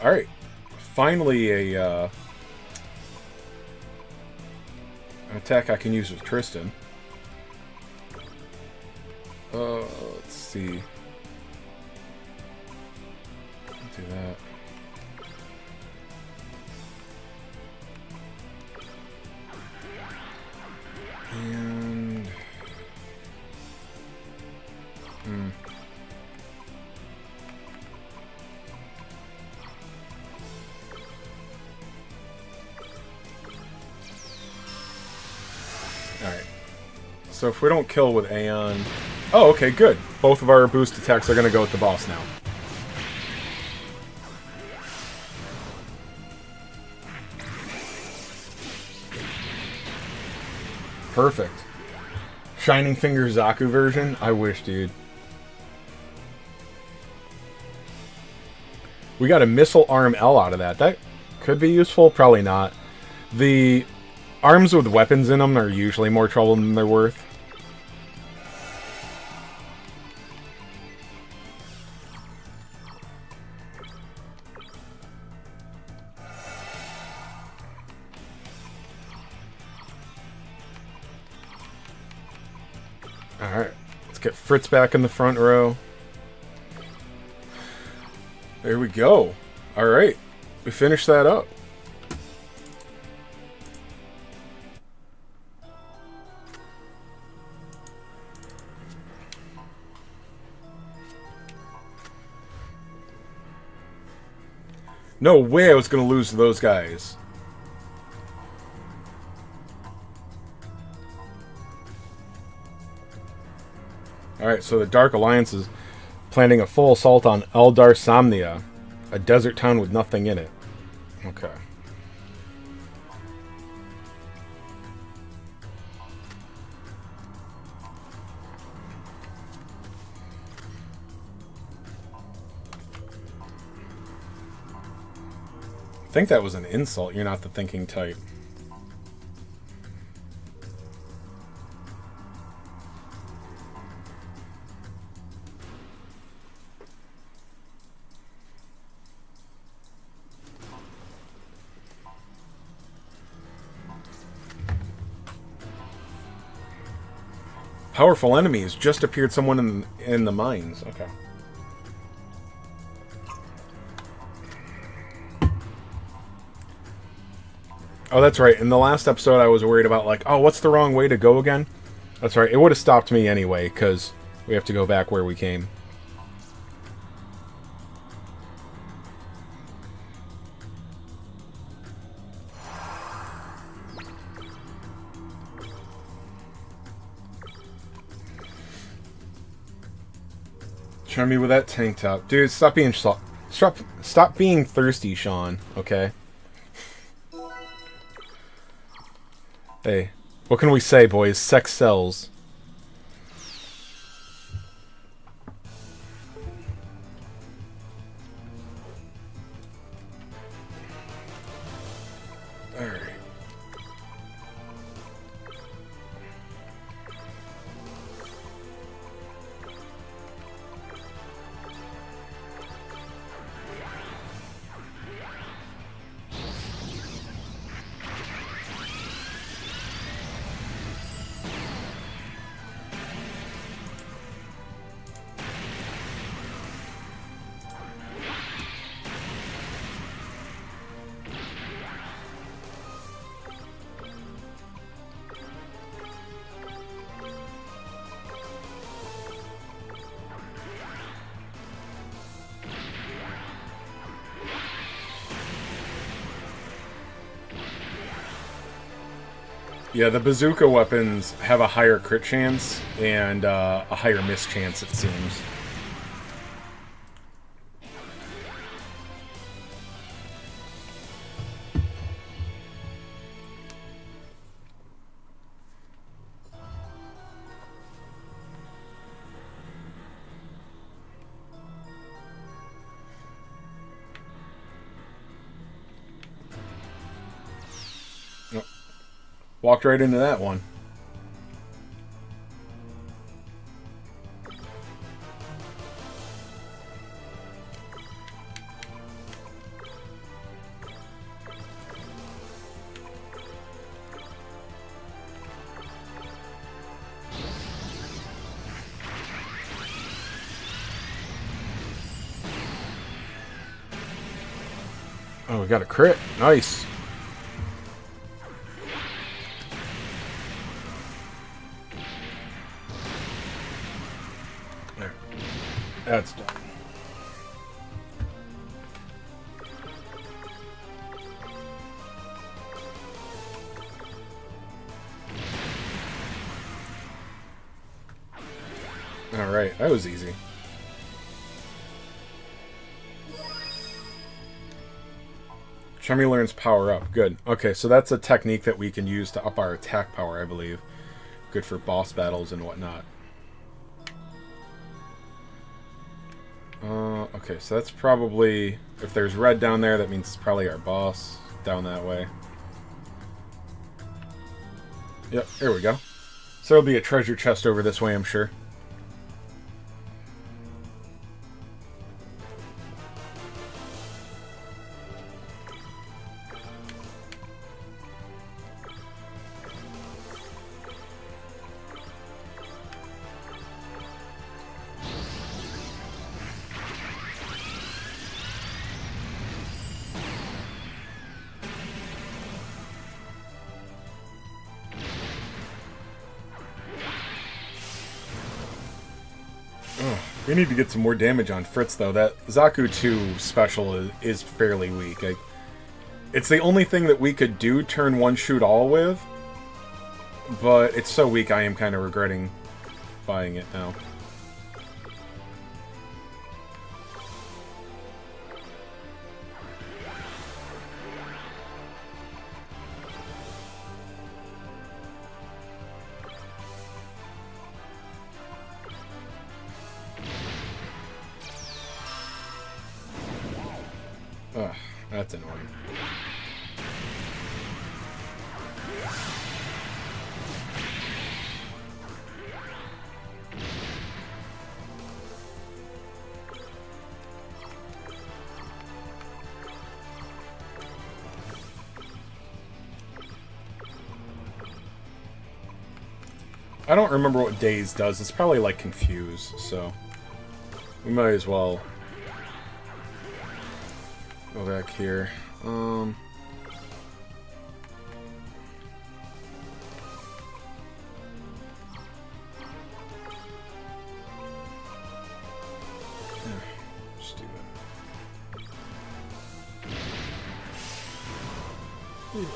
Alright. Finally an attack I can use with Tristan. Let's see. Do that. And... Alright. So if we don't kill with Aeon... Oh, okay, good. Both of our boost attacks are going to go with the boss now. Perfect. Shining Finger Zaku version? I wish, dude. We got a Missile Arm L out of that. That could be useful, probably not. The arms with weapons in them are usually more trouble than they're worth. Alright, let's get Fritz back in the front row. There we go. Alright, we finished that up. No way I was going to lose to those guys. Alright, so the Dark Alliance is planning a full assault on Eldar Somnia, a desert town with nothing in it. Okay. I think that was an insult. You're not the thinking type. Powerful enemies. Just appeared someone in the mines. Okay. Oh, that's right. In the last episode, I was worried about, like, oh, what's the wrong way to go again? That's right. It would have stopped me anyway, because we have to go back where we came. Try me with that tank top. Dude, stop being thirsty, Sean, okay? Hey, what can we say, boys? Sex sells. Alright. Yeah, the bazooka weapons have a higher crit chance and a higher miss chance, it seems. Walked right into that one. Oh, we got a crit. Nice. There. That's done. Alright, that was easy. Chummy learns power up. Good. Okay, so that's a technique that we can use to up our attack power, I believe. Good for boss battles and whatnot. Okay, so that's probably... If there's red down there, that means it's probably our boss down that way. Yep, there we go. So there'll be a treasure chest over this way, I'm sure. We need to get some more damage on Fritz, though. That Zaku 2 special is fairly weak. It's the only thing that we could do turn one shoot all with, but it's so weak I am kind of regretting buying it now. Ugh, that's annoying. I don't remember what Daze does. It's probably like Confuse, so we might as well go back here. Just do that.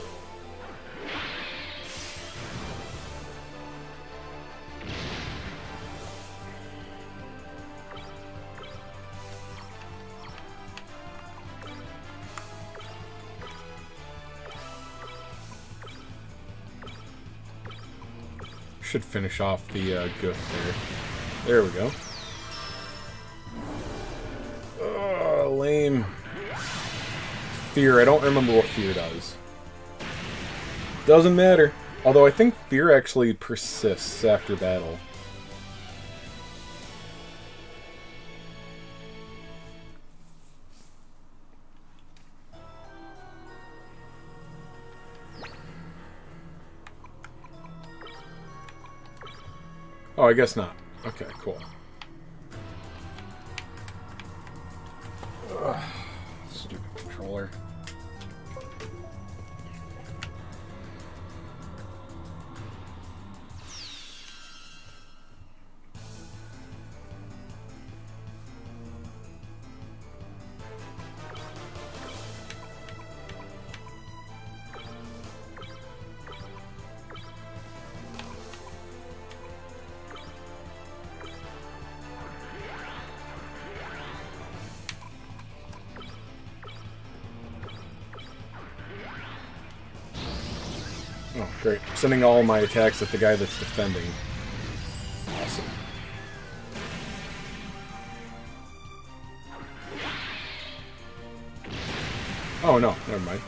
Should finish off the goof there. There we go. Lame. Fear. I don't remember what Fear does. Doesn't matter. Although I think Fear actually persists after battle. Oh, I guess not. Okay, cool. Ugh, stupid controller. Oh, great. I'm sending all my attacks at the guy that's defending. Awesome. Oh, no. Never mind.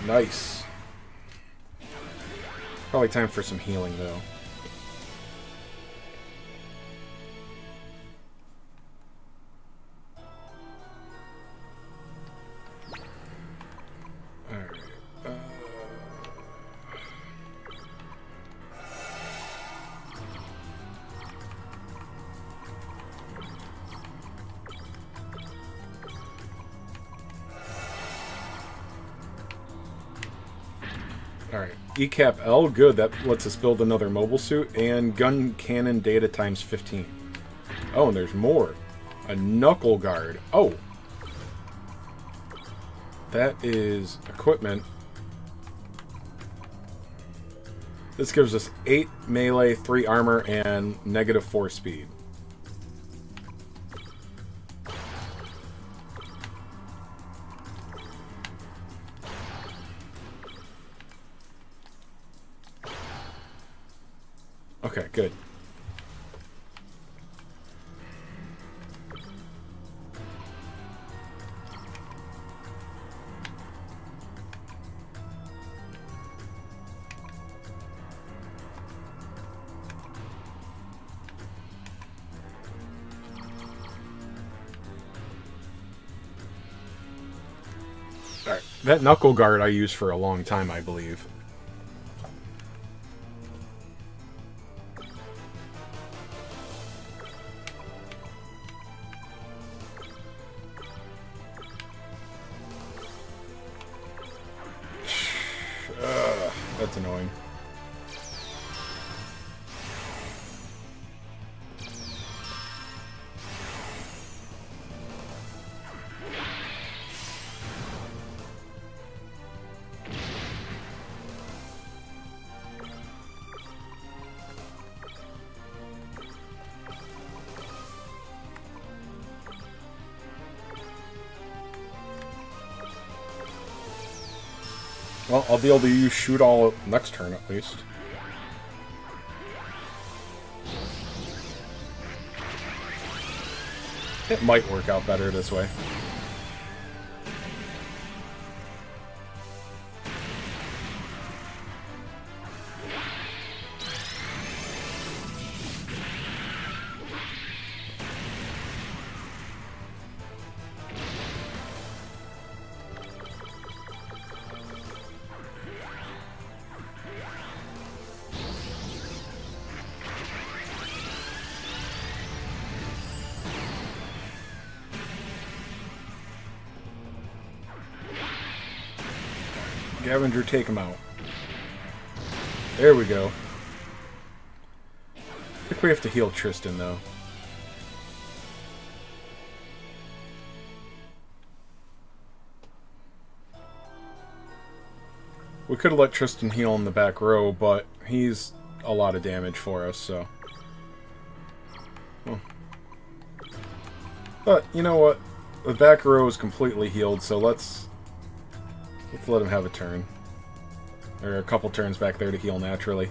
Nice. Probably time for some healing, though. Alright. ECAP L, good. That lets us build another mobile suit. And gun cannon data times 15. Oh, and there's more. A knuckle guard. Oh. That is equipment. This gives us 8 melee, 3 armor, and -4 speed. Okay, good. Alright, that knuckle guard I used for a long time, I believe. That's annoying. Well, I'll be able to use shoot all next turn at least. It might work out better this way. Scavenger, take him out. There we go. I think we have to heal Tristan, though. We could have let Tristan heal in the back row, but he's a lot of damage for us, so... Oh. But, you know what? The back row is completely healed, so let's let him have a turn. Or a couple turns back there to heal naturally.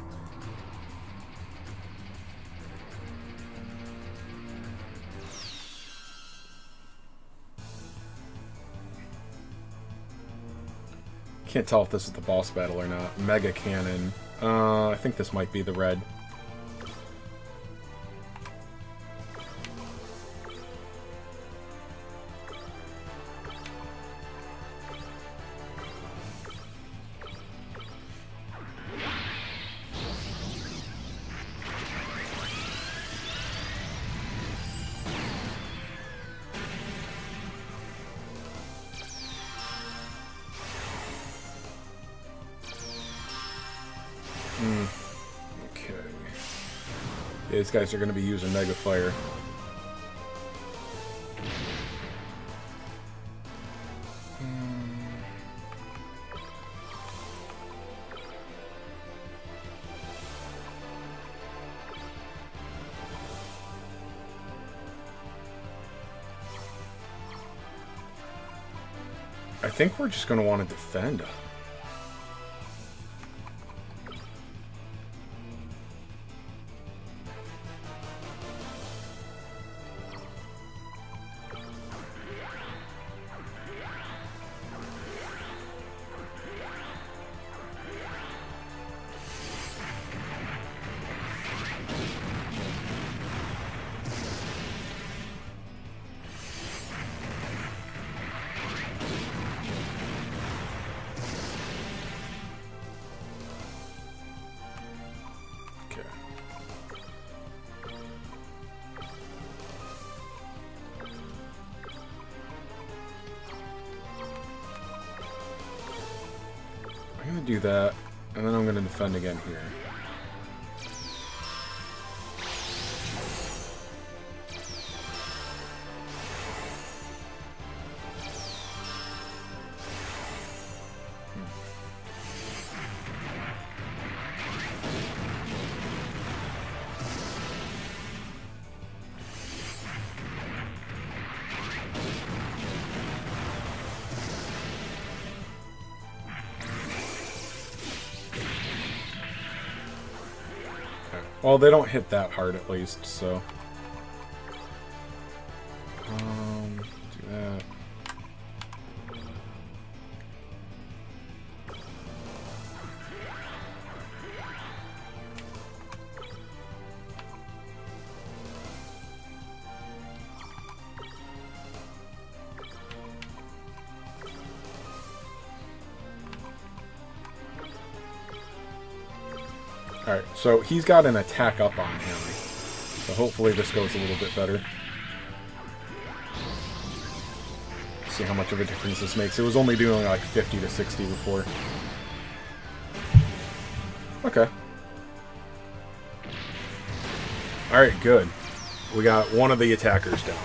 Can't tell if this is the boss battle or not. Mega Cannon. I think this might be the red. Okay. Yeah, these guys are going to be using Mega Fire. I think we're just going to want to defend. Do that. And then I'm going to defend again here. Well, they don't hit that hard at least, so... do that. Alright, so he's got an attack up on him. So hopefully this goes a little bit better. See how much of a difference this makes. It was only doing like 50 to 60 before. Okay. Alright, good. We got one of the attackers down.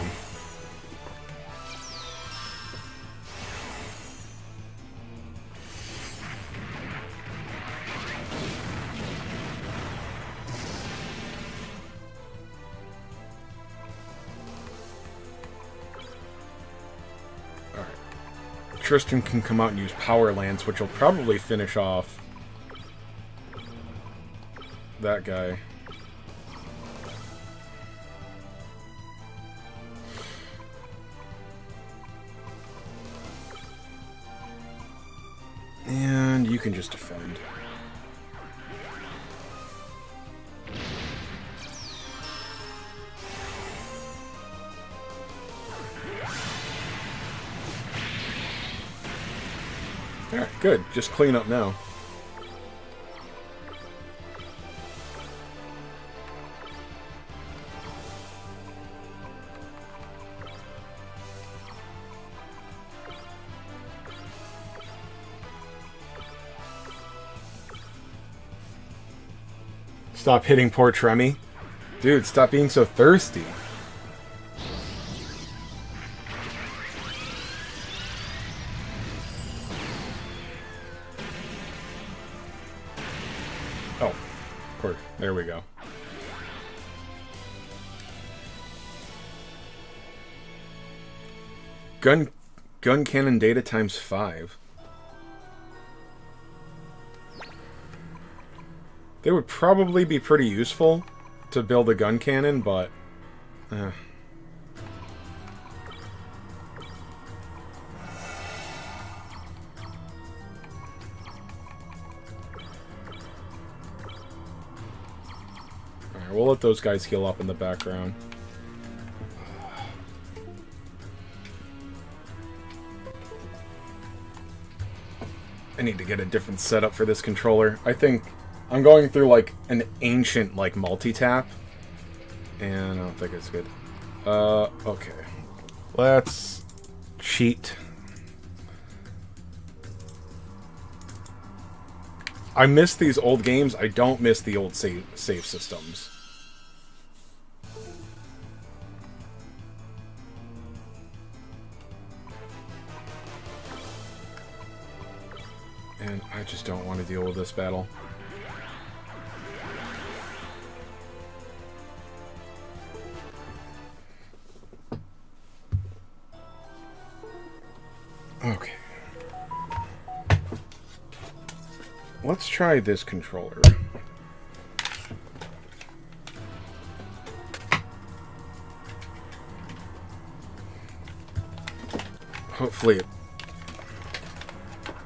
Tristan can come out and use Power Lance, which will probably finish off that guy. And you can just defend. Alright, good. Just clean up now. Stop hitting poor Tremy. Dude, stop being so thirsty. Oh, of course. There we go. Gun cannon data times 5. They would probably be pretty useful to build a gun cannon, but... Alright, we'll let those guys heal up in the background. I need to get a different setup for this controller. I think I'm going through like an ancient like multi-tap, and I don't think it's good. Okay. Let's cheat. I miss these old games. I don't miss the old save systems. And I just don't want to deal with this battle. Okay. Let's try this controller. Hopefully it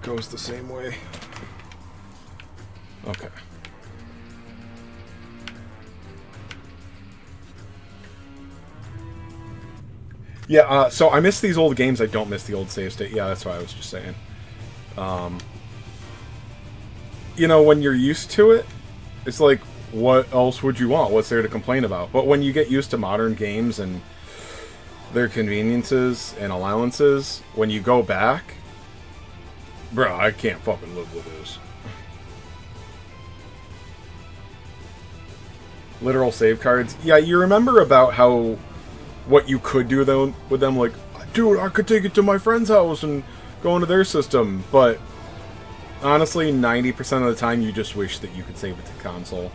goes the same way. Okay. Yeah, so I miss these old games. I don't miss the old save state. Yeah, that's what I was just saying. You know, when you're used to it, it's like, what else would you want? What's there to complain about? But when you get used to modern games and their conveniences and allowances, when you go back, bro, I can't fucking live with this. Literal save cards. Yeah, you remember about how what you could do though with them, like, dude, I could take it to my friend's house and go into their system, but honestly, 90% of the time you just wish that you could save it to console.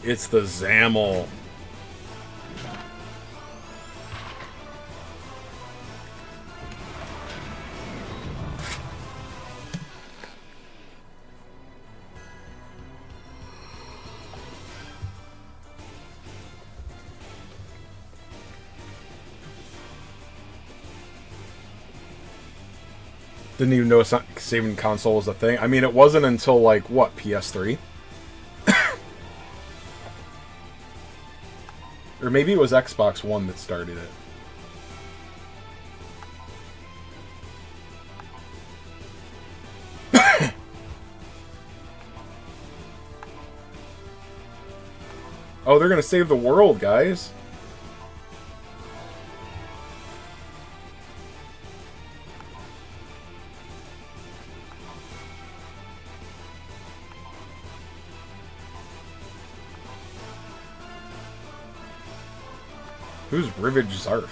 It's the Zamel. Didn't even know saving console was a thing. I mean, it wasn't until, like, what, PS3? Or maybe it was Xbox One that started it. Oh, they're gonna save the world, guys. Who's Rivage Zarth?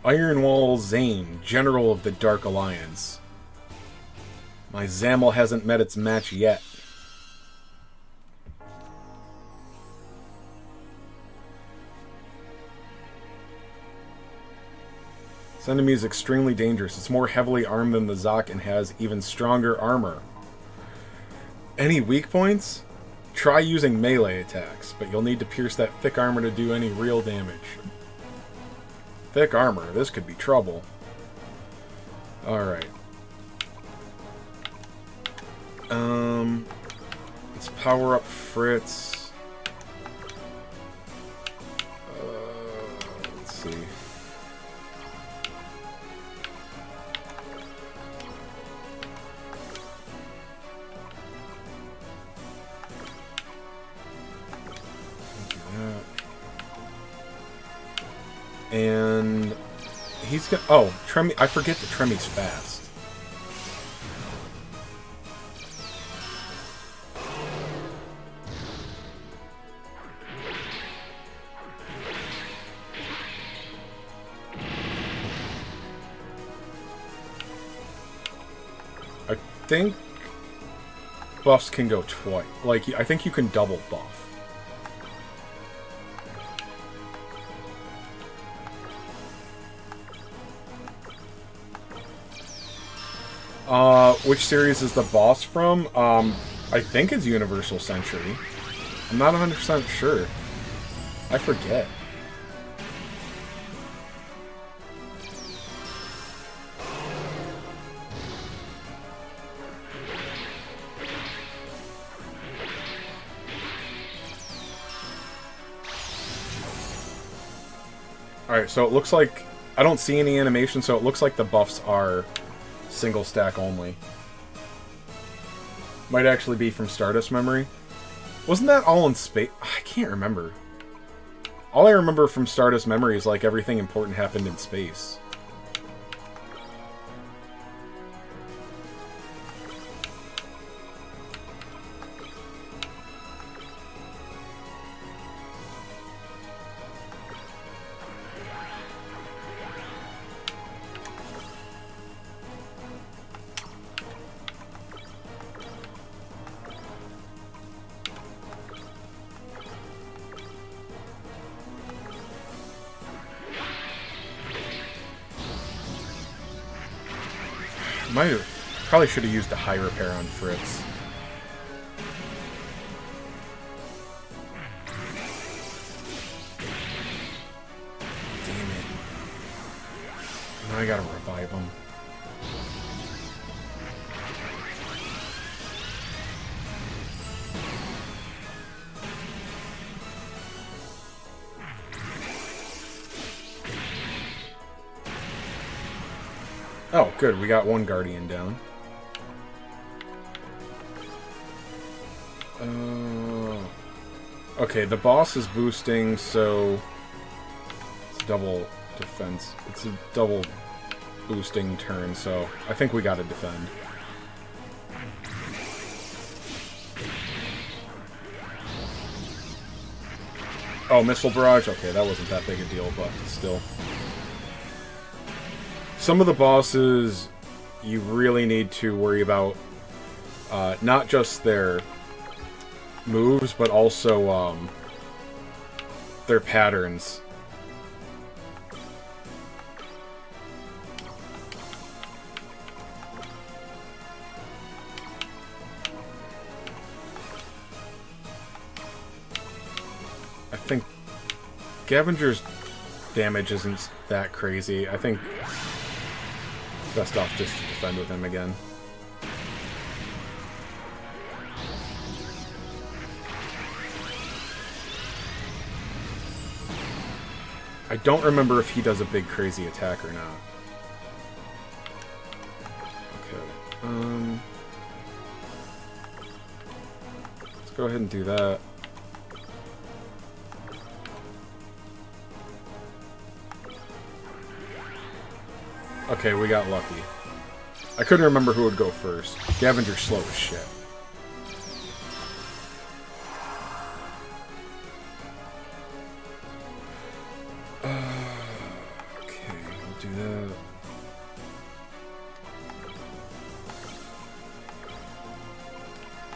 Ironwall Zane, General of the Dark Alliance. My Zamel hasn't met its match yet. This enemy is extremely dangerous. It's more heavily armed than the Zoc and has even stronger armor. Any weak points? Try using melee attacks, but you'll need to pierce that thick armor to do any real damage. Thick armor, this could be trouble. Alright. Let's power up Fritz. Let's see. And he's gonna. Oh, Tremy. I forget that Tremy's fast. I think buffs can go twice. Like, I think you can double buff. Which series is the boss from? I think it's Universal Century. I'm not 100% sure. I forget. Alright, so it looks like... I don't see any animation, so it looks like the buffs are single stack only. Might actually be from Stardust Memory. Wasn't that all in space? I can't remember. All I remember from Stardust Memory is like everything important happened in space. Probably should have used a high repair on Fritz. Damn it. Now I gotta revive him. Oh, good. We got one Guardian down. Okay, the boss is boosting, so it's double defense. It's a double boosting turn, so I think we gotta defend. Oh, Missile Barrage? Okay, that wasn't that big a deal, but still. Some of the bosses, you really need to worry about not just their moves, but also their patterns. I think Gavinger's damage isn't that crazy. I think best off just to defend with him again. I don't remember if he does a big crazy attack or not. Okay. Let's go ahead and do that. Okay, we got lucky. I couldn't remember who would go first. Gavinger's slow as shit. Okay, we'll do that.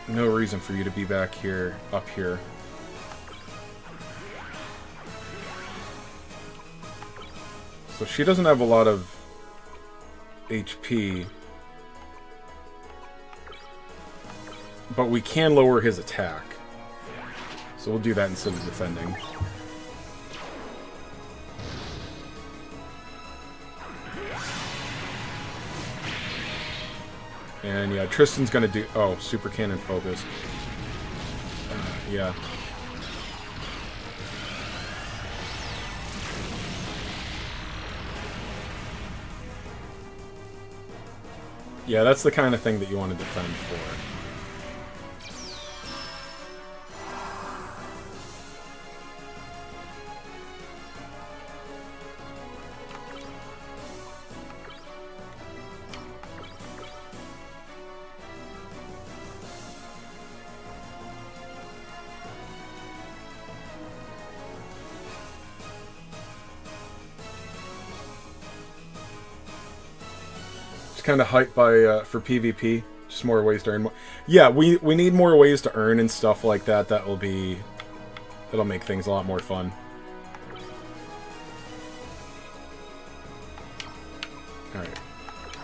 No reason for you to be back here, up here. So she doesn't have a lot of HP, but we can lower his attack, so we'll do that instead of defending. And yeah, Tristan's gonna do... Oh, Super Cannon focus. Yeah. Yeah, that's the kind of thing that you want to defend for. Kind of hyped by for PvP, just more ways to earn more. Yeah, we need more ways to earn and stuff like that. That'll make things a lot more fun. All right,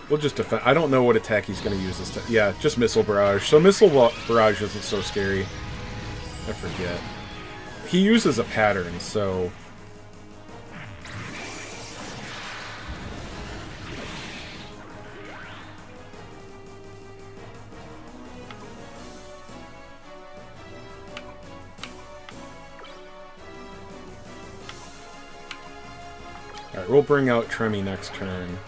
we'll just defend. I don't know what attack he's going to use this time. Yeah, just Missile Barrage. So Missile Barrage isn't so scary. I forget. He uses a pattern, so. Alright, we'll bring out Tremy next turn.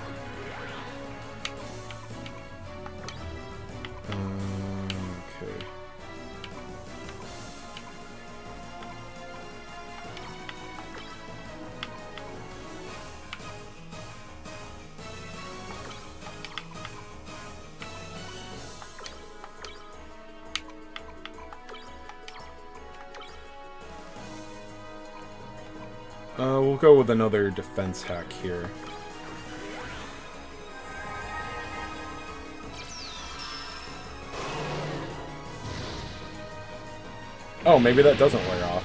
Okay. We'll go with another defense hack here. Oh, maybe that doesn't wear off.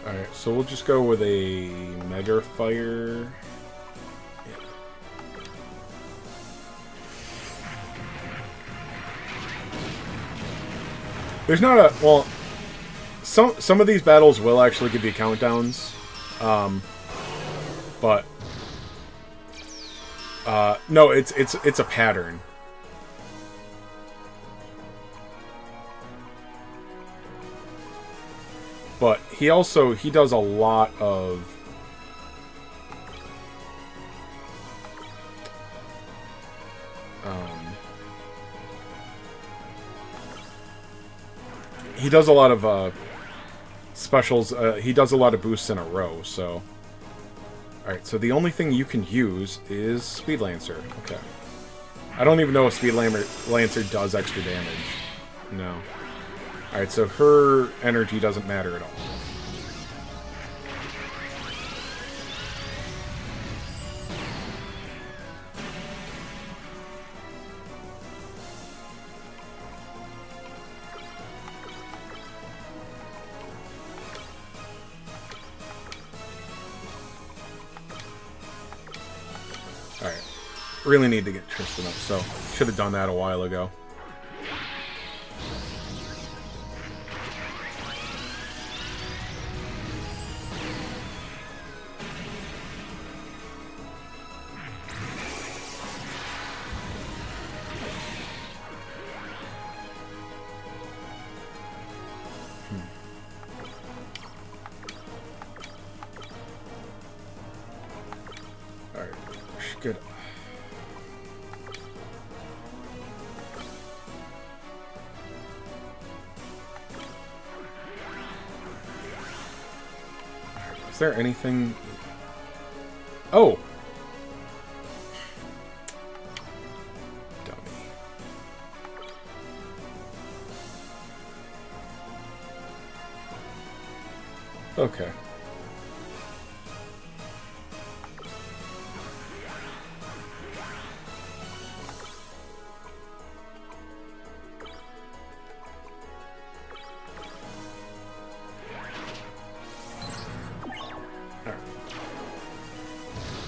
Alright, so we'll just go with a Mega Fire. Yeah. There's not a... Well, some of these battles will actually give you countdowns. But... no, it's a pattern. But he does a lot of... he does a lot of specials. He does a lot of boosts in a row, so... Alright, so the only thing you can use is Speed Lancer. Okay. I don't even know if Speed Lancer does extra damage. No. Alright, so her energy doesn't matter at all. Alright. Really need to get Tristan up, so should have done that a while ago. Alright, good. Is there anything... Oh! Dummy. Okay.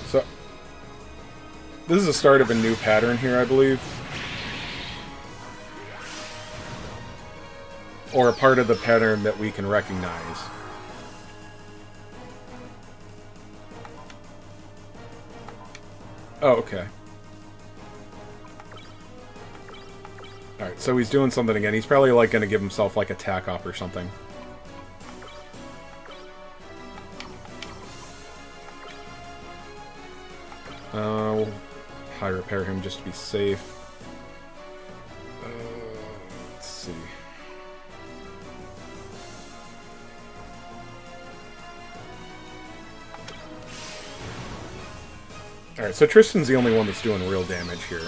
So, this is the start of a new pattern here, I believe. Or a part of the pattern that we can recognize. Oh, okay. Alright, so he's doing something again. He's probably, like, gonna give himself, like, a tack-off or something. We'll high repair him just to be safe. Let's see. Alright, so Tristan's the only one that's doing real damage here.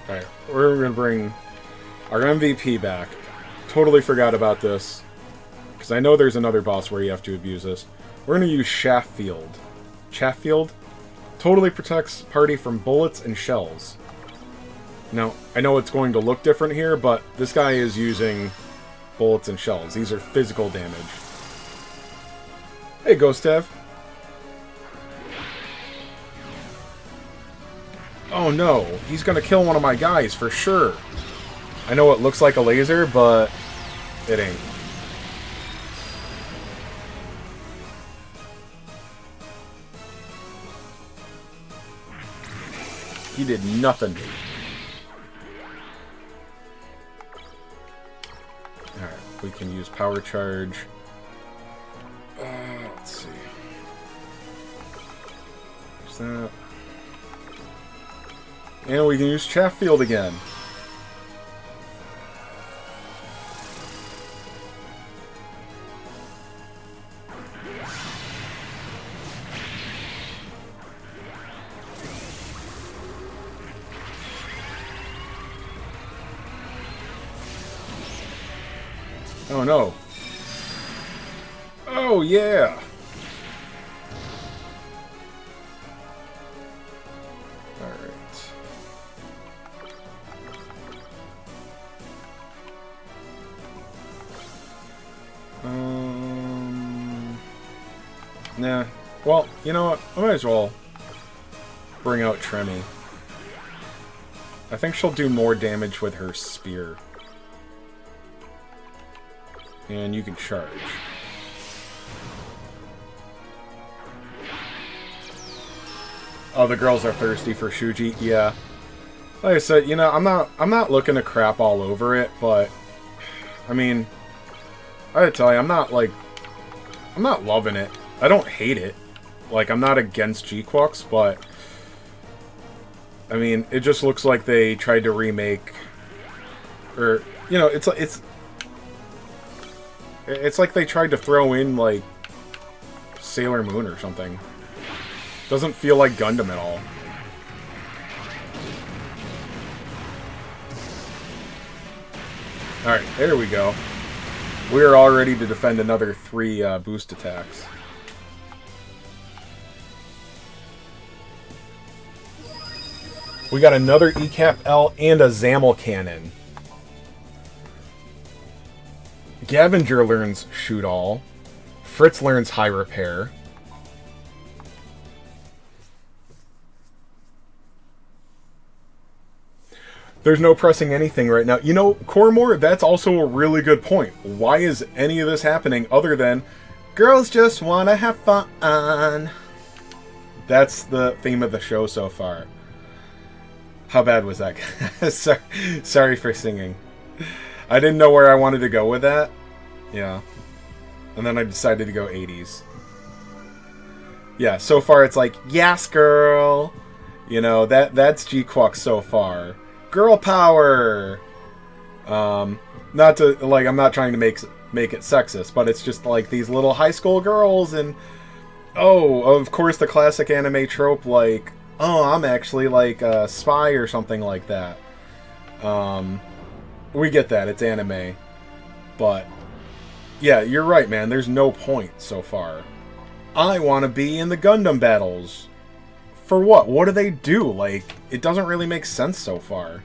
Alright, we're going to bring our MVP back. Totally forgot about this. Because I know there's another boss where you have to abuse this. We're going to use Chafffield. Chafffield totally protects party from bullets and shells. Now, I know it's going to look different here, but this guy is using bullets and shells. These are physical damage. Hey, Ghostev. Oh no, he's gonna kill one of my guys for sure. I know it looks like a laser, but it ain't. He did nothing. Alright, we can use power charge. Let's see. There's that. And we can use Chafffield again. Oh no. Oh yeah. Nah. Well, you know what? I might as well bring out Tremmy. I think she'll do more damage with her spear. And you can charge. Oh, the girls are thirsty for Shuji. Yeah. Like I said, you know, I'm not looking to crap all over it, but I mean, I gotta tell you, I'm not loving it. I don't hate it. Like, I'm not against G-Quux, but I mean, it just looks like they tried to remake, or you know, it's like they tried to throw in like Sailor Moon or something. Doesn't feel like Gundam at all. Alright, there we go. We are all ready to defend another 3 boost attacks. We got another ECAP L and a Zamel Cannon. Gavinger learns Shoot All. Fritz learns High Repair. There's no pressing anything right now. You know, Cormor, that's also a really good point. Why is any of this happening other than girls just want to have fun? That's the theme of the show so far. How bad was that? Sorry for singing. I didn't know where I wanted to go with that. Yeah. And then I decided to go 80s. Yeah, so far it's like, yes, girl. You know, that's G-Quux so far. Girl power! Not to, like, I'm not trying to make it sexist, but it's just like these little high school girls and, oh, of course the classic anime trope, like, oh, I'm actually like a spy or something like that. We get that, it's anime. But, yeah, you're right, man, there's no point so far. I want to be in the Gundam battles. For what? What do they do? Like, it doesn't really make sense so far.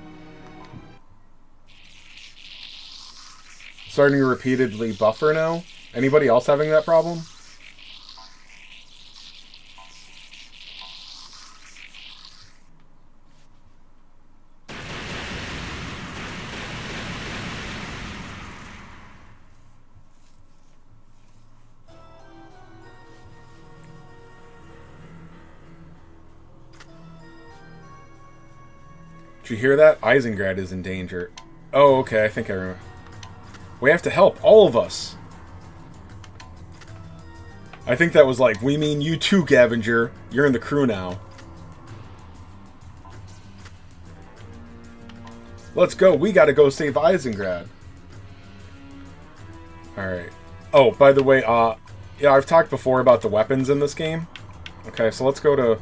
Starting to repeatedly buffer now? Anybody else having that problem? Did you hear that? Eisengrad is in danger. Oh, okay, I think I remember. We have to help, all of us. I think that was like, we mean you too, Gavinger. You're in the crew now. Let's go, we gotta go save Eisengrad. Alright. Oh, by the way, yeah, I've talked before about the weapons in this game. Okay, so let's go to...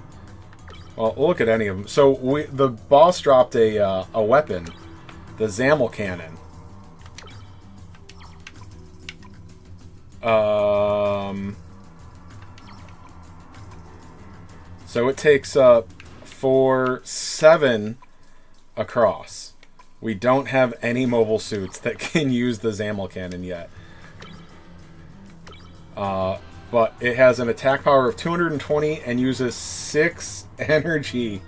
Well, we'll look at any of them. So, the boss dropped a weapon. The Zamel Cannon. So it takes up 7 across. We don't have any mobile suits that can use the Zamel Cannon yet. But it has an attack power of 220 and uses 6 energy.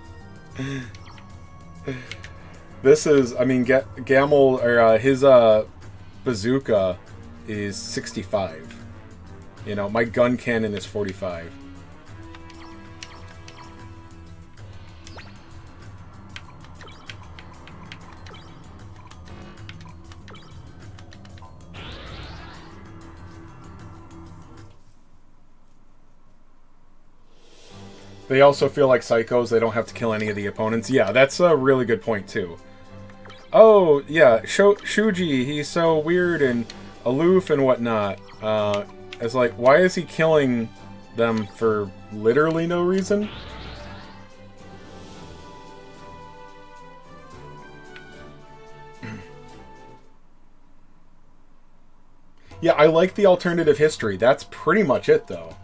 This is, I mean, Gamel, or his bazooka is 65. You know, my gun cannon is 45. They also feel like psychos. They don't have to kill any of the opponents. Yeah, that's a really good point, too. Oh, yeah, Shuji, he's so weird and aloof and whatnot. It's like, why is he killing them for literally no reason? Yeah, I like the alternative history. That's pretty much it, though.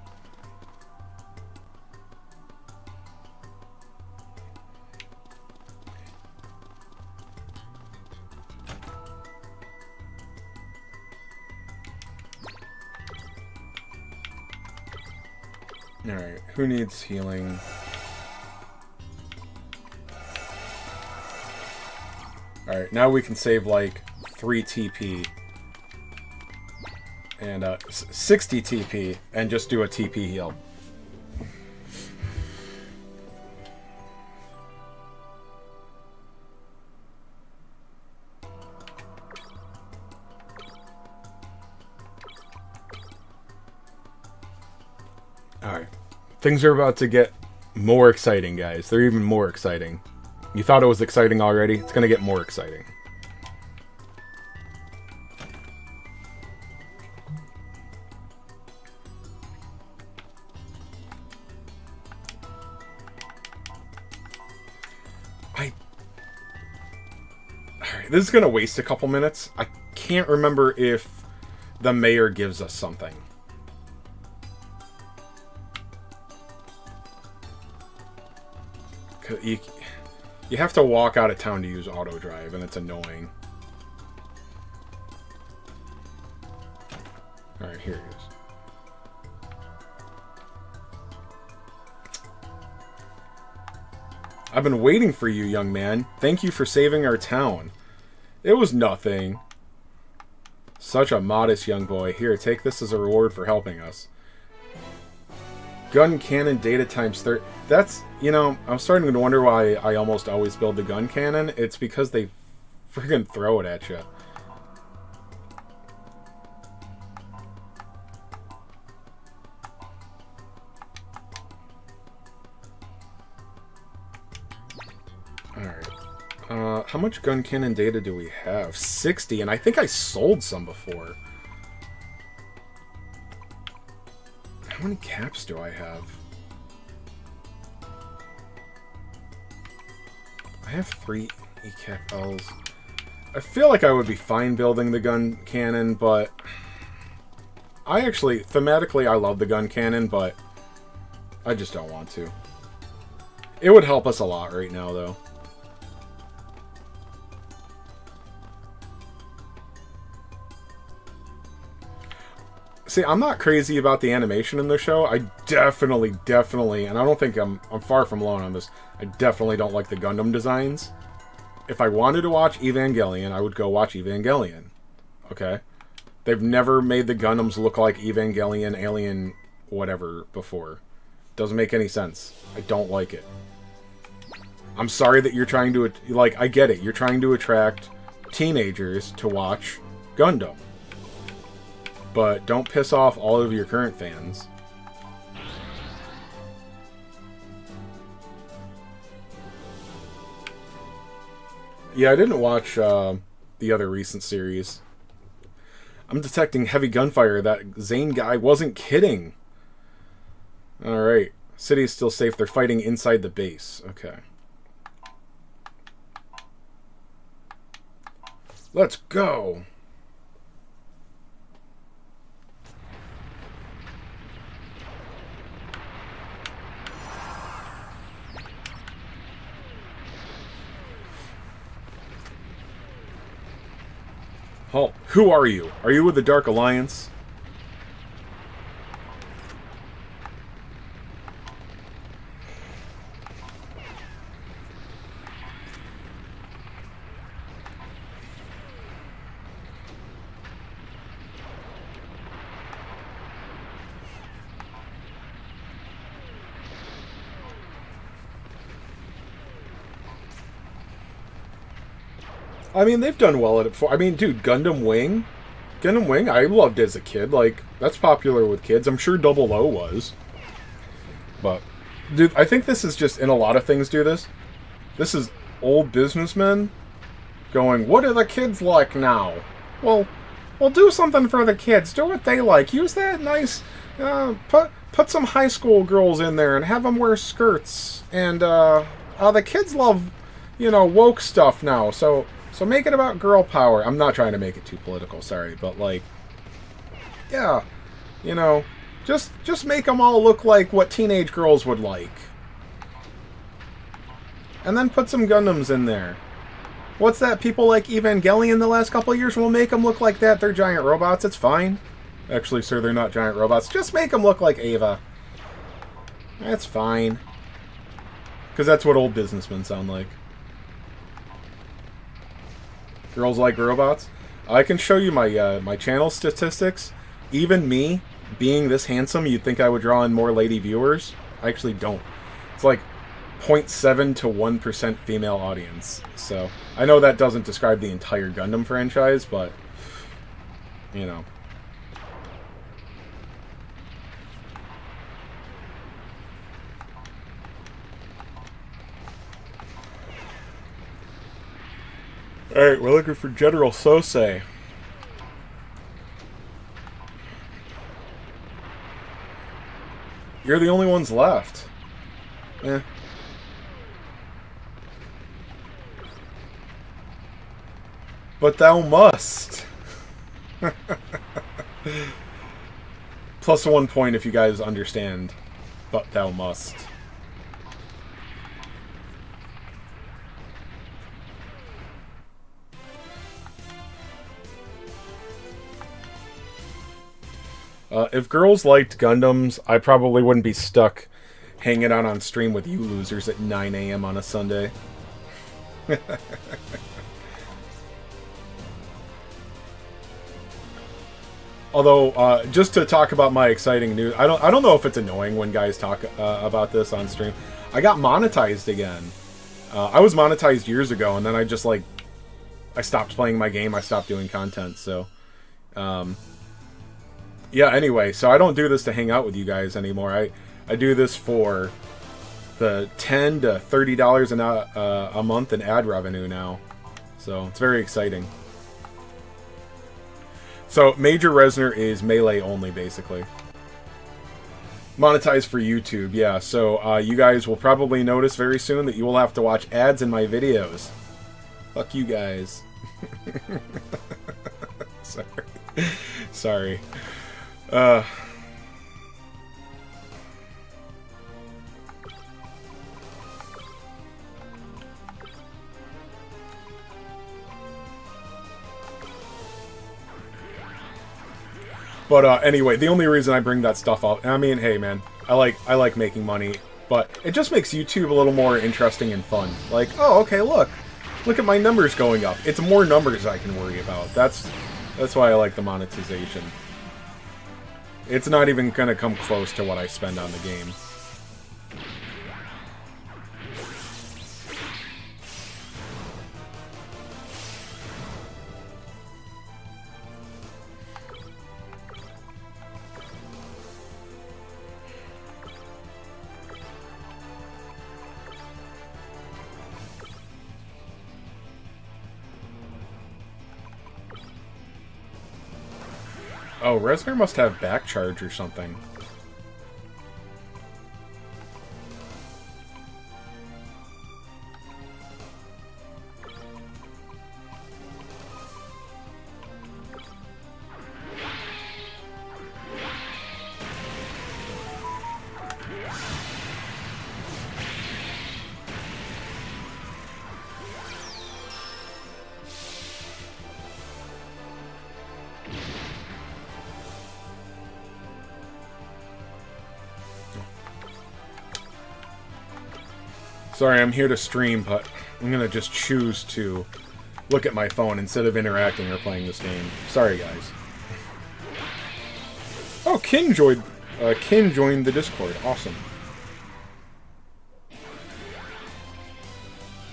Alright, who needs healing? Alright, now we can save like 3 TP. And 60 TP. And just do a TP heal. Alright. Things are about to get more exciting, guys. They're even more exciting. You thought it was exciting already? It's gonna get more exciting. Alright, this is gonna waste a couple minutes. I can't remember if the mayor gives us something. You have to walk out of town to use auto drive, and it's annoying. Alright, here it is. I've been waiting for you, young man. Thank you for saving our town. It was nothing. Such a modest young boy. Here, take this as a reward for helping us. Gun cannon data times 30. That's, you know, I'm starting to wonder why I almost always build the gun cannon. It's because they friggin' throw it at you. Alright. How much gun cannon data do we have? 60, and I think I sold some before. How many caps do I have? I have 3 E-cap Ls. I feel like I would be fine building the gun cannon, but... I actually, thematically, I love the gun cannon, but... I just don't want to. It would help us a lot right now, though. See, I'm not crazy about the animation in the show. I definitely, and I don't think I'm far from alone on this, I definitely don't like the Gundam designs. If I wanted to watch Evangelion, I would go watch Evangelion. Okay? They've never made the Gundams look like Evangelion, Alien, whatever before. Doesn't make any sense. I don't like it. I'm sorry that you're trying to, like, I get it. You're trying to attract teenagers to watch Gundam. But don't piss off all of your current fans. Yeah, I didn't watch the other recent series. I'm detecting heavy gunfire. That Zane guy wasn't kidding. Alright. City is still safe. They're fighting inside the base. Okay. Let's go! Halt. Who are you? Are you with the Dark Alliance? I mean, they've done well at it before. I mean, dude, Gundam Wing? Gundam Wing, I loved as a kid. Like, that's popular with kids. I'm sure Double O was. But, dude, I think this is just, in a lot of things do this. This is old businessmen going, what do the kids like now? Well, do something for the kids. Do what they like. Use that nice, put some high school girls in there and have them wear skirts. And, the kids love, you know, woke stuff now, so make it about girl power. I'm not trying to make it too political, sorry, but, like, yeah, you know, just make them all look like what teenage girls would like. And then put some Gundams in there. What's that? People like Evangelion the last couple of years? We'll make them look like that. They're giant robots. It's fine. Actually, sir, they're not giant robots. Just make them look like Ava. That's fine. Because that's what old businessmen sound like. Girls Like Robots. I can show you my my channel statistics. Even me, being this handsome, you'd think I would draw in more lady viewers. I actually don't. It's like 0.7 to 1% female audience. So I know that doesn't describe the entire Gundam franchise, but you know. Alright, we're looking for General Sosei. You're the only ones left. Eh. But thou must. Plus 1 point if you guys understand. But thou must. If girls liked Gundams, I probably wouldn't be stuck hanging out on stream with you losers at 9 a.m. on a Sunday. Although, just to talk about my exciting news, I don't know if it's annoying when guys talk about this on stream. I got monetized again. I was monetized years ago, and then I just, like, I stopped playing my game, I stopped doing content, so... yeah, anyway, so I don't do this to hang out with you guys anymore. I do this for the $10 to $30 a month in ad revenue now. So, it's very exciting. So, Major Resner is Melee only, basically. Monetized for YouTube, yeah. So, you guys will probably notice very soon that you will have to watch ads in my videos. Fuck you guys. Sorry. Sorry. But anyway, the only reason I bring that stuff up, I mean, hey man, I like making money, but it just makes YouTube a little more interesting and fun. Like, oh, okay, look at my numbers going up. It's more numbers I can worry about. That's why I like the monetization. It's not even gonna come close to what I spend on the game. Oh, Resner must have back charge or something. Sorry, I'm here to stream, but I'm gonna just choose to look at my phone instead of interacting or playing this game. Sorry, guys. Oh, King joined the Discord. Awesome.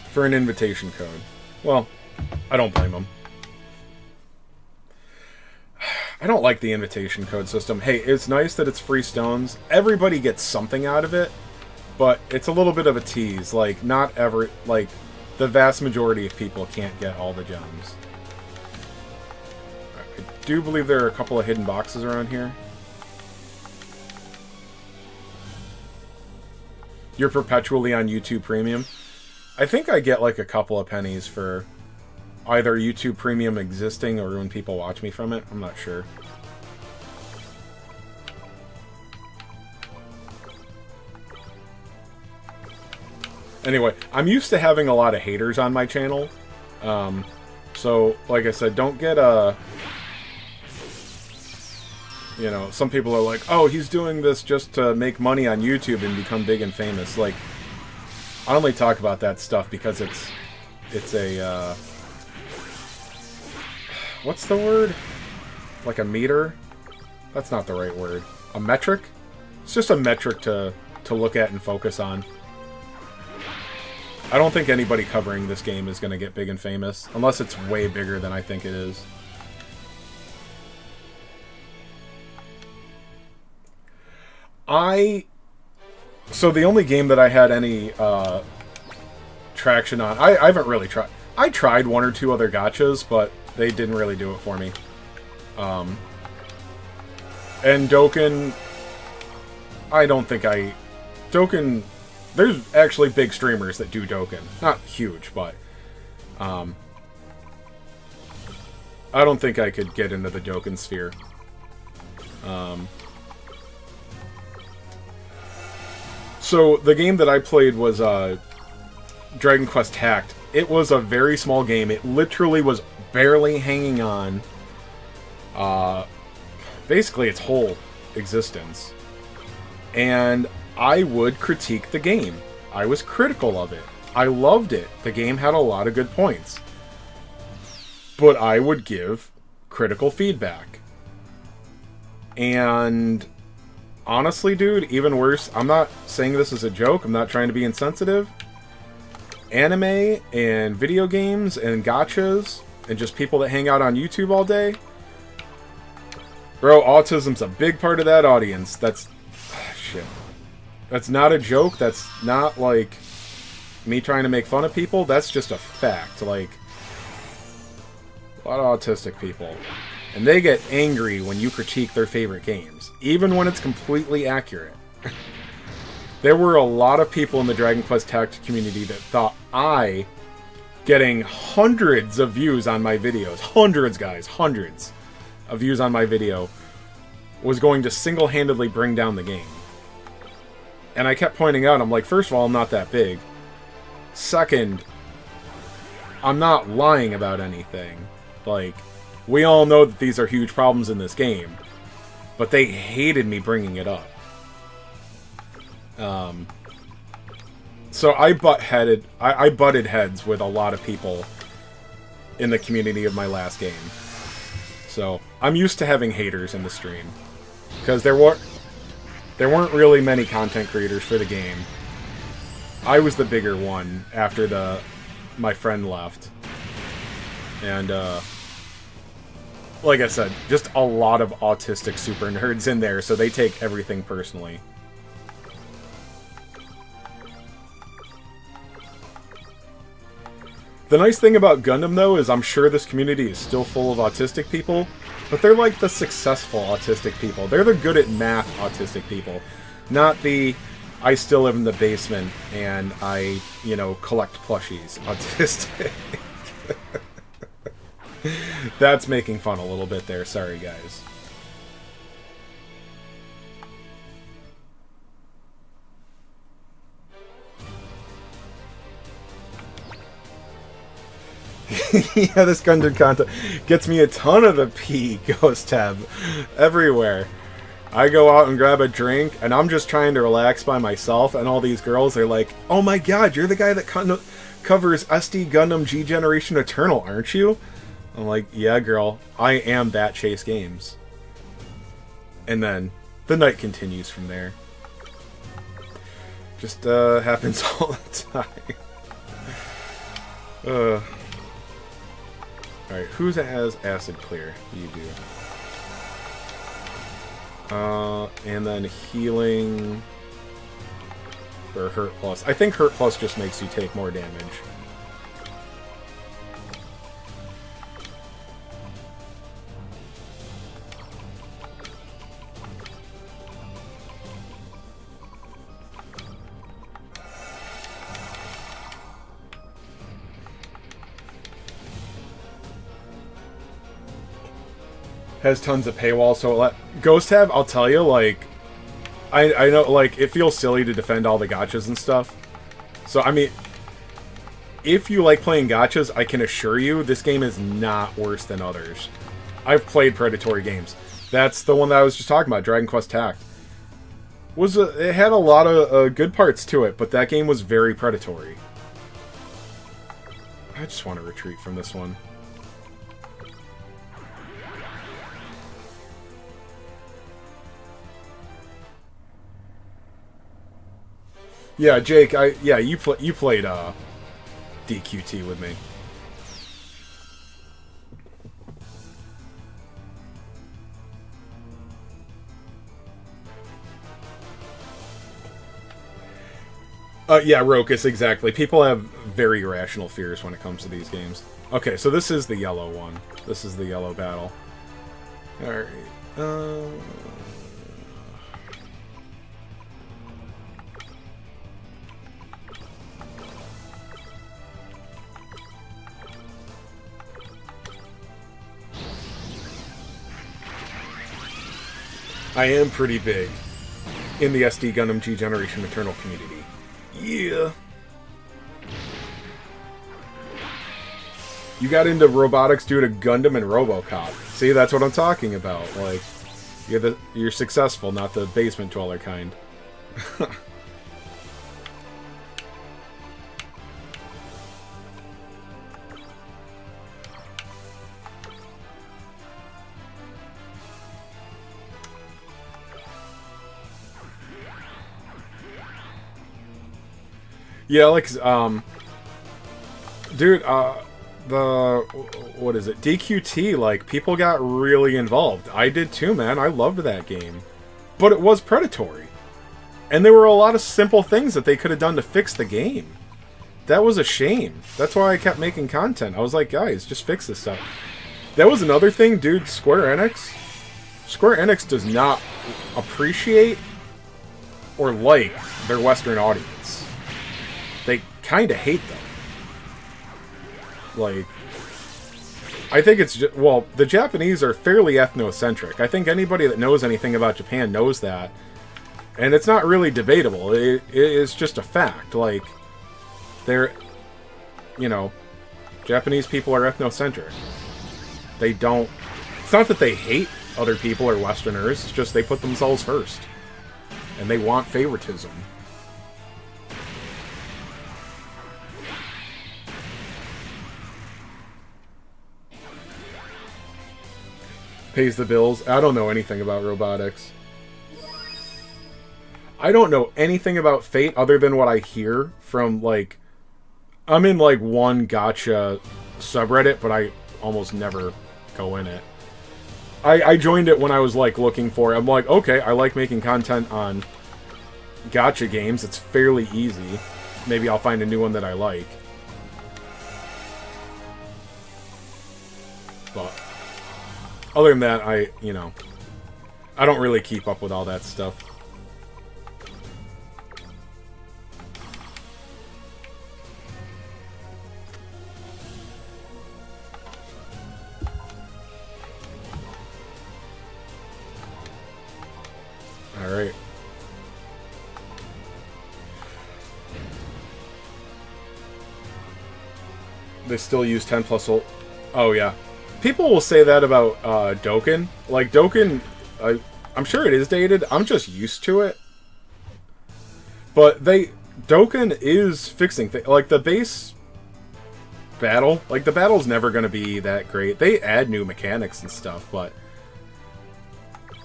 For an invitation code. Well, I don't blame him. I don't like the invitation code system. Hey, it's nice that it's free stones. Everybody gets something out of it. But it's a little bit of a tease. Like, the vast majority of people can't get all the gems. I do believe there are a couple of hidden boxes around here. You're perpetually on YouTube Premium. I think I get like a couple of pennies for either YouTube Premium existing or when people watch me from it. I'm not sure. Anyway, I'm used to having a lot of haters on my channel. So, like I said, don't get a... You know, some people are like, oh, he's doing this just to make money on YouTube and become big and famous. Like, I only talk about that stuff because it's a what's the word? Like a meter? That's not the right word. A metric? It's just a metric to look at and focus on. I don't think anybody covering this game is going to get big and famous, unless it's way bigger than I think it is. So the only game that I had any traction on, I haven't really tried. I tried one or two other gachas, but they didn't really do it for me. And Dokkan, I don't think Dokkan, there's actually big streamers that do Dokkan. Not huge, but I don't think I could get into the Dokkan sphere. So the game that I played was Dragon Quest Tact. It was a very small game. It literally was barely hanging on basically its whole existence. And I would critique the game. I was critical of it. I loved it. The game had a lot of good points. But I would give critical feedback. And honestly, dude, even worse, I'm not saying this as a joke. I'm not trying to be insensitive. Anime and video games and gachas and just people that hang out on YouTube all day. Bro, autism's a big part of that audience. That's... shit. That's not a joke. That's not, like, me trying to make fun of people. That's just a fact. Like, a lot of autistic people. And they get angry when you critique their favorite games. Even when it's completely accurate. There were a lot of people in the Dragon Quest Tact community that thought I, getting hundreds of views on my videos, hundreds, guys, hundreds of views on my video, was going to single-handedly bring down the game. And I kept pointing out, I'm like, first of all, I'm not that big. Second, I'm not lying about anything. Like, we all know that these are huge problems in this game. But they hated me bringing it up. So I butted heads with a lot of people in the community of my last game. So I'm used to having haters in the stream. Because there weren't really many content creators for the game. I was the bigger one after my friend left. And like I said, just a lot of autistic super nerds in there, so they take everything personally. The nice thing about Gundam, though, is I'm sure this community is still full of autistic people, but they're like the successful autistic people. They're the good at math autistic people, not the I still live in the basement and I, collect plushies autistic. That's making fun a little bit there. Sorry, guys. Yeah, this Gundam content gets me a ton of the P, Ghost Tab, everywhere. I go out and grab a drink, and I'm just trying to relax by myself, and all these girls are like, oh my god, you're the guy that covers SD Gundam G Generation Eternal, aren't you? I'm like, yeah, girl, I am that Chase Games. And then the night continues from there. Just happens all the time. Alright, who has Acid Clear? You do. And then healing for Hurt Plus. I think Hurt Plus just makes you take more damage. Has tons of paywall, so Ghost Tab, I'll tell you, like, I know, like, it feels silly to defend all the gachas and stuff. So, I mean, if you like playing gachas, I can assure you, this game is not worse than others. I've played predatory games. That's the one that I was just talking about, Dragon Quest Tact. It had a lot of good parts to it, but that game was very predatory. I just want to retreat from this one. Yeah, Jake, you played DQT with me. Yeah, Rokus, exactly. People have very irrational fears when it comes to these games. Okay, so this is the yellow one. This is the yellow battle. Alright. I am pretty big in the SD Gundam G Generation Eternal community. Yeah. You got into robotics due to Gundam and RoboCop. See, that's what I'm talking about. Like, you're successful, not the basement dweller kind. Yeah, like, dude, what is it? DQT, like, people got really involved. I did too, man. I loved that game. But it was predatory. And there were a lot of simple things that they could have done to fix the game. That was a shame. That's why I kept making content. I was like, guys, just fix this stuff. That was another thing, dude, Square Enix does not appreciate or like their Western audience. They kind of hate them. Like, I think it's just, well, the Japanese are fairly ethnocentric. I think anybody that knows anything about Japan knows that. And it's not really debatable. It is just a fact. Like, they're, you know, Japanese people are ethnocentric. They don't, it's not that they hate other people or Westerners, it's just they put themselves first. And they want favoritism. Pays the bills. I don't know anything about robotics. I don't know anything about Fate other than what I hear from, like... I'm in, like, one gacha subreddit, but I almost never go in it. I joined it when I was, like, looking for it. I'm like, okay, I like making content on gacha games. It's fairly easy. Maybe I'll find a new one that I like. But... other than that, I don't really keep up with all that stuff. Alright. They still use 10 plus ult. Oh, yeah. People will say that about Dokkan. Like, Dokkan, I'm sure it is dated. I'm just used to it. But Dokkan is fixing things. Like, the base battle, like, the battle's never going to be that great. They add new mechanics and stuff, but,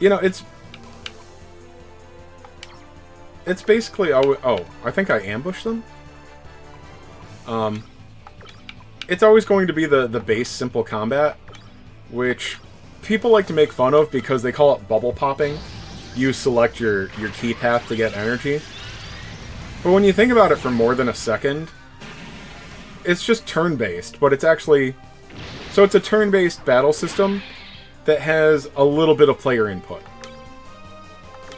you know, it's basically, oh, I think I ambushed them? It's always going to be the base simple combat, which people like to make fun of because they call it bubble popping. You select your key path to get energy. But when you think about it for more than a second, it's just turn-based, but it's actually... so it's a turn-based battle system that has a little bit of player input.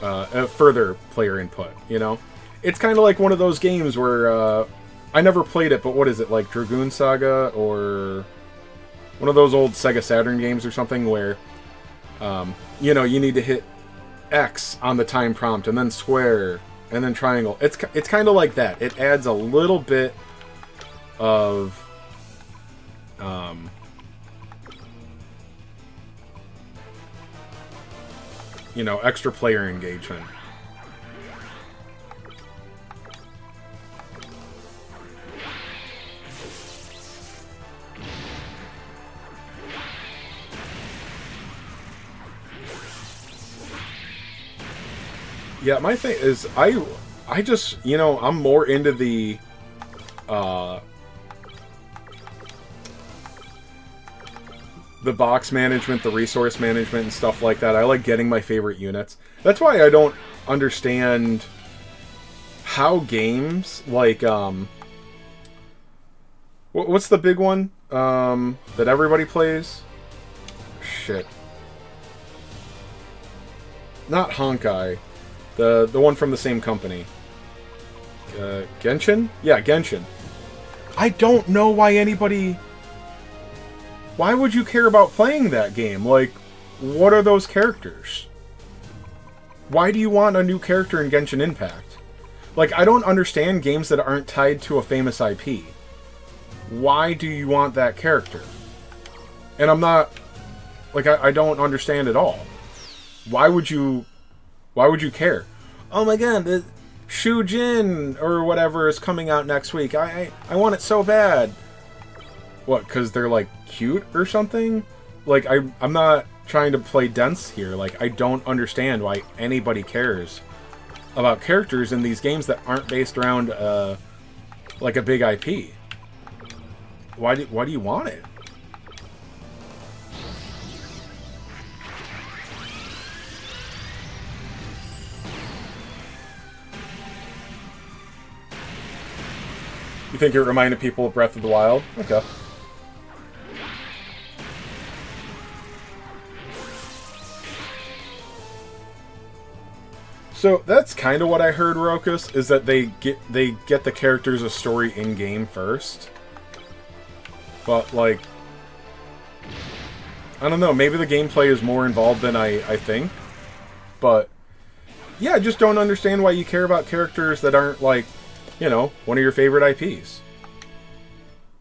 Further player input, you know? It's kind of like one of those games where... I never played it, but what is it, like Dragoon Saga, or one of those old Sega Saturn games or something where, you know, you need to hit X on the time prompt, and then square, and then triangle. It's kind of like that. It adds a little bit of, you know, extra player engagement. Yeah, my thing is, I just, you know, I'm more into the box management, the resource management, and stuff like that. I like getting my favorite units. That's why I don't understand how games like what's the big one that everybody plays? Shit. Not Honkai. The one from the same company. Genshin? Yeah, Genshin. I don't know why anybody... Why would you care about playing that game? Like, what are those characters? Why do you want a new character in Genshin Impact? Like, I don't understand games that aren't tied to a famous IP. Why do you want that character? And I'm not... Like, I don't understand at all. Why would you care? Oh my god, the Shujin or whatever is coming out next week. I want it so bad. What, because they're, like, cute or something? Like, I'm not trying to play dense here. Like, I don't understand why anybody cares about characters in these games that aren't based around, like, a big IP. Why do you want it? You think it reminded people of Breath of the Wild? Okay. So that's kind of what I heard, Rokus, is that they get the characters a story in game first. But like, I don't know. Maybe the gameplay is more involved than I think. But yeah, I just don't understand why you care about characters that aren't like, you know, one of your favorite IPs.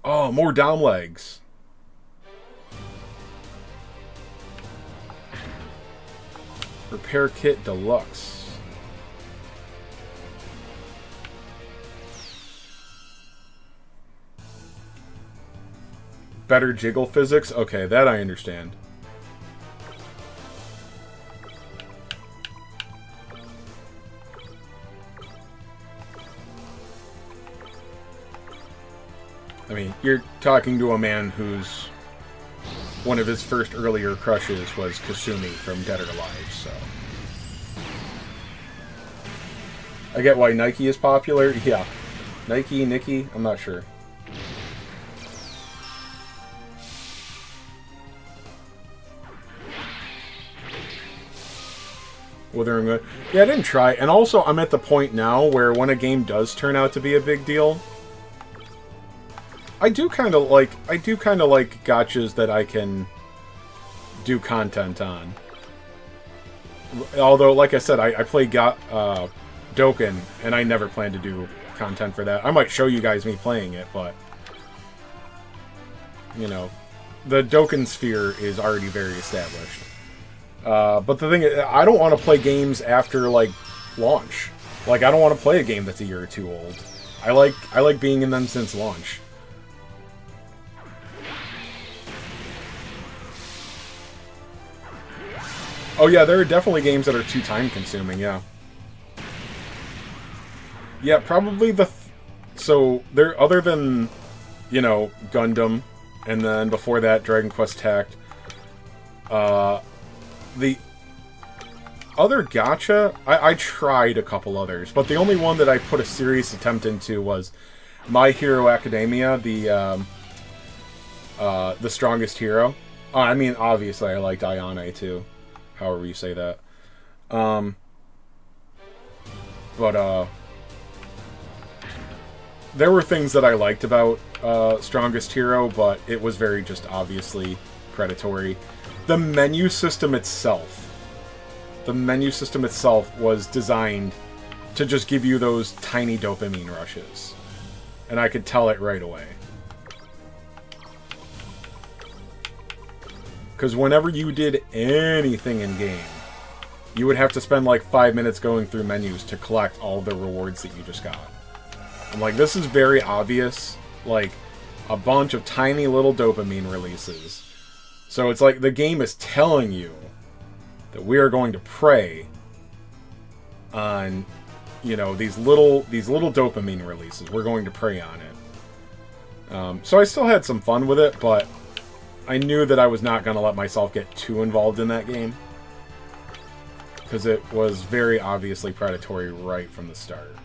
Oh, more Dom legs. Repair kit deluxe. Better jiggle physics? Okay, that I understand. I mean, you're talking to a man whose one of his first earlier crushes was Kasumi from Dead or Alive, so... I get why Nike is popular. Yeah. Nike, Nikki, I'm not sure. Whether I'm good. Yeah, I didn't try. And also, I'm at the point now where when a game does turn out to be a big deal, I do kind of like gotchas that I can do content on. Although, like I said, I play Dokkan, and I never plan to do content for that. I might show you guys me playing it, but you know, the Dokkan sphere is already very established. But the thing is, I don't want to play games after, like, launch. Like, I don't want to play a game that's a year or two old. I like being in them since launch. Oh yeah, there are definitely games that are too time-consuming, yeah. Yeah, probably so, there, other than, you know, Gundam, and then before that, Dragon Quest Tact, the other gacha, I tried a couple others, but the only one that I put a serious attempt into was My Hero Academia, the Strongest Hero. I mean, obviously I liked Ayane too, however you say that. There were things that I liked about Strongest Hero, but it was very just obviously predatory. The menu system itself was designed to just give you those tiny dopamine rushes. And I could tell it right away. Because whenever you did anything in-game, you would have to spend like 5 minutes going through menus to collect all the rewards that you just got. I'm like, this is very obvious. Like, a bunch of tiny little dopamine releases. So it's like the game is telling you that we are going to prey on you know, these little dopamine releases. We're going to prey on it. So I still had some fun with it, but I knew that I was not going to let myself get too involved in that game. Because it was very obviously predatory right from the start.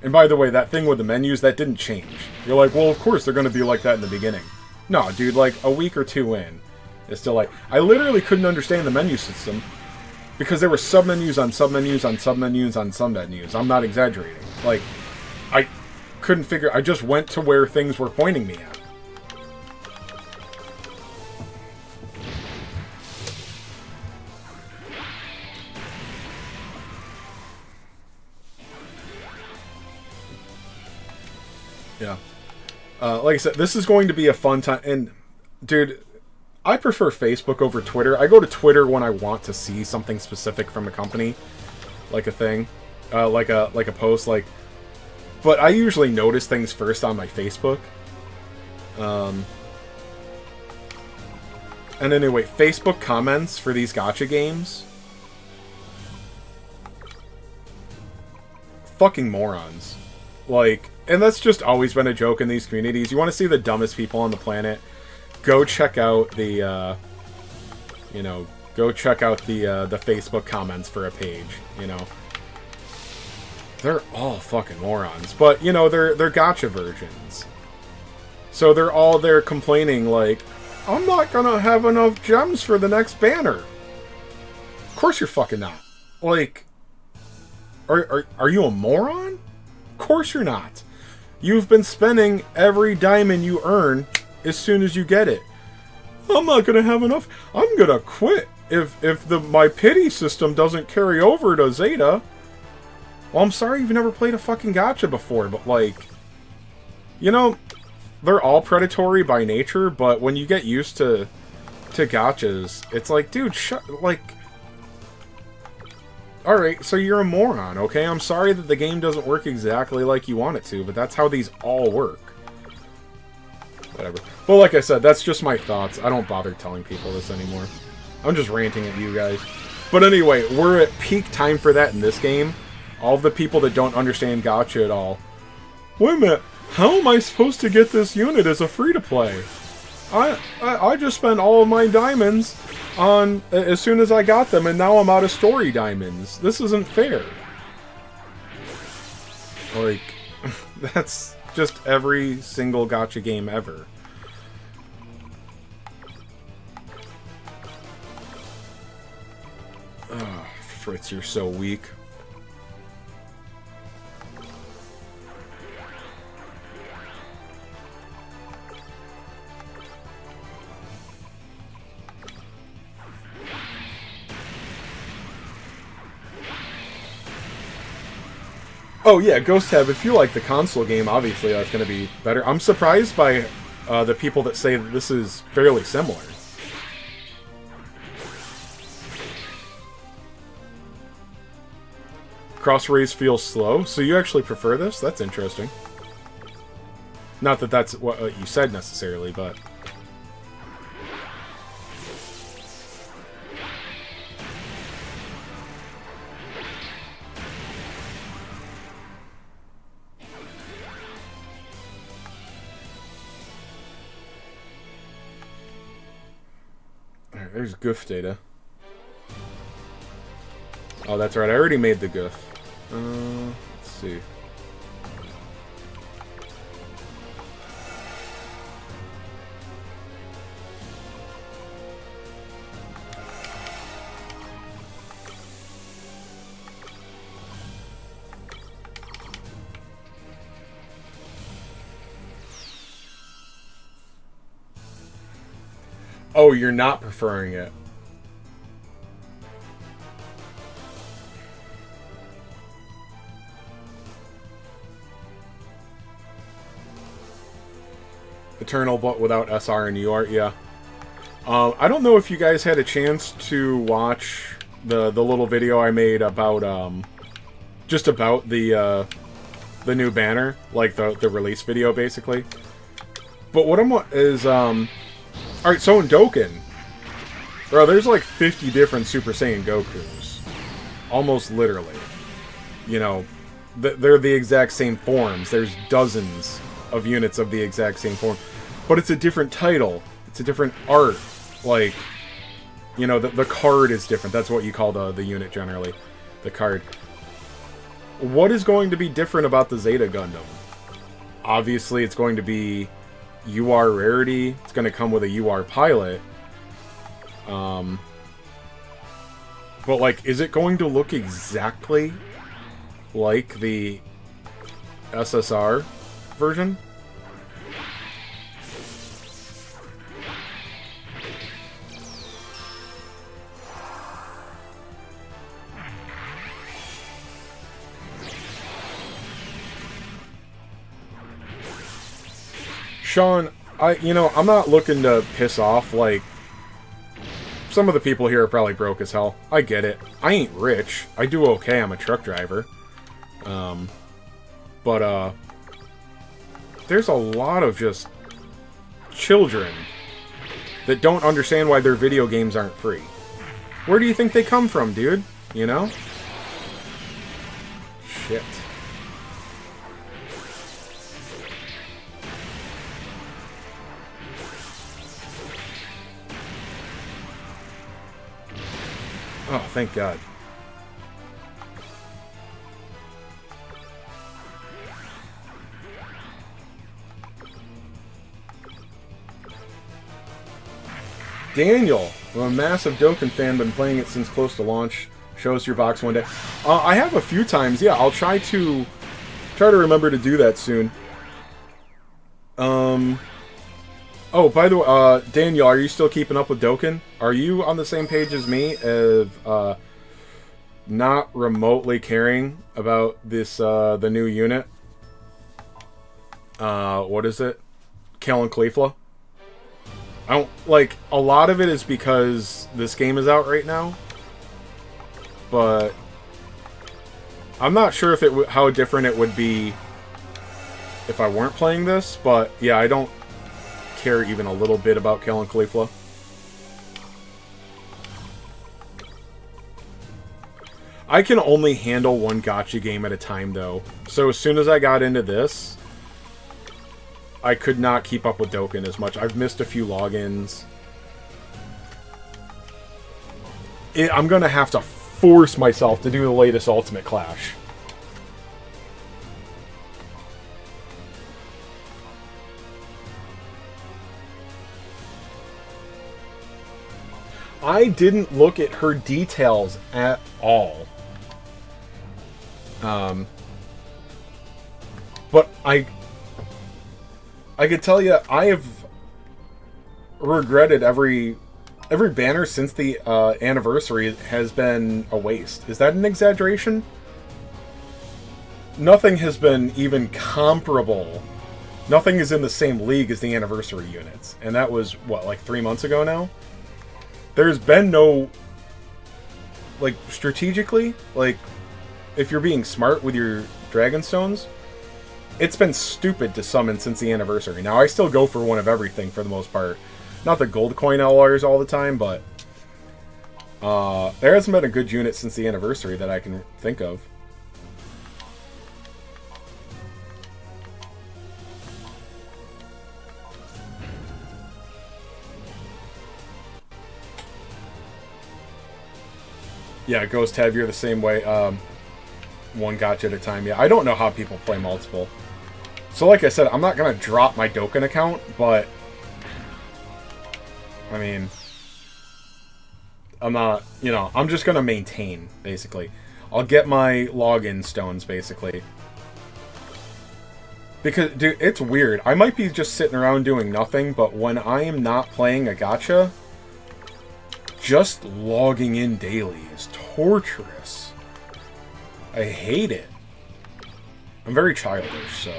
And by the way, that thing with the menus, that didn't change. You're like, well, of course they're going to be like that in the beginning. No, dude, like, a week or two in, it's still like... I literally couldn't understand the menu system, because there were submenus on submenus on submenus on submenus. I'm not exaggerating. Like, I couldn't figure... I just went to where things were pointing me at. Yeah. Like I said, this is going to be a fun time. And, dude, I prefer Facebook over Twitter. I go to Twitter when I want to see something specific from a company. Like a thing. Like a post. But I usually notice things first on my Facebook. And anyway, Facebook comments for these gacha games. Fucking morons. Like... And that's just always been a joke in these communities. You want to see the dumbest people on the planet? Go check out the, go check out the Facebook comments for a page, you know. They're all fucking morons. But, you know, they're gacha versions. So they're all there complaining like, I'm not gonna have enough gems for the next banner. Of course you're fucking not. Like, are you a moron? Of course you're not. You've been spending every diamond you earn as soon as you get it. I'm not gonna have enough. I'm gonna quit if my pity system doesn't carry over to Zeta. Well, I'm sorry you've never played a fucking gacha before, but like, you know, they're all predatory by nature, but when you get used to gachas, it's like, dude, alright, so you're a moron, okay? I'm sorry that the game doesn't work exactly like you want it to, but that's how these all work. Whatever. But like I said, that's just my thoughts. I don't bother telling people this anymore. I'm just ranting at you guys. But anyway, we're at peak time for that in this game. All of the people that don't understand gacha at all. Wait a minute, how am I supposed to get this unit as a free-to-play? I just spent all of my diamonds on as soon as I got them, and now I'm out of story diamonds. This isn't fair. Like, that's just every single gacha game ever. Oh, Fritz, you're so weak. Oh yeah, Ghost Tab, if you like the console game, obviously that's going to be better. I'm surprised by the people that say that this is fairly similar. Cross rays feels slow, so you actually prefer this? That's interesting. Not that that's what you said necessarily, but... There's goof data. Oh, that's right. I already made the goof. Let's see. Oh, you're not preferring it. Eternal, but without SR and UR, yeah. I don't know if you guys had a chance to watch the little video I made about just about the new banner, like the release video, basically. But what is alright, so in Dokkan, bro, there's like 50 different Super Saiyan Gokus. Almost literally. you know, they're the exact same forms. There's dozens of units of the exact same form. But it's a different title. It's a different art. Like, you know, the card is different. That's what you call the unit generally. The card. What is going to be different about the Zeta Gundam? Obviously, it's going to be UR rarity. It's going to come with a UR pilot. But, like, is it going to look exactly like the SSR version? Sean, I'm not looking to piss off, like, some of the people here are probably broke as hell. I get it. I ain't rich. I do okay. I'm a truck driver. But there's a lot of just children that don't understand why their video games aren't free. Where do you think they come from, dude? You know? Shit. Oh, thank God. Daniel, I'm a massive Dokkan fan, been playing it since close to launch. Show us your box one day. I have a few times, yeah. I'll try to remember to do that soon. Oh, by the way, Daniel, are you still keeping up with Dokkan? Are you on the same page as me of not remotely caring about this the new unit? What is it? Kalen Cleefla? I don't like a lot of it is because this game is out right now, but I'm not sure if how different it would be if I weren't playing this. But yeah, I don't care even a little bit about Kalen Cleefla. I can only handle one gacha game at a time, though. So as soon as I got into this, I could not keep up with Dokkan as much. I've missed a few logins. I'm gonna have to force myself to do the latest Ultimate Clash. I didn't look at her details at all. But I could tell you, I have regretted every banner since the anniversary has been a waste. Is that an exaggeration? Nothing has been even comparable. Nothing is in the same league as the anniversary units. And that was, what, like 3 months ago now? There's been no, like, strategically, like, if you're being smart with your Dragonstones, it's been stupid to summon since the anniversary. Now, I still go for one of everything for the most part. Not the gold coin LRs all the time, but there hasn't been a good unit since the anniversary that I can think of. Yeah, Ghost Tab, you're the same way. One gacha at a time. Yeah, I don't know how people play multiple. So like I said, I'm not going to drop my Dokkan account, but I mean, I'm not, I'm just going to maintain, basically. I'll get my login stones, basically. Because, dude, it's weird. I might be just sitting around doing nothing, but when I am not playing a gacha, just logging in daily is torturous. I hate it. I'm very childish, so.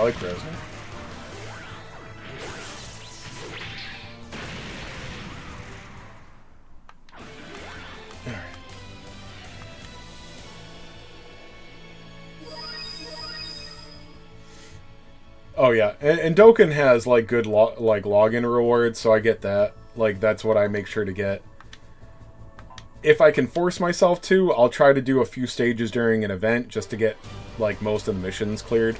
like Resner. Alright. Oh yeah, and Dokkan has like good login rewards, so I get that. Like that's what I make sure to get. If I can force myself to, I'll try to do a few stages during an event just to get like most of the missions cleared.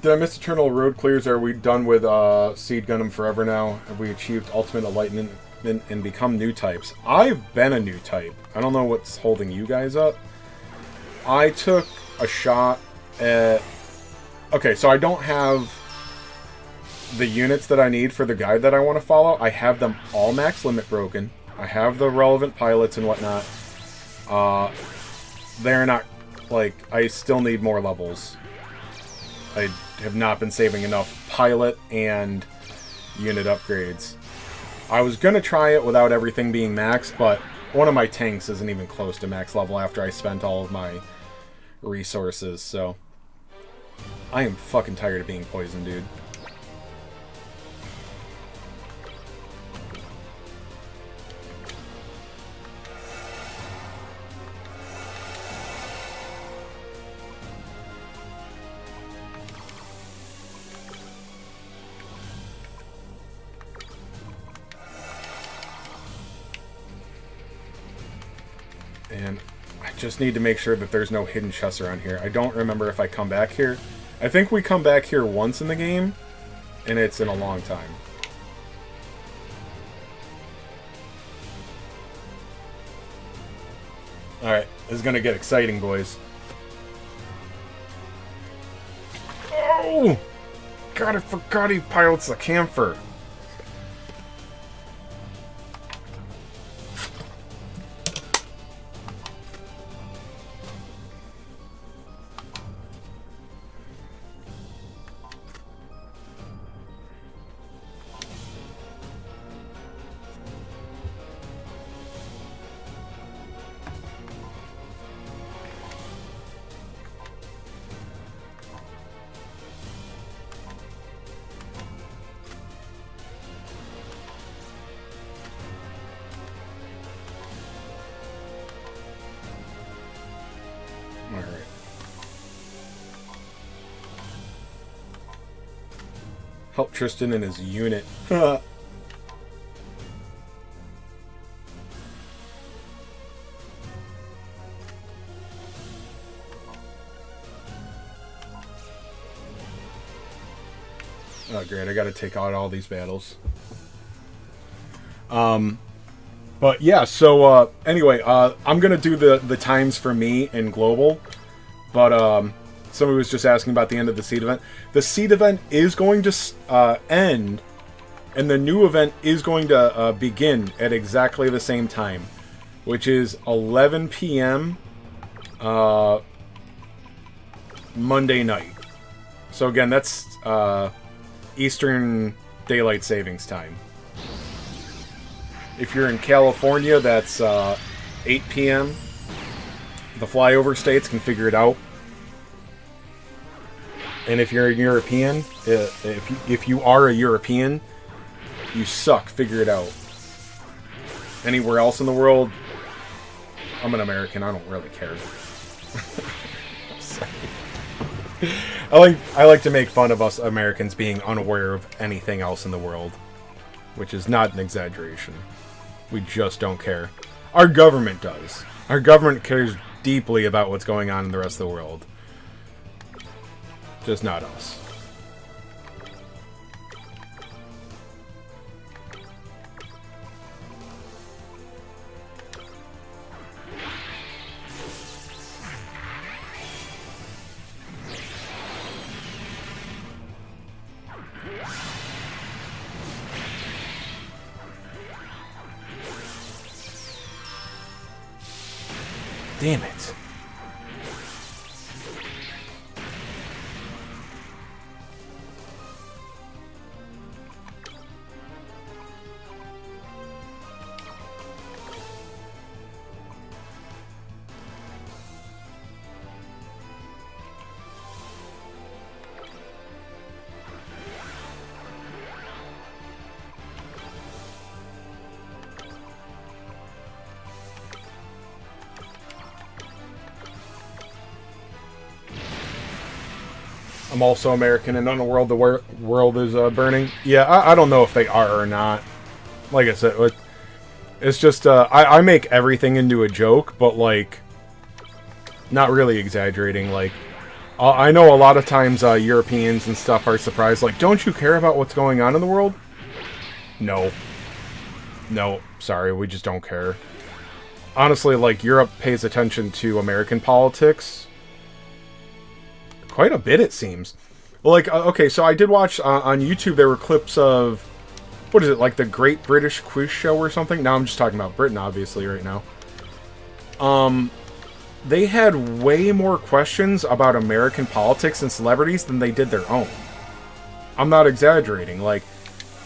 Did I miss Eternal Road Clears? Are we done with Seed Gundam forever now? Have we achieved Ultimate Enlightenment and become new types? I've been a new type. I don't know what's holding you guys up. I took a shot at... Okay, so I don't have the units that I need for the guide that I want to follow. I have them all max limit broken. I have the relevant pilots and whatnot. They're not... Like, I still need more levels. I have not been saving enough pilot and unit upgrades. I was going to try it without everything being max, but one of my tanks isn't even close to max level after I spent all of my resources, so... I am fucking tired of being poisoned, dude. And I just need to make sure that there's no hidden chests around here. I don't remember if I come back here. I think we come back here once in the game, and it's in a long time. Alright, this is gonna get exciting, boys. Oh! God, I forgot he pilots the camphor. Help Tristan and his unit. Oh, great. I gotta take out all these battles. But yeah, so, anyway, I'm gonna do the times for me in global. But, somebody was just asking about the end of the seed event. The seed event is going to end, and the new event is going to begin at exactly the same time, which is 11 p.m. Monday night. So again, that's Eastern Daylight Savings Time. If you're in California, that's 8 p.m. The flyover states can figure it out. And if you're a European, if you are a European, you suck. Figure it out. Anywhere else in the world, I'm an American. I don't really care. I like to make fun of us Americans being unaware of anything else in the world, which is not an exaggeration. We just don't care. Our government does. Our government cares deeply about what's going on in the rest of the world. Just not us. Damn it. I'm also American and Underworld, the world is burning. Yeah, I don't know if they are or not. Like I said, it's just, I make everything into a joke, but, like, not really exaggerating. Like, I know a lot of times Europeans and stuff are surprised, like, don't you care about what's going on in the world? No. No, sorry, we just don't care. Honestly, like, Europe pays attention to American politics quite a bit, it seems. Like, okay, so I did watch on YouTube, there were clips of, what is it, like the Great British Quiz Show or something? Now I'm just talking about Britain, obviously, right now. They had way more questions about American politics and celebrities than they did their own. I'm not exaggerating. Like,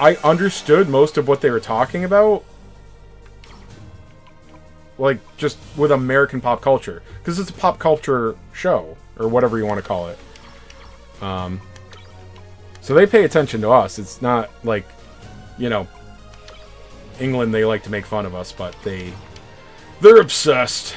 I understood most of what they were talking about, like, just with American pop culture. Because it's a pop culture show, or whatever you want to call it. So they pay attention to us. It's not like, you know, England, they like to make fun of us, but they're obsessed.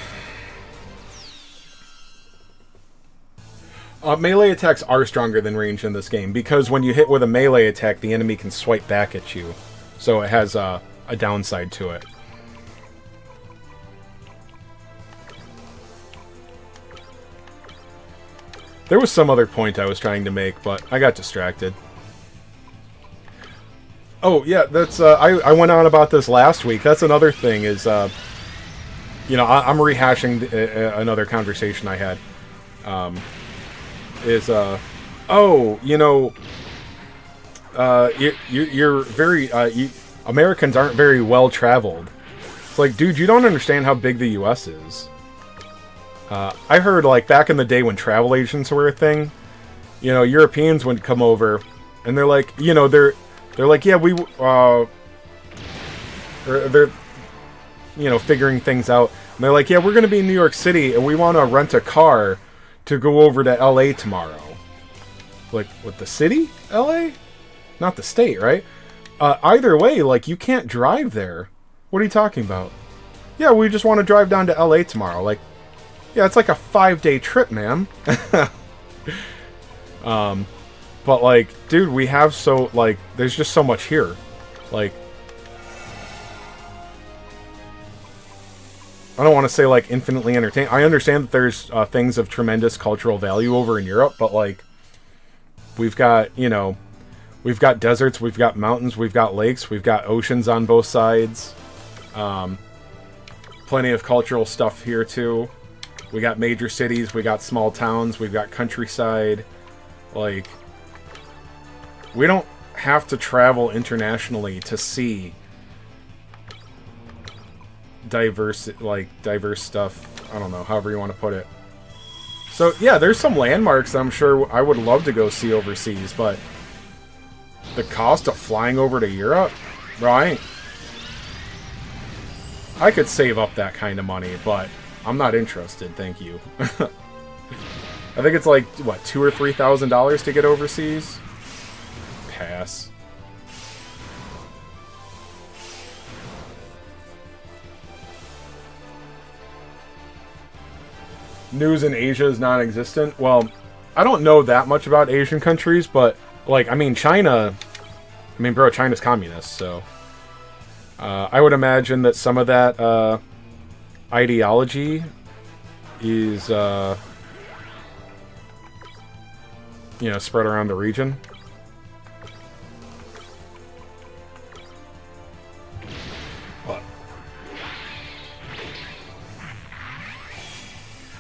Melee attacks are stronger than range in this game, because when you hit with a melee attack, the enemy can swipe back at you. So it has a downside to it. There was some other point I was trying to make, but I got distracted. Oh, yeah, that's, I went on about this last week. That's another thing is, you know, I'm rehashing another conversation I had. Oh, you know, you're very, Americans aren't very well traveled. It's like, dude, you don't understand how big the U.S. is. I heard, like, back in the day when travel agents were a thing, you know, Europeans would come over, and they're like, you know, they're like, yeah, they're, you know, figuring things out. And they're like, yeah, we're going to be in New York City, and we want to rent a car to go over to L.A. tomorrow. Like, what, the city? L.A.? Not the state, right? Either way, like, you can't drive there. What are you talking about? Yeah, we just want to drive down to L.A. tomorrow. Like, yeah, it's like a 5-day trip, man. But, like, dude, we have so, like, there's just so much here. Like, I don't want to say, like, infinitely entertaining. I understand that there's things of tremendous cultural value over in Europe, but, like, we've got, you know, we've got deserts, we've got mountains, we've got lakes, we've got oceans on both sides. Plenty of cultural stuff here, too. We got major cities, we got small towns, we've got countryside. Like, we don't have to travel internationally to see diverse stuff. I don't know, however you want to put it. So, yeah, there's some landmarks I'm sure I would love to go see overseas, but the cost of flying over to Europe? Bro, I could save up that kind of money, but I'm not interested, thank you. I think it's like, what, $2,000 or $3,000 to get overseas? Pass. News in Asia is non-existent. Well, I don't know that much about Asian countries, but, like, I mean, China... I mean, bro, China's communist, so... I would imagine that some of that, ideology is, you know, spread around the region. But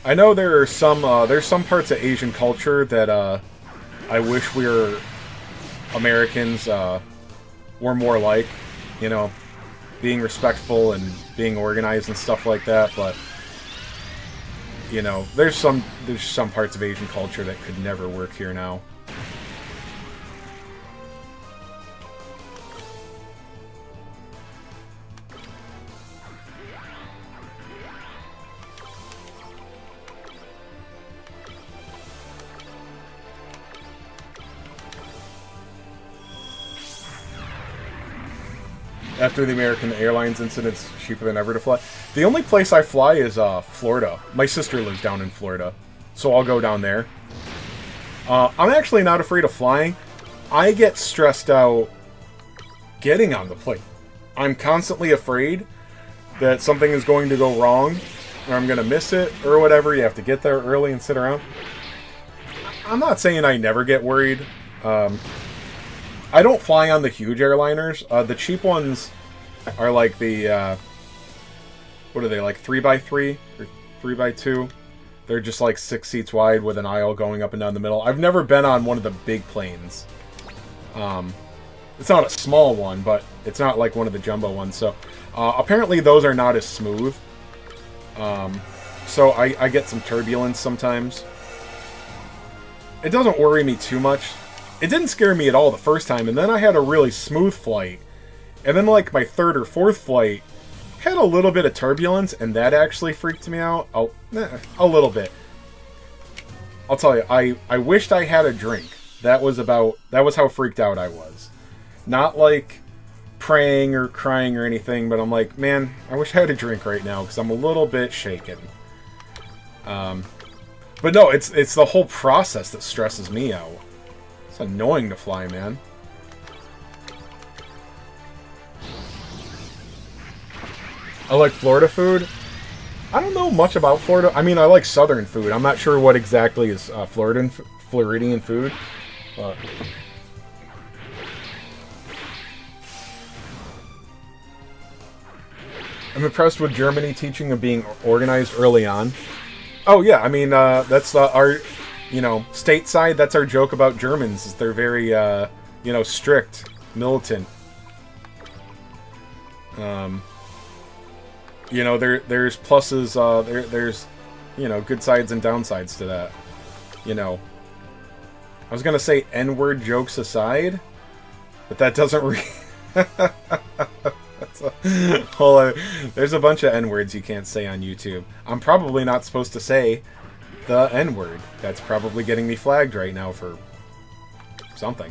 I know there are some, there's some parts of Asian culture that, I wish we were Americans, were more like, you know, being respectful and being organized and stuff like that, but you know, there's some parts of Asian culture that could never work here now. After the American Airlines incident, it's cheaper than ever to fly. The only place I fly is Florida. My sister lives down in Florida, so I'll go down there. I'm actually not afraid of flying. I get stressed out getting on the plane. I'm constantly afraid that something is going to go wrong, or I'm going to miss it, or whatever. You have to get there early and sit around. I'm not saying I never get worried. I don't fly on the huge airliners. The cheap ones are like the, what are they, like 3x3 or 3x2? They're just like 6 seats wide with an aisle going up and down the middle. I've never been on one of the big planes. It's not a small one, but it's not like one of the jumbo ones. So apparently those are not as smooth. So I get some turbulence sometimes. It doesn't worry me too much. It didn't scare me at all the first time, and then I had a really smooth flight. And then, like, my third or fourth flight had a little bit of turbulence, and that actually freaked me out. A little bit. I'll tell you, I wished I had a drink. That was how freaked out I was. Not, like, praying or crying or anything, but I'm like, man, I wish I had a drink right now, because I'm a little bit shaken. But no, it's the whole process that stresses me out. It's annoying to fly, man. I like Florida food. I don't know much about Florida. I mean, I like Southern food. I'm not sure what exactly is Floridian food. But I'm impressed with Germany teaching of being organized early on. Oh yeah, I mean, that's our... You know, stateside, that's our joke about Germans, is they're very, you know, strict, militant. You know, there's pluses, there's, you know, good sides and downsides to that. You know, I was gonna say N-word jokes aside, but that doesn't there's a bunch of N-words you can't say on YouTube. I'm probably not supposed to say the N-word. That's probably getting me flagged right now for something.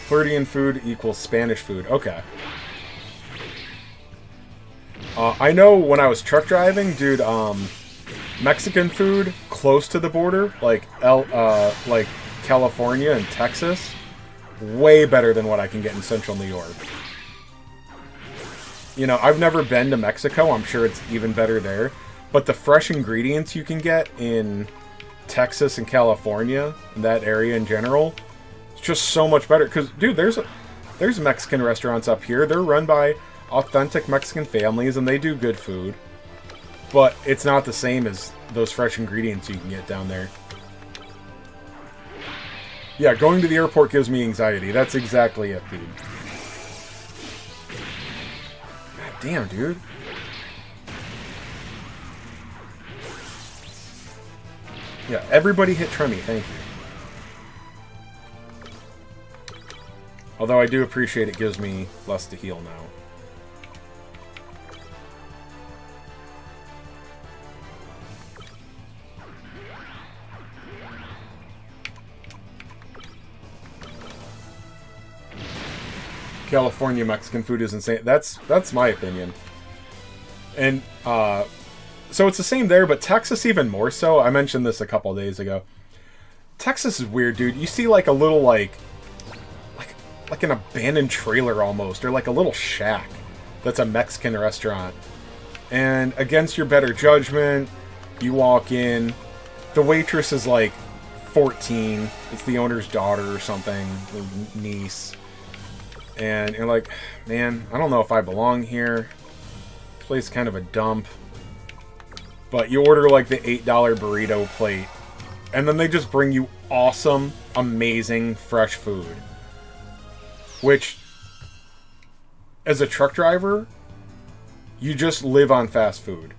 Floridian food equals Spanish food. Okay. I know when I was truck driving, dude, Mexican food close to the border, like California and Texas, way better than what I can get in central New York. You know, I've never been to Mexico. I'm sure it's even better there. But the fresh ingredients you can get in Texas and California, in that area in general, it's just so much better. Because, dude, there's Mexican restaurants up here. They're run by authentic Mexican families, and they do good food. But it's not the same as those fresh ingredients you can get down there. Yeah, going to the airport gives me anxiety. That's exactly it, dude. Damn, dude. Yeah, everybody hit Tremmy, thank you. Although I do appreciate it gives me less to heal now. California Mexican food is insane. That's my opinion. And so it's the same there, but Texas even more so. I mentioned this a couple days ago. Texas is weird, dude. You see like a little like an abandoned trailer almost, or like a little shack that's a Mexican restaurant. And against your better judgment, you walk in. The waitress is like 14. It's the owner's daughter or something, or niece. And you're like, man, I don't know if I belong here. This place is kind of a dump. But you order like the $8 burrito plate. And then they just bring you awesome, amazing, fresh food. Which, as a truck driver, you just live on fast food.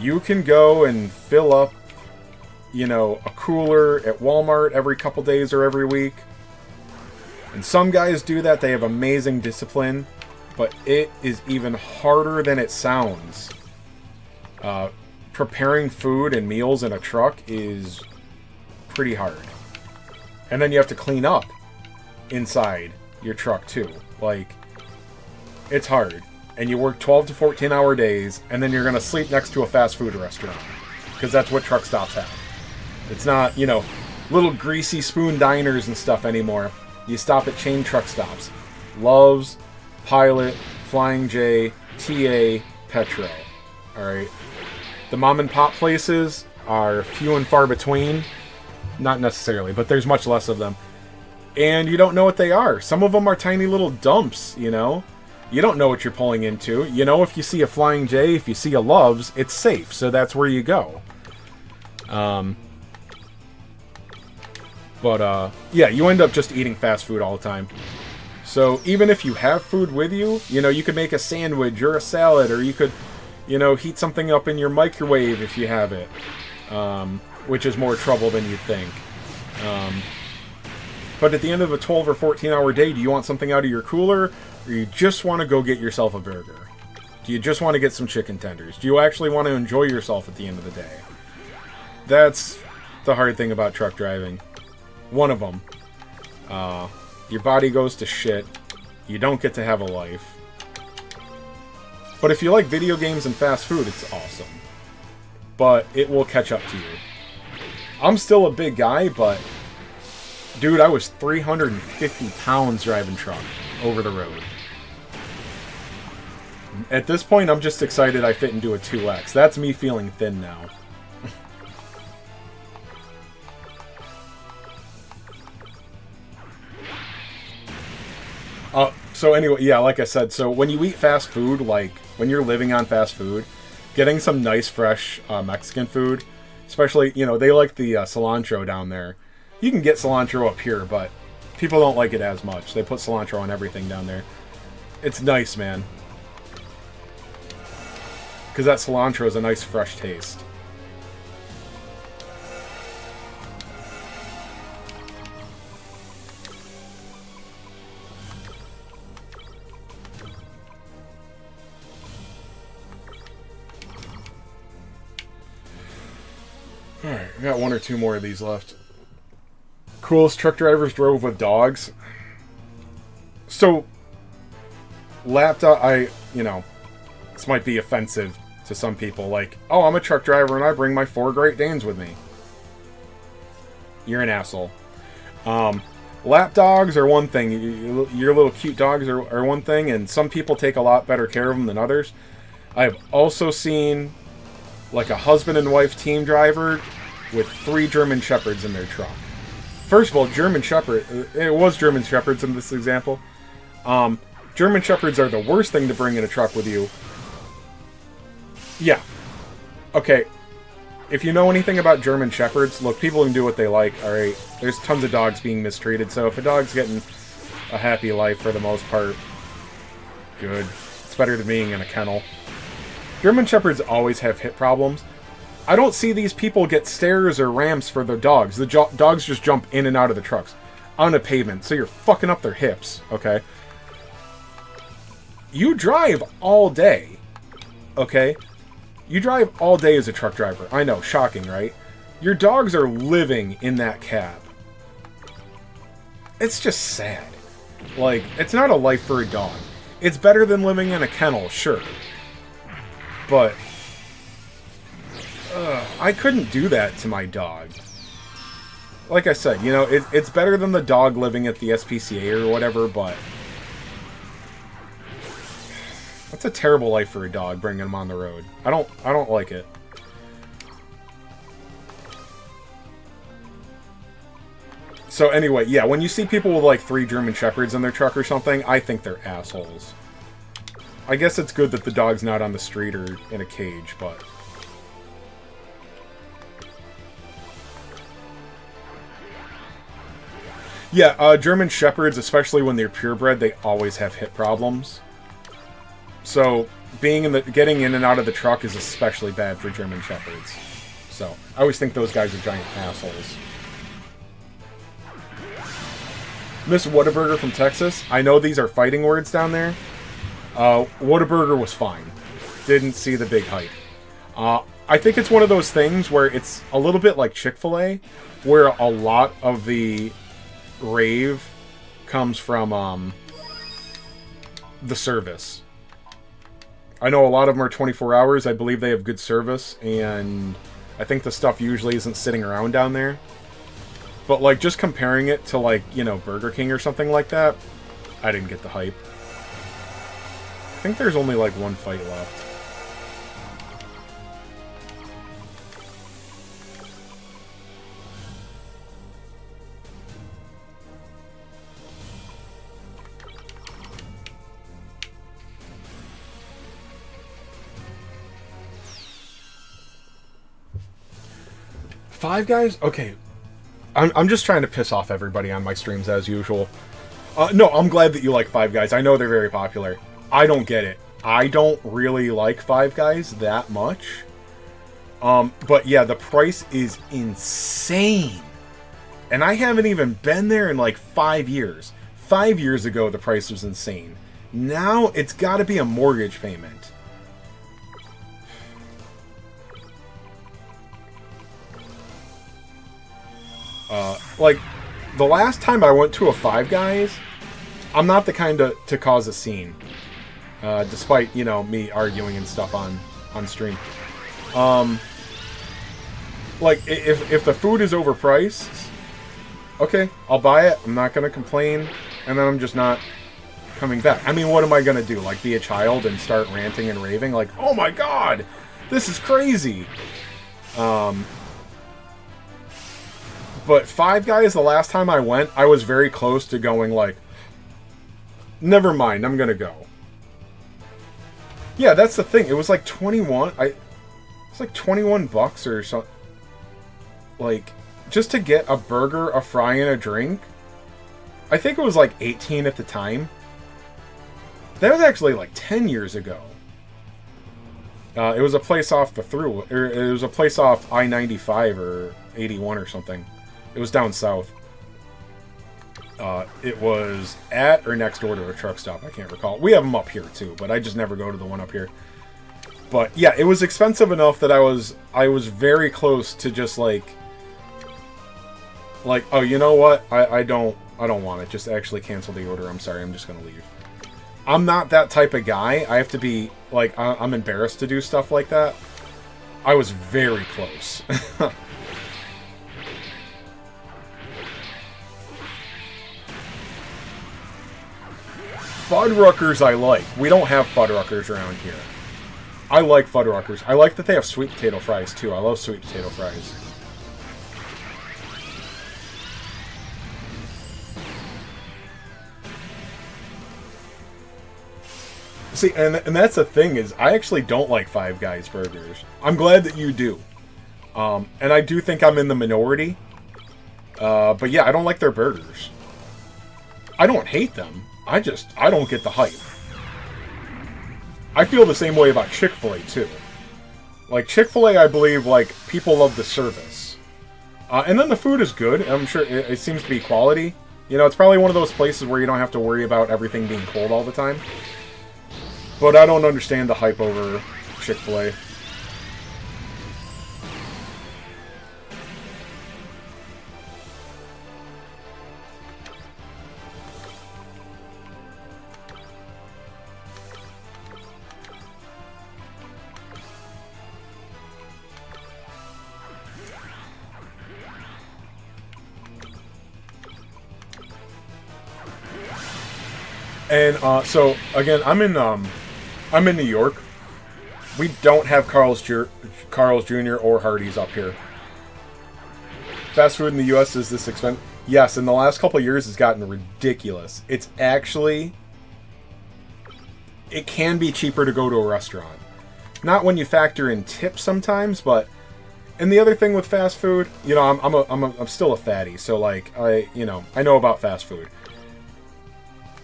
You can go and fill up, you know, a cooler at Walmart every couple days or every week. And some guys do that. They have amazing discipline. But it is even harder than it sounds. Preparing food and meals in a truck is pretty hard. And then you have to clean up inside your truck too. Like, it's hard. And you work 12 to 14 hour days, and then you're going to sleep next to a fast food restaurant. Because that's what truck stops have. It's not, you know, little greasy spoon diners and stuff anymore. You stop at chain truck stops. Love's, Pilot, Flying J, TA, Petro. Alright. The mom and pop places are few and far between. Not necessarily, but there's much less of them. And you don't know what they are. Some of them are tiny little dumps, you know? You don't know what you're pulling into. You know, if you see a Flying J, if you see a Love's, it's safe, so that's where you go. Yeah, you end up just eating fast food all the time. So even if you have food with you, you know, you could make a sandwich or a salad, or you could, you know, heat something up in your microwave if you have it, which is more trouble than you'd think. But at the end of a 12 or 14 hour day, do you want something out of your cooler, or you just want to go get yourself a burger? Do you just want to get some chicken tenders? Do you actually want to enjoy yourself at the end of the day? That's the hard thing about truck driving. One of them. Your body goes to shit. You don't get to have a life. But if you like video games and fast food, it's awesome. But it will catch up to you. I'm still a big guy, but... Dude, I was 350 pounds driving truck over the road. At this point, I'm just excited I fit into a 2X. That's me feeling thin now. So anyway, yeah, like I said, so when you eat fast food, like, when you're living on fast food, getting some nice, fresh Mexican food, especially, you know, they like the cilantro down there. You can get cilantro up here, but people don't like it as much. They put cilantro on everything down there. It's nice, man. Because that cilantro is a nice, fresh taste. Alright, I got one or two more of these left. Coolest truck drivers drove with dogs. So, lapdog, you know, this might be offensive to some people. Like, oh, I'm a truck driver and I bring my 4 Great Danes with me. You're an asshole. Lapdogs are one thing. Your little cute dogs are one thing, and some people take a lot better care of them than others. I've also seen, like, a husband and wife team driver with 3 German Shepherds in their truck. First of all, German Shepherd, it was German Shepherds in this example. German Shepherds are the worst thing to bring in a truck with you. Yeah. Okay. If you know anything about German Shepherds, look, people can do what they like, alright? There's tons of dogs being mistreated, so if a dog's getting a happy life for the most part, good. It's better than being in a kennel. German Shepherds always have hip problems. I don't see these people get stairs or ramps for their dogs. The dogs just jump in and out of the trucks on a pavement, so you're fucking up their hips, okay? You drive all day, okay? You drive all day as a truck driver. I know, shocking, right? Your dogs are living in that cab. It's just sad. Like, it's not a life for a dog. It's better than living in a kennel, sure. But... I couldn't do that to my dog. Like I said, you know, it's better than the dog living at the SPCA or whatever, but... That's a terrible life for a dog, bringing them on the road. I don't like it. So anyway, yeah, when you see people with like 3 German Shepherds in their truck or something, I think they're assholes. I guess it's good that the dog's not on the street or in a cage, but... Yeah, German Shepherds, especially when they're purebred, they always have hip problems. So getting in and out of the truck is especially bad for German Shepherds. So I always think those guys are giant assholes. Miss Whataburger from Texas. I know these are fighting words down there. Whataburger was fine. Didn't see the big hype. I think it's one of those things where it's a little bit like Chick-fil-A, where a lot of the rave comes from the service. I know a lot of them are 24 hours. I believe they have good service, and I think the stuff usually isn't sitting around down there. But, like, just comparing it to, like, you know, Burger King or something like that, I didn't get the hype. I think there's only, like, one fight left. Five Guys? Okay. I'm just trying to piss off everybody on my streams as usual. No, I'm glad that you like Five Guys. I know they're very popular. I don't get it. I don't really like Five Guys that much. But yeah, the price is insane. And I haven't even been there in like 5 years. 5 years ago, the price was insane. Now, it's got to be a mortgage payment. Like, the last time I went to a Five Guys, I'm not the kind to cause a scene. Despite, you know, me arguing and stuff on stream. Like, if the food is overpriced, okay, I'll buy it, I'm not gonna complain, and then I'm just not coming back. I mean, what am I gonna do? Like, be a child and start ranting and raving? Like, oh my god, this is crazy! But Five Guys, the last time I went, I was very close to going like, never mind, I'm gonna go. Yeah, that's the thing. It was like 21. It's like 21 bucks or something. Like, just to get a burger, a fry, and a drink. I think it was like 18 at the time. That was actually like 10 years ago. It was a place off the through. Or it was a place off I-95 or 81 or something. It was down south. It was at or next door to a truck stop. I can't recall. We have them up here too, but I just never go to the one up here. But yeah, it was expensive enough that I was very close to just like, oh, you know what? I don't want it. Just actually cancel the order. I'm sorry. I'm just gonna leave. I'm not that type of guy. I have to be like, I'm embarrassed to do stuff like that. I was very close. Fuddruckers I like. We don't have Fuddruckers around here. I like Fuddruckers. I like that they have sweet potato fries too. I love sweet potato fries. See, and that's the thing is, I actually don't like Five Guys burgers. I'm glad that you do. And I do think I'm in the minority. But yeah, I don't like their burgers. I don't hate them. I don't get the hype. I feel the same way about Chick-fil-A, too. Like, Chick-fil-A, I believe, like, people love the service. And then the food is good. I'm sure it seems to be quality. You know, it's probably one of those places where you don't have to worry about everything being cold all the time. But I don't understand the hype over Chick-fil-A. And so again, I'm in New York. We don't have Carl's Jr. or Hardee's up here. Fast food in the U.S. is this expensive? Yes, in the last couple of years, it's gotten ridiculous. It's actually, it can be cheaper to go to a restaurant. Not when you factor in tips sometimes, but And the other thing with fast food, you know, I'm still a fatty, so like I know about fast food.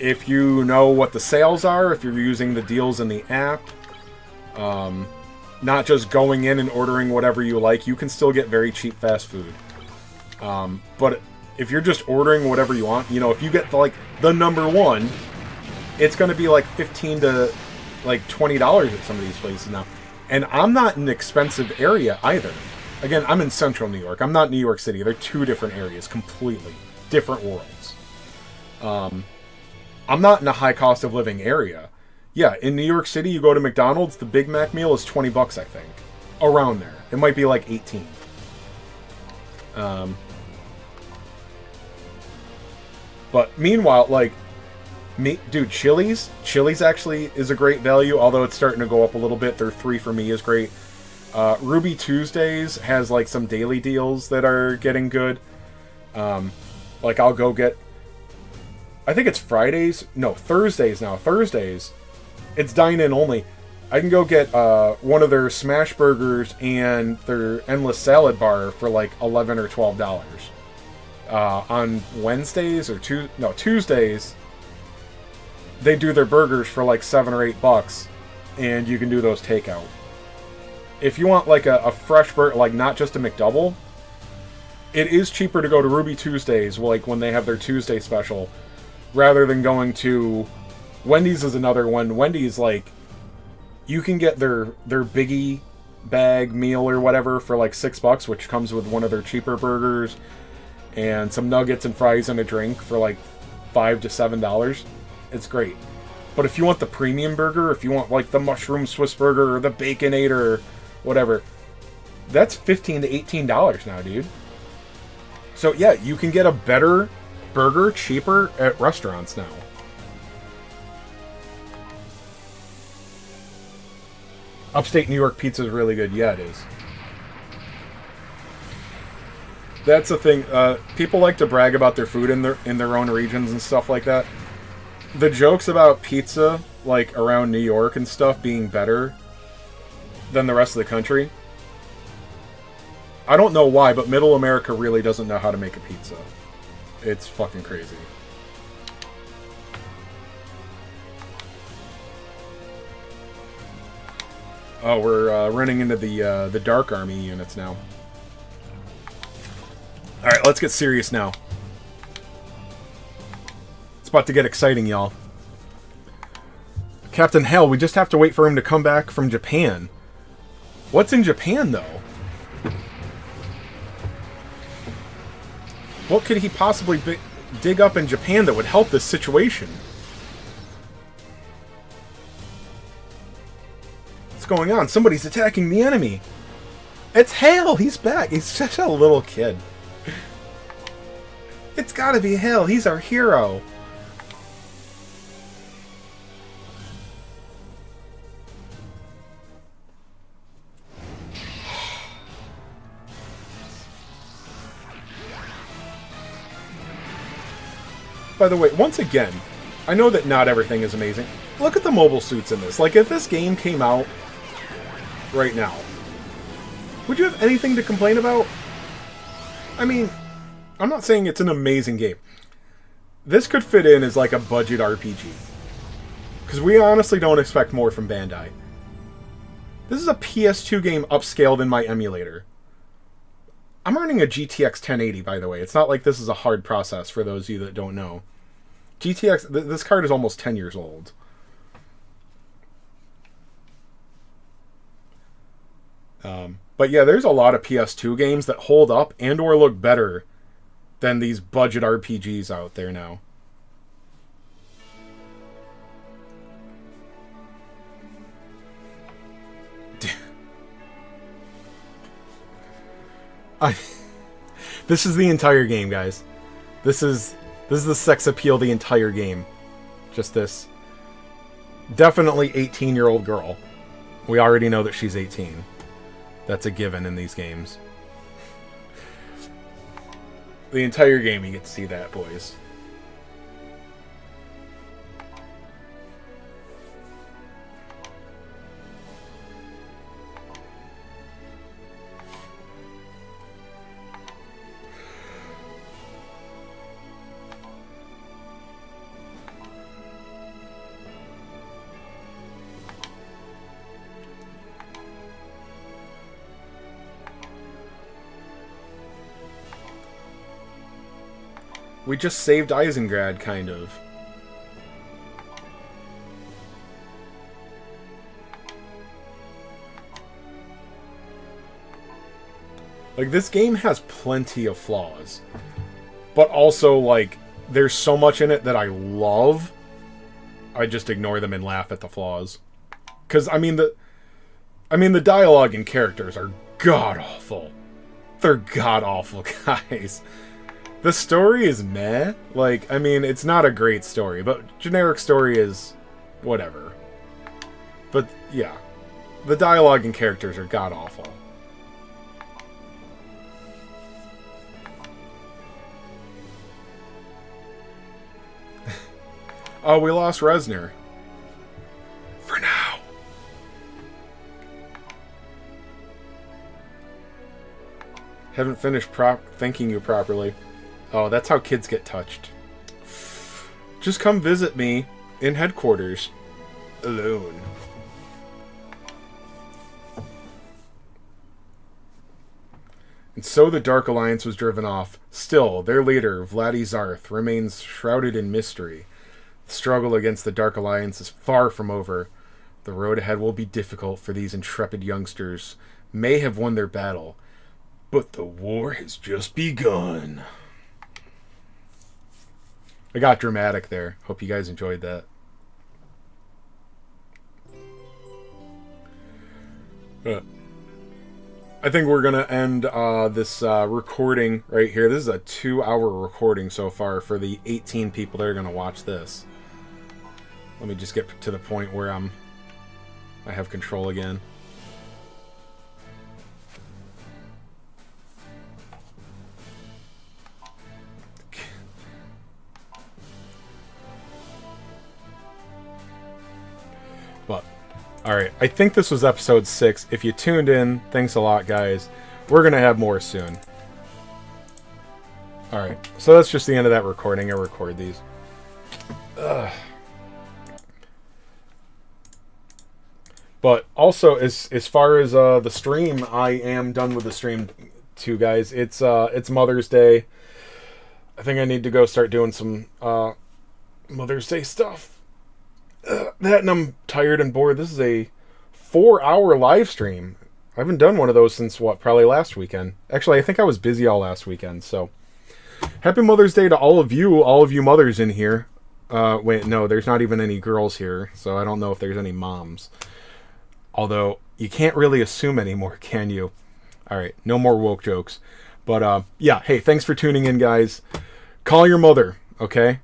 If you know what the sales are, if you're using the deals in the app, not just going in and ordering whatever you like, you can still get very cheap fast food. But if you're just ordering whatever you want, you know, if you get like the number one, it's going to be like $15 to like $20 at some of these places now. And I'm not in an expensive area either. Again, I'm in central New York. I'm not New York City. They're two different areas, completely different worlds. I'm not in a high cost of living area. Yeah, in New York City, you go to McDonald's, the Big Mac meal is $20, I think. Around there. It might be like 18. But meanwhile, like, dude, Chili's actually is a great value, although it's starting to go up a little bit. Their 3 for Me is great. Ruby Tuesdays has like some daily deals that are getting good. Like I'll go get, I think it's Thursdays now. Thursdays, it's dine-in only. I can go get one of their smash burgers and their endless salad bar for like $11 or $12. On Wednesdays or Tuesdays, they do their burgers for like $7 or $8, and you can do those takeout. If you want like a fresh burger, like not just a McDouble, it is cheaper to go to Ruby Tuesdays, like when they have their Tuesday special, rather than going to Wendy's. Is another one. Wendy's, like, you can get their biggie bag meal or whatever for like $6, which comes with one of their cheaper burgers and some nuggets and fries and a drink for like $5 to $7. It's great. But if you want the premium burger, if you want like the mushroom Swiss burger or the Baconator, whatever, that's $15 to $18 now, dude. So yeah, you can get a better burger cheaper at restaurants now. Upstate New York pizza is really good. Yeah, it is. That's the thing. People like to brag about their food in their own regions and stuff like that. The jokes about pizza, like around New York and stuff, being better than the rest of the country, I don't know why, but Middle America really doesn't know how to make a pizza. It's fucking crazy. Oh, we're running into the Dark Army units now. Alright, let's get serious now. It's about to get exciting, y'all. Captain Hale, we just have to wait for him to come back from Japan. What's in Japan, though? What could he possibly dig up in Japan that would help this situation? What's going on? Somebody's attacking the enemy. It's Hale! He's back! He's such a little kid. It's gotta be Hale. He's our hero. By the way, once again, I know that not everything is amazing. Look at the mobile suits in this. Like, if this game came out right now, would you have anything to complain about? I mean, I'm not saying it's an amazing game. This could fit in as like a budget RPG. Because we honestly don't expect more from Bandai. This is a PS2 game upscaled in my emulator. I'm running a GTX 1080, by the way. It's not like this is a hard process for those of you that don't know. GTX, this card is almost 10 years old. But yeah, there's a lot of PS2 games that hold up and or look better than these budget RPGs out there now. This is the entire game, guys. This is the sex appeal the entire game. Just this. Definitely 18-year-old girl. We already know that she's 18. That's a given in these games. The entire game you get to see that, boys. We just saved Isengard, kind of. Like, this game has plenty of flaws. But also, like, there's so much in it that I love. I just ignore them and laugh at the flaws. Because, I mean, the dialogue and characters are god-awful. They're god-awful, guys. The story is meh. Like, I mean, it's not a great story, but generic story is whatever. But, yeah. The dialogue and characters are god-awful. Oh, we lost Resner. For now. Haven't finished thanking you properly. Oh, that's how kids get touched. Just come visit me in headquarters. Alone. And so the Dark Alliance was driven off. Still, their leader, Vladdy Zarth, remains shrouded in mystery. The struggle against the Dark Alliance is far from over. The road ahead will be difficult for these intrepid youngsters. May have won their battle, but the war has just begun. I got dramatic there. Hope you guys enjoyed that. I think we're going to end this recording right here. This is a 2-hour recording so far for the 18 people that are going to watch this. Let me just get to the point where I have control again. But, alright, I think this was episode 6. If you tuned in, thanks a lot, guys. We're going to have more soon. Alright, so that's just the end of that recording. I record these. Ugh. But also, as far as the stream, I am done with the stream too, guys. It's Mother's Day. I think I need to go start doing some Mother's Day stuff. That and I'm tired and bored. This is a 4-hour live stream. I haven't done one of those since, probably last weekend. Actually, I think I was busy all last weekend, so. Happy Mother's Day to all of you mothers in here. Wait, no, there's not even any girls here, so I don't know if there's any moms. Although, you can't really assume anymore, can you? Alright, no more woke jokes. But, yeah, hey, thanks for tuning in, guys. Call your mother, okay?